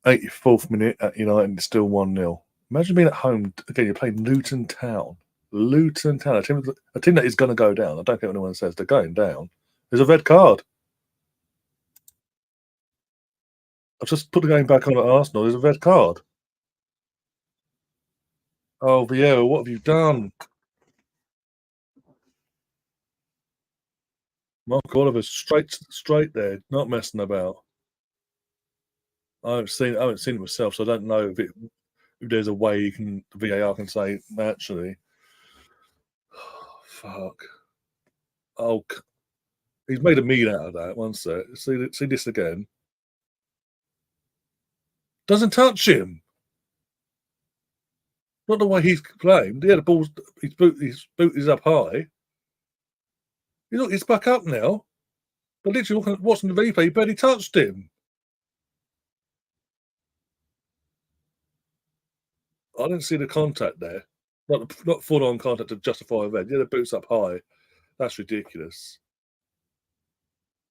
84th minute at United, and it's still 1-0. Imagine being at home again. You're playing Luton Town. Luton Town, a team that is going to go down. I don't care what anyone says. They're going down. There's a red card. I've just put the game back on at Arsenal. There's a red card. Oh, Vieira, what have you done? Mark Oliver, straight there, not messing about. I haven't seen it myself, so I don't know if there's a way VAR can say actually. Fuck. Oh, he's made a meal out of that. One sec. See this again. Doesn't touch him. Not the way he's claimed. Yeah, the ball's his boot is up high. Look, he's back up now. But literally watching the replay, he barely touched him. I didn't see the contact there. Not full on contact to justify event. Yeah, the boot's up high. That's ridiculous.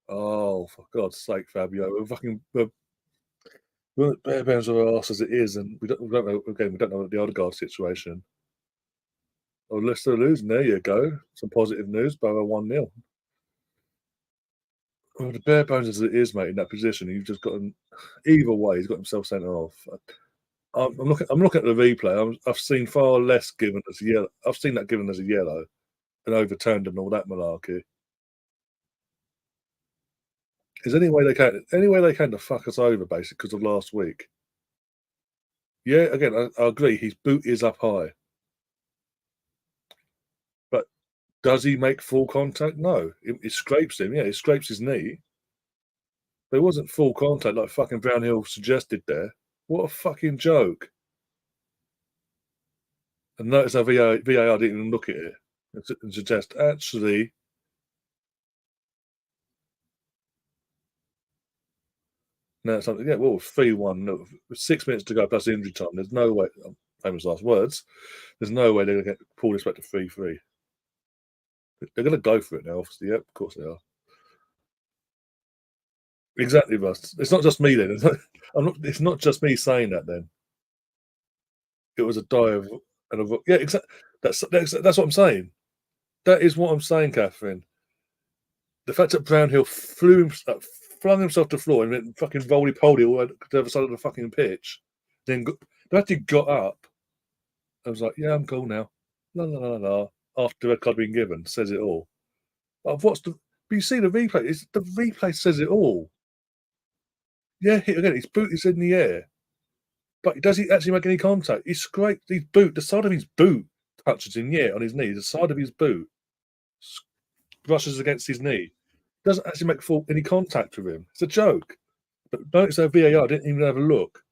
Oh, for God's sake, Fabio. We're bare bones of our arse as it is, and we don't know, again, we don't know the Odegaard situation. Oh, Leicester losing. There you go. Some positive news. Borough 1-0. Well, the bare bones as it is, mate, in that position, you've just got him. Either way, he's got himself sent off. I'm looking at the replay. I've seen far less given as a yellow. I've seen that given as a yellow and overturned and all that malarkey. Is any way they can to fuck us over, basically, because of last week? Yeah, again, I agree. His boot is up high, but does he make full contact? No, it scrapes him. Yeah, it scrapes his knee. But it wasn't full contact like fucking Brownhill suggested there. What a fucking joke! And notice how VAR didn't even look at it and suggest actually. No, something. Yeah, well, 3-1. No, 6 minutes to go plus injury time. There's no way. Famous last words. There's no way they're going to pull this back to 3-3. They're going to go for it now. Obviously, yep, of course they are. Exactly, Russ. It's not just me then. It's not just me saying that. Then it was a dive and a yeah. Exactly. That's what I'm saying. That is what I'm saying, Catherine. The fact that Brownhill flung himself to the floor and then fucking roly poly all to the other side of the fucking pitch, then actually got up. I was like, yeah, I'm cool now. La la la la. After the red card being given, says it all. I've watched but you see the replay. The replay says it all. Yeah, again, his boot is in the air, but does he actually make any contact? He scraped his boot. The side of his boot touches him, yeah, on his knee. The side of his boot brushes against his knee. Doesn't actually make full any contact with him. It's a joke. But notice how VAR didn't even have a look.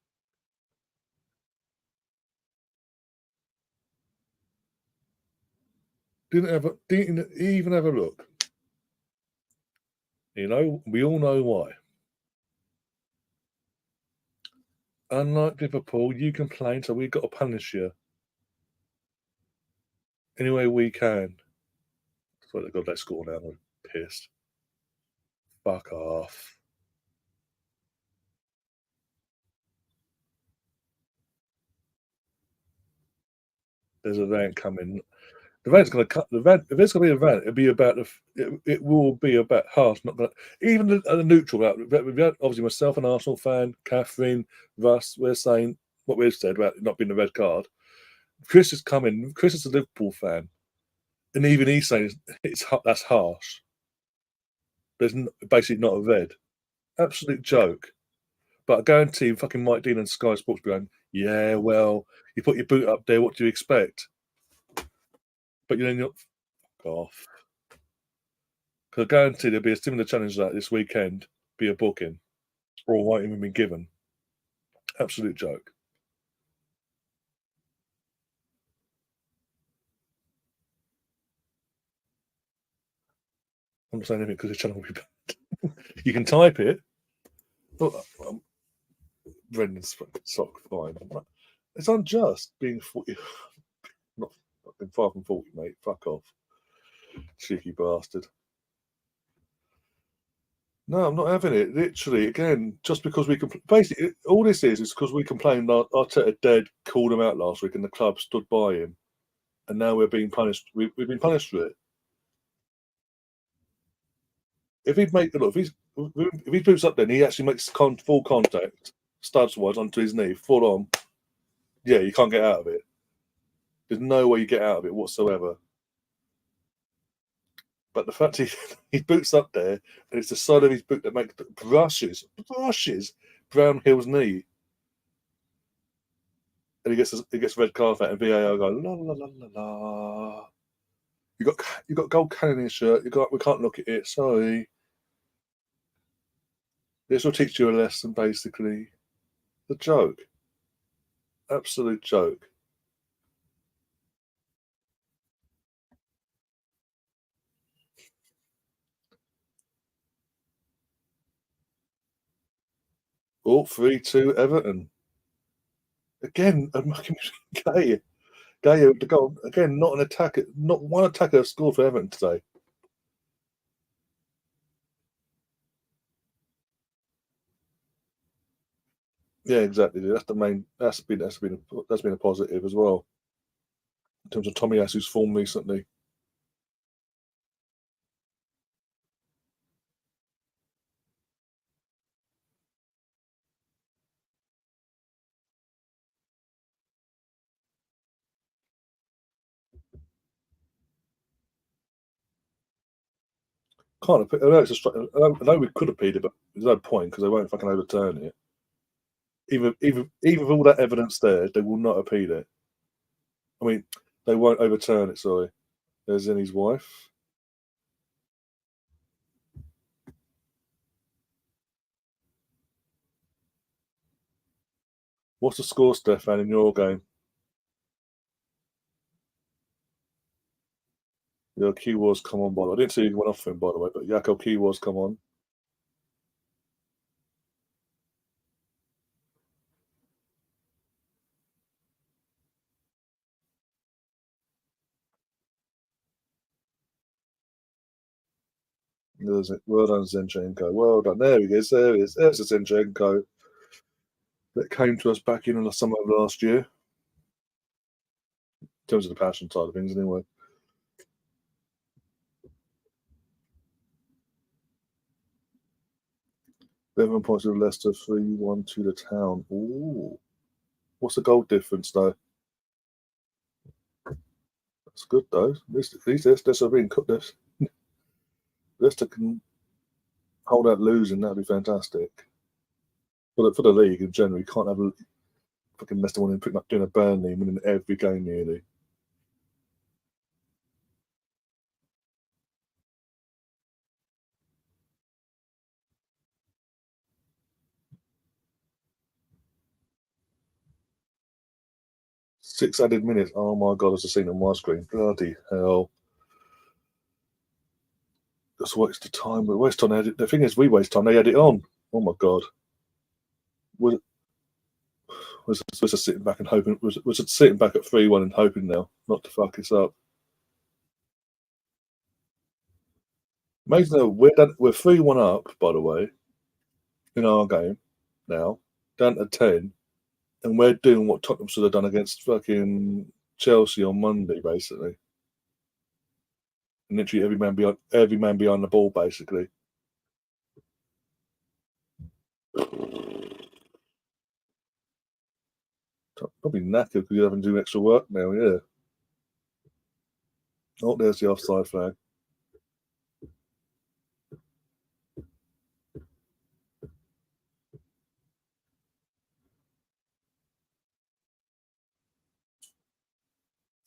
Didn't even have a look. You know, we all know why. Unlike Liverpool, you complain, so we've got to punish you any way we can. Swear to God, they score now. I'm pissed. Fuck off. There's a van coming. The van's going to cut. The van. If there's going to be a van, it'll be about the. It will be about half. Not going to. Even the neutral. Obviously, myself, an Arsenal fan, Catherine, Russ. We're saying what we've said about it not being a red card. Chris is coming. Chris is a Liverpool fan, and even he's saying that's harsh. There's basically not a red. Absolute joke. But I guarantee fucking Mike Dean and Sky Sports be going, yeah, well, you put your boot up there, what do you expect? But you're not fuck off. Because I guarantee there'll be a similar challenge like this weekend, be a booking, or won't even be given. Absolute joke. I'm not saying anything because the channel will be banned. You can type it. Oh, Brendan's sock fine. It's unjust being 40. Not fucking far from 40, mate. Fuck off. Cheeky bastard. No, I'm not having it. Literally, again, just because we basically all this is because we complained Arteta dead called him out last week, and the club stood by him, and now we're being punished. We've been punished for it. If he'd make look, if he boots up, then he actually makes full contact, studs wise onto his knee, full on. Yeah, you can't get out of it. There's no way you get out of it whatsoever. But the fact he boots up there, and it's the side of his boot that brushes Brownhill's knee, and he gets red card for that, and VAR go la la la la la. You got gold cannon in his shirt. We can't look at it. Sorry. This will teach you a lesson, basically. The joke, absolute joke. Oh, 3-2 Everton. Again, Gay. The goal again. Not an attacker. Not one attacker scored for Everton today. Yeah, exactly. That's the main. That's been a positive as well in terms of Tomiyasu's form recently. Can't have. I know, I know we could have appealed it, but there's no point because they won't fucking overturn it. Even with all that evidence there, they will not appeal it. I mean, they won't overturn it. Sorry, there's in his wife. What's the score, Stefan, in your game? Your key was come on, by the way. I didn't see you went off him, by the way, but Jakob key was come on. There's it. Well done, Zinchenko. Well done. There he is. There he is. There's the Zinchenko that came to us back in the summer of last year. In terms of the passion side of things, anyway. 11 points with Leicester, 3-1 to the town. Ooh. What's the goal difference, though? That's good, though. At least Leicester being cooked. Leicester can hold out losing. That'd be fantastic. For the league in general, you can't have fucking Leicester winning, doing a Burnley, winning every game nearly. 6 added minutes. Oh my god, I've just seen on my screen. Bloody hell. That's a waste of time. We waste time. The thing is, we waste time. They add it on. Oh my god. We're just sitting back and hoping. We're just sitting back at 3-1 and hoping now not to fuck this up. Amazing though, we're 3-1 up, by the way, in our game now, down to 10, and we're doing what Tottenham should have done against fucking Chelsea on Monday, basically. And literally every man behind the ball, basically. Probably knackered because you're having to do extra work now, yeah. Oh, there's the offside flag.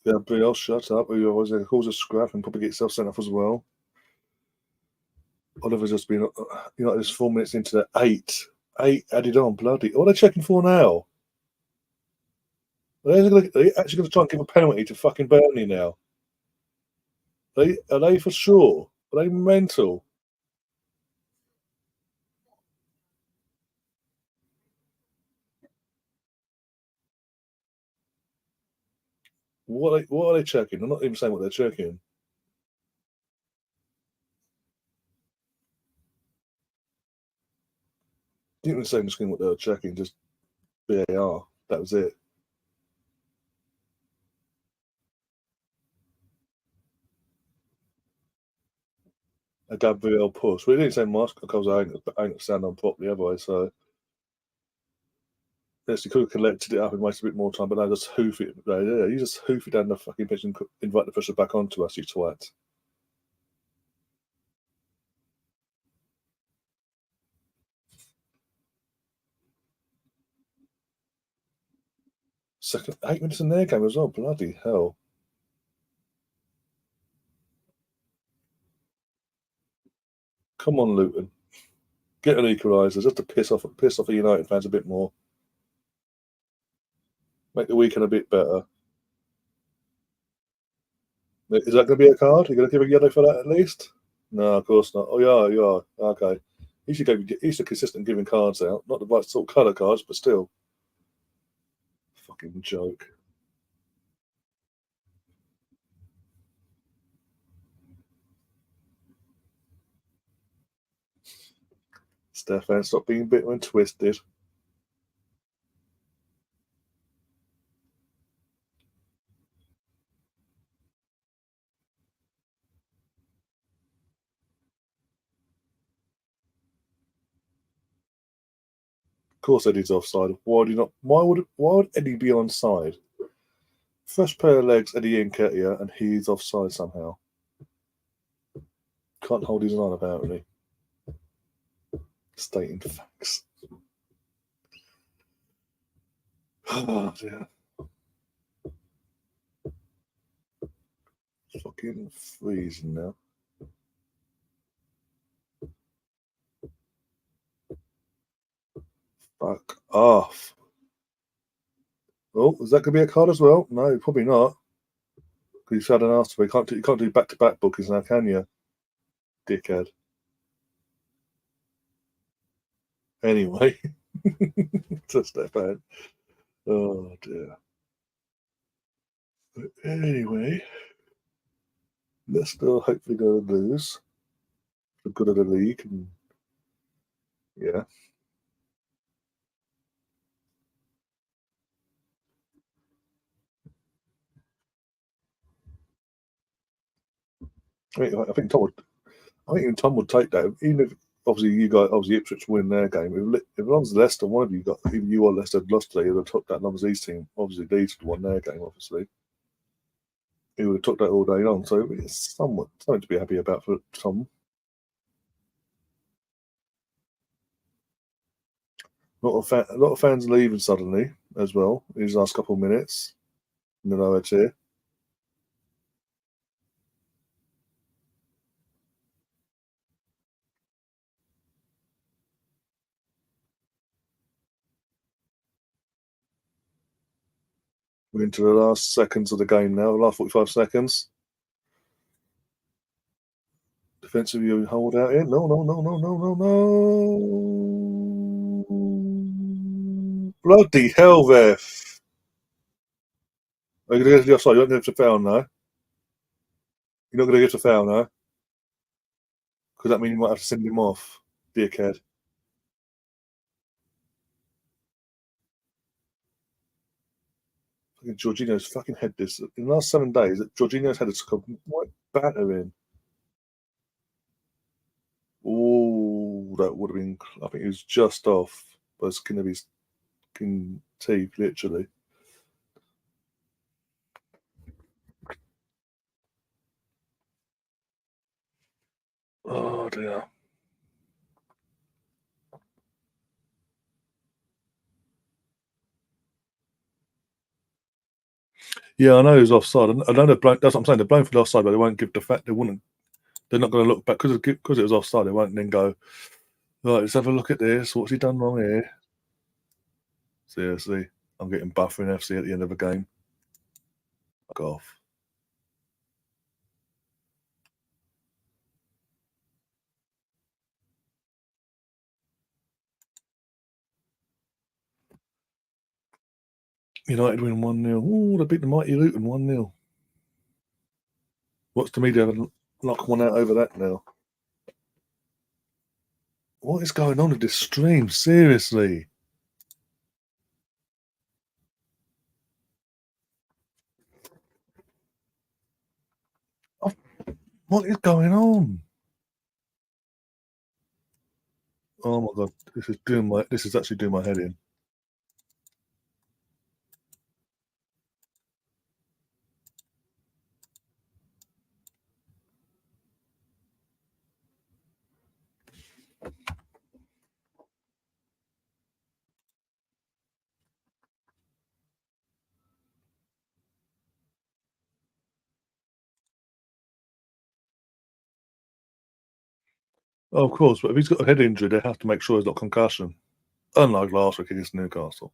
Yeah, Bill, shut up. Or you're always going to cause a scrap and probably get yourself sent off as well. Oliver's just been, there's 4 minutes into the eight added on. Bloody, what are they checking for now? Are they actually going to try and give a penalty to fucking Burnley now? Are they for sure? Are they mental? What are they checking? I'm not even saying what they're checking. Didn't even say on the screen what they were checking, just VAR. That was it. A Gabriel push. We didn't say Moscow because I ain't going to stand on properly otherwise. So, yes, you could have collected it up and wasted a bit more time, but no, just hoof it. Right, yeah, you just hoof it down the fucking pitch and invite the pressure back onto us, you twat. Second, 8 minutes in their game as well. Bloody hell. Come on, Luton. Get an equaliser just to piss off the United fans a bit more. Make the weekend a bit better. Is that going to be a card? Are you going to give a yellow for that at least? No, of course not. Oh, yeah, you are. Okay. He should consistent giving cards out. Not the right sort of colour cards, but still. Fucking joke. Stefan, stop being bitter and twisted. Of course Eddie's offside. Why would Eddie be onside? Fresh pair of legs, Eddie Nketiah, and he's offside somehow. Can't hold his line apparently. Stating facts. Oh dear. Fucking freezing now. Fuck off. Oh, is that going to be a card as well? No, probably not. Because you've had an ask for. You can't do back-to-back bookings now, can you? Dickhead. Anyway, to step out. Oh dear. Anyway, Leicester hopefully going to lose for good of the league, and yeah. I think Tom would. I think even Tom would take that, even if obviously you guys, obviously Ipswich win their game. If it was Leicester, one of you got, either you or Leicester had lost today, he would have took that numbers East team. Obviously Leeds would won their game, obviously. He would have took that all day long. So it's something to be happy about for Tom. A lot of fans leaving suddenly as well. These last couple of minutes in the lower tier. We're into the last seconds of the game now, last 45 seconds. Defensive, you hold out here. No, no, no, no, no, no, no. Bloody hell, ref. Are you going to get to the offside? You're not going to get to foul now. You're not going to get to foul now. Because that means you might have to send him off, dickhead. Fucking Jorginho's fucking had this. In the last 7 days, Jorginho's had a quite battering. Oh, that would have been. I think he was just off by the skin of his fucking teeth, literally. Oh dear. Yeah, I know he's offside. I know that's what I'm saying. They're blown for the offside, but they won't give the fact they wouldn't. They're not going to look back because it was offside. They won't then go. Right, let's have a look at this. What's he done wrong here? Seriously, I'm getting buffering FC at the end of a game. Fuck off. United win 1-0. Oh, they beat the mighty Luton 1-0. What's the media knock one out over that now? What is going on with this stream? Seriously. Oh, what is going on? Oh my god, this is actually doing my head in. Oh, of course, but if he's got a head injury, they have to make sure he's not concussion. Unlike last week against Newcastle.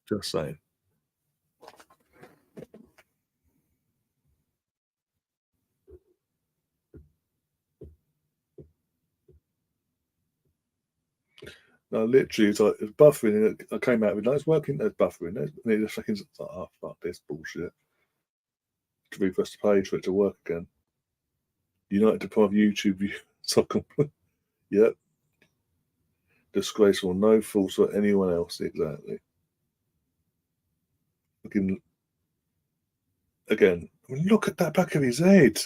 Just saying. No, literally, it's like it's buffering. And I came out of it. No, it's working. There's buffering. And it just seconds. It's like, oh fuck this bullshit. To refresh the page for it to work again. United deprive YouTube view. Soccer. Yep. Disgraceful. No fault for anyone else. Exactly. Looking again. I mean, look at that back of his head.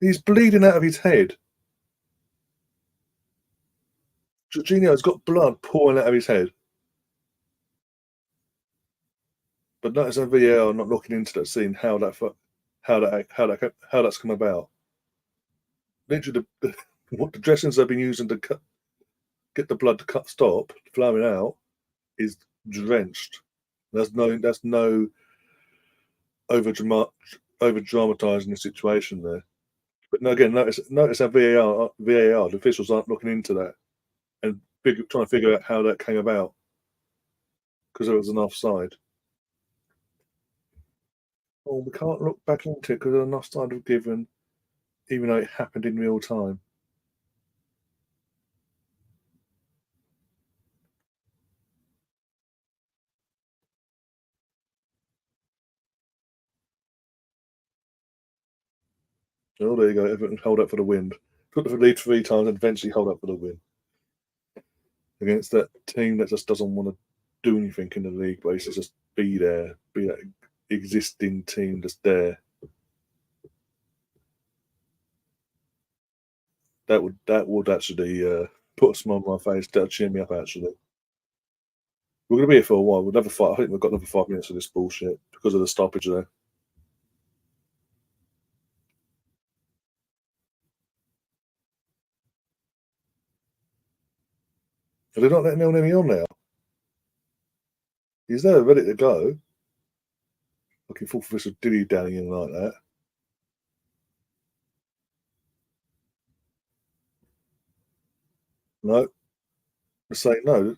He's bleeding out of his head. Jorginho's got blood pouring out of his head. But notice on VAR not looking into that, seeing how that's come about. Literally, what the dressings they've been using to get the blood to stop flowing out is drenched. That's no over dramatizing the situation there. But no, again, notice how VAR the officials aren't looking into that and trying to figure out how that came about because it was an offside. Oh, we can't look back into it because an offside was given, even though it happened in real time. Oh, there you go. Everton hold up for the win. Put the lead 3 times and eventually hold up for the win against that team that just doesn't want to do anything in the league, basically just be there, be that existing team that's there. That would actually put a smile on my face. That'll cheer me up. Actually, we're going to be here for a while. We'll never fight. I think we've got another 5 minutes of this bullshit because of the stoppage there. Are they not letting Elneny on now? He's there, ready to go. Looking forward for some dilly dallying like that. No, say no.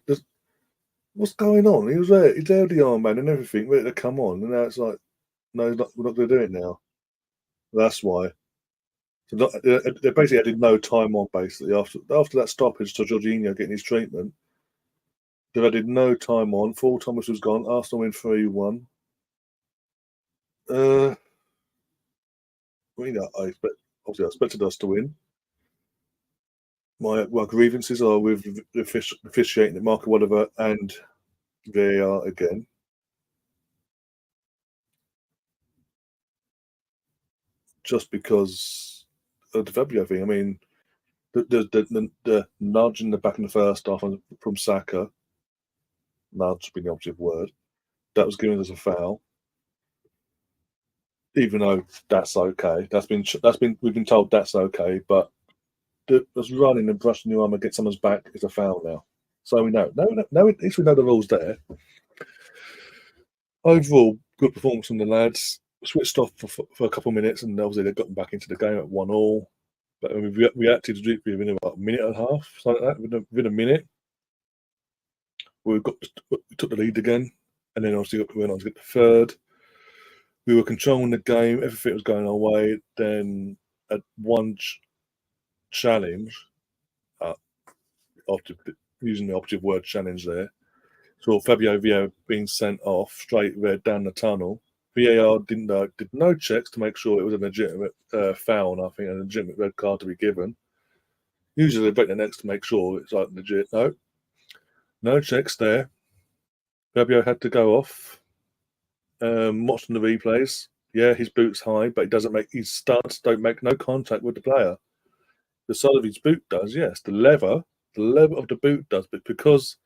what's going on? He was there. He's there with the armband and everything, ready to come on, and now it's like, no, we're not going to do it now. That's why. So they basically added no time on basically after that stoppage to Jorginho getting his treatment. They've added no time on. Full Thomas was gone. Arsenal win 3-1. I mean, obviously I expected us to win. My grievances are with the officiating at Marco Oliver and VAR again. Just because of the Fabio thing. I mean, the nudge in the back in the first half from Saka, nudge being the operative word, that was given as a foul. Even though that's okay, we've been told that's okay, but just running and brushing your arm against someone's back is a foul now. So we know. No, at least we know the rules there. Overall, good performance from the lads. Switched off for a couple of minutes, and obviously they've gotten back into the game at 1-1. But we reacted to it within about a minute and a half, something like that. Within a minute, we took the lead again, and then obviously we went on to get the third. We were controlling the game. Everything was going our way. Then at one challenge, uh, after using the operative word challenge there, saw Fabio Villa being sent off straight red down the tunnel. VAR did no checks to make sure it was a legitimate foul, and I think a legitimate red card to be given. Usually they break their necks to make sure it's like legit. No checks there. Fabio had to go off. Watching the replays, yeah, his boot's high, but his studs don't make no contact with the player. The side of his boot does, yes. The leather of the boot does, but because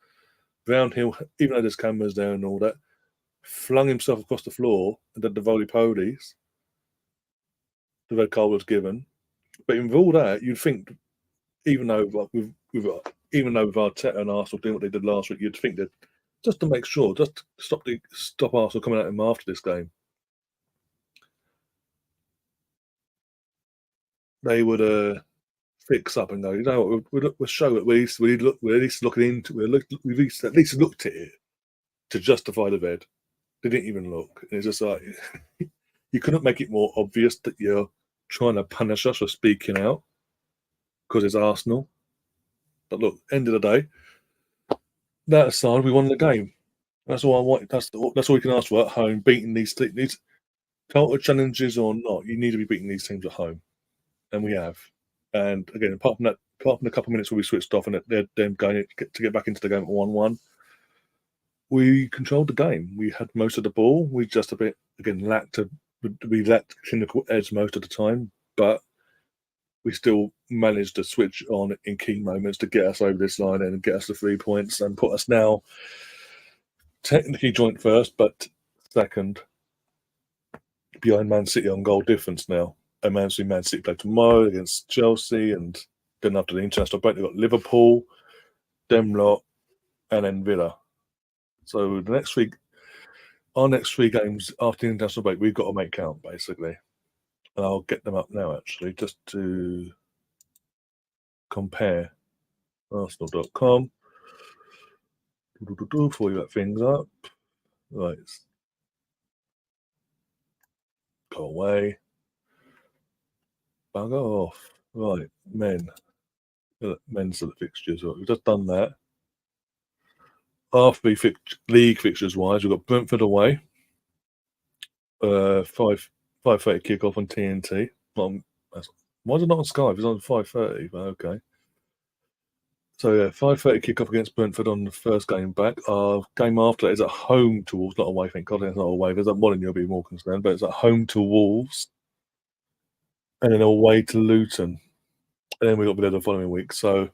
Brownhill, even though there's cameras there and all that, flung himself across the floor and did the volley-polies, the red card was given. But with all that, you'd think, even though like with Arteta and Arsenal doing what they did last week, you'd think that just to make sure, just to stop Arsenal coming at him after this game, they would fix up and go, you know what, we'll show it. We're at least looking into. We've at least looked at it to justify the red. They didn't even look. It's just like you couldn't make it more obvious that you're trying to punish us for speaking out because it's Arsenal. But look, end of the day, that aside, we won the game. That's all I want. That's all we can ask for at home. Beating these total challenges or not, you need to be beating these teams at home, and we have. And again, apart from the couple of minutes where we switched off and they're them going to get back into the game at 1-1, we controlled the game. We had most of the ball. We just lacked clinical edge most of the time, but we still managed to switch on in key moments to get us over this line and get us the 3 points and put us now technically joint first, but second behind Man City on goal difference now. And Man City play tomorrow against Chelsea, and then after the international break, they've got Liverpool, Demlot, and then Villa. So our next three games after the international break, we've got to make count, basically. And I'll get them up now, actually, just to compare. Arsenal.com. Before you get things up. Right. Go away. Bugger off. Right, men's fixtures. Right, we've just done that. Our league fixtures wise, we've got Brentford away. 5:30 kickoff on TNT. Why is it not on Sky? It's on 5:30, but okay. So yeah, 5:30 kickoff against Brentford on the first game back. Our game after that is at home to Wolves, not away. Thank God it's not away. There's that one you'll be more concerned, but it's at home to Wolves, and then away to Luton, and then we got Villa the following week. So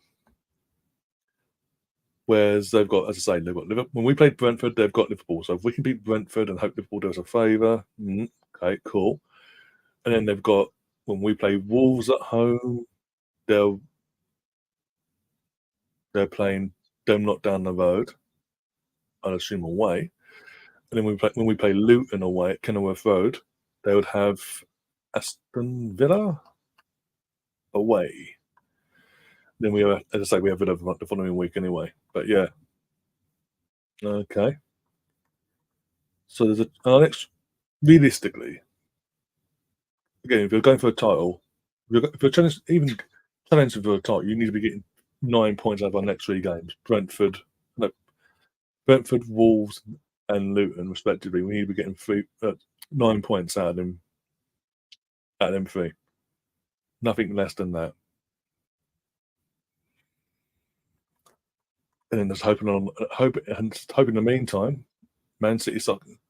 whereas they've got, as I say, they've got Liverpool. When we played Brentford, they've got Liverpool. So if we can beat Brentford and hope Liverpool does us a favour, okay, cool. And then they've got, when we play Wolves at home, they're playing them not down the road, I'd assume away. And then when we play Luton away at Kenilworth Road, they would have Aston Villa away. Then we have, as I say, we have Villa the following week anyway. But yeah, Okay. So there's our next realistically, again, if you're going for a title, if you're challenging for a title, you need to be getting 9 points out of our next 3 games. No, Brentford, Wolves, and Luton, respectively. We need to be getting 9 points out of them 3. Nothing less than that. And then just hope in the meantime, Man City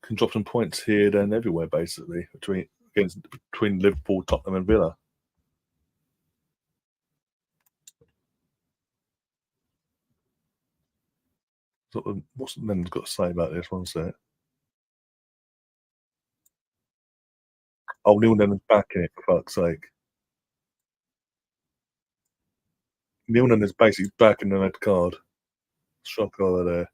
can drop some points here, then everywhere, basically, between Liverpool, Tottenham, and Villa. What's Lennon got to say about this? One sec. Oh, Neil Lennon's back in it, for fuck's sake. Neil Lennon's basically back in the red card. Shock over there.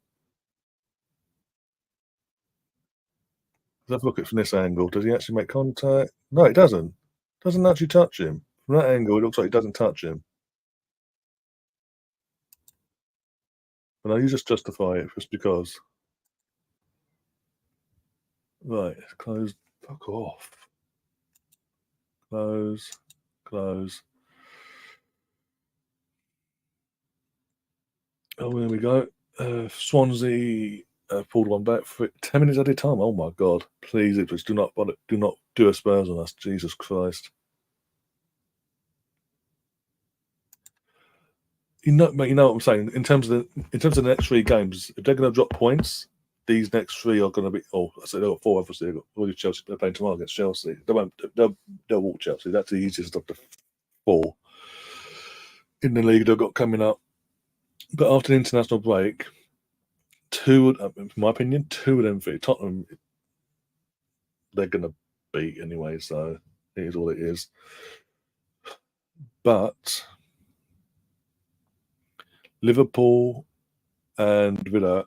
Let's have a look at it from this angle. Does he actually make contact? No, he doesn't. Doesn't actually touch him. From that angle, it looks like he doesn't touch him. But no, you just justify it just because. Right, close. Fuck off. Close. Close. Oh, there we go. Swansea pulled one back for 10 minutes at a time. Oh my god! Please, Ipswich, do not do a Spurs on us. Jesus Christ! Mate, you know what I'm saying. In terms of the next 3 games, if they're going to drop points, these next 3 are going to be. Oh, I said they've got 4. Obviously, they've got Chelsea. They're playing tomorrow against Chelsea. They'll walk Chelsea. That's the easiest of the 4 in the league they've got coming up. But after the international break, in my opinion, 2 of them 3, Tottenham, they're going to beat anyway. So it is what it is. But Liverpool and Villa,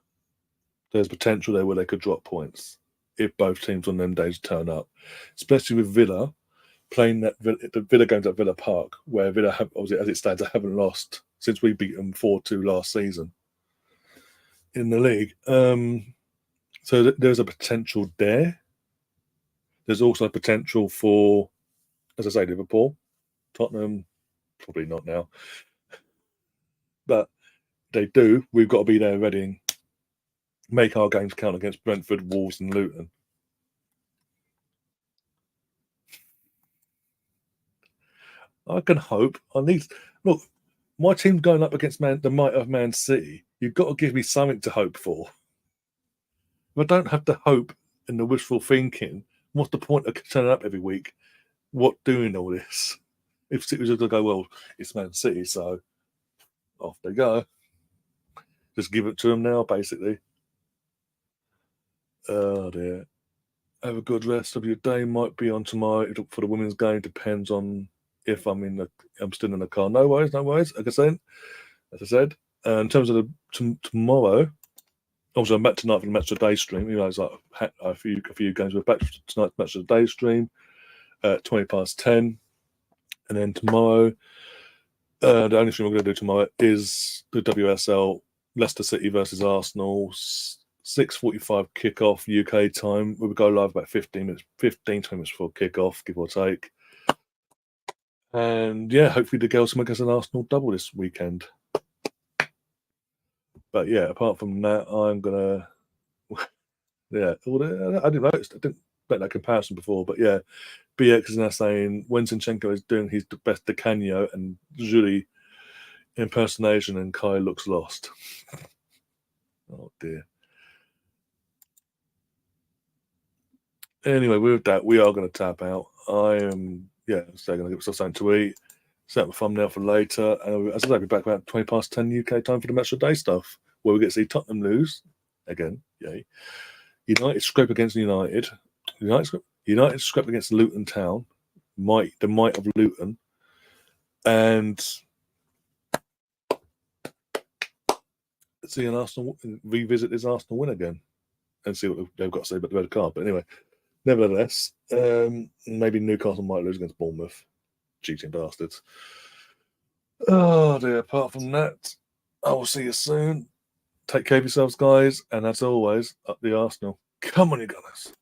there's potential there where they could drop points if both teams on them days turn up, especially with Villa playing the Villa games at Villa Park, where Villa have, obviously, as it stands, they haven't lost since we beat them 4-2 last season in the league. So there's a potential there. There's also a potential for, as I say, Liverpool, Tottenham, probably not now, but they do. We've got to be there ready and make our games count against Brentford, Wolves, and Luton. I can hope. Look. My team going up against the might of Man City. You've got to give me something to hope for. If I don't have the hope and the wishful thinking, what's the point of turning up every week? What doing all this? If City was just going to go, well, it's Man City, so off they go. Just give it to them now, basically. Oh dear. Have a good rest of your day. Might be on tomorrow for the women's game. Depends on if I'm still in the car. No worries, no worries. As I said, in terms of tomorrow, also I'm back tonight for the match of the day stream. You know, it's like a few games. We're back tonight for match of the day stream at 10:20, and then tomorrow, the only thing we're going to do tomorrow is the WSL Leicester City versus Arsenal. 6:45 kickoff UK time. We will go live about 20 minutes before kickoff, give or take. And yeah, hopefully the girls can make us an Arsenal double this weekend. But yeah, apart from that, I'm gonna. Yeah, I didn't notice. I didn't make that comparison before, but yeah, BX is now saying when Zinchenko is doing his best Di Canio and Julie impersonation, and Kai looks lost. Oh dear. Anyway, with that, we are going to tap out. I am, so going to give myself something to eat, set up a thumbnail for later. And as I say, we'll be back about 10 UK time for the match of the day stuff, where we get to see Tottenham lose again. Yay. United scrape against United. United scrape against Luton Town, the might of Luton, and see an Arsenal revisit this Arsenal win again, and see what they've got to say about the red card. But anyway, nevertheless, maybe Newcastle might lose against Bournemouth. Cheating bastards. Oh dear. Apart from that, I will see you soon. Take care of yourselves, guys, and as always, up the Arsenal. Come on, you Gunners.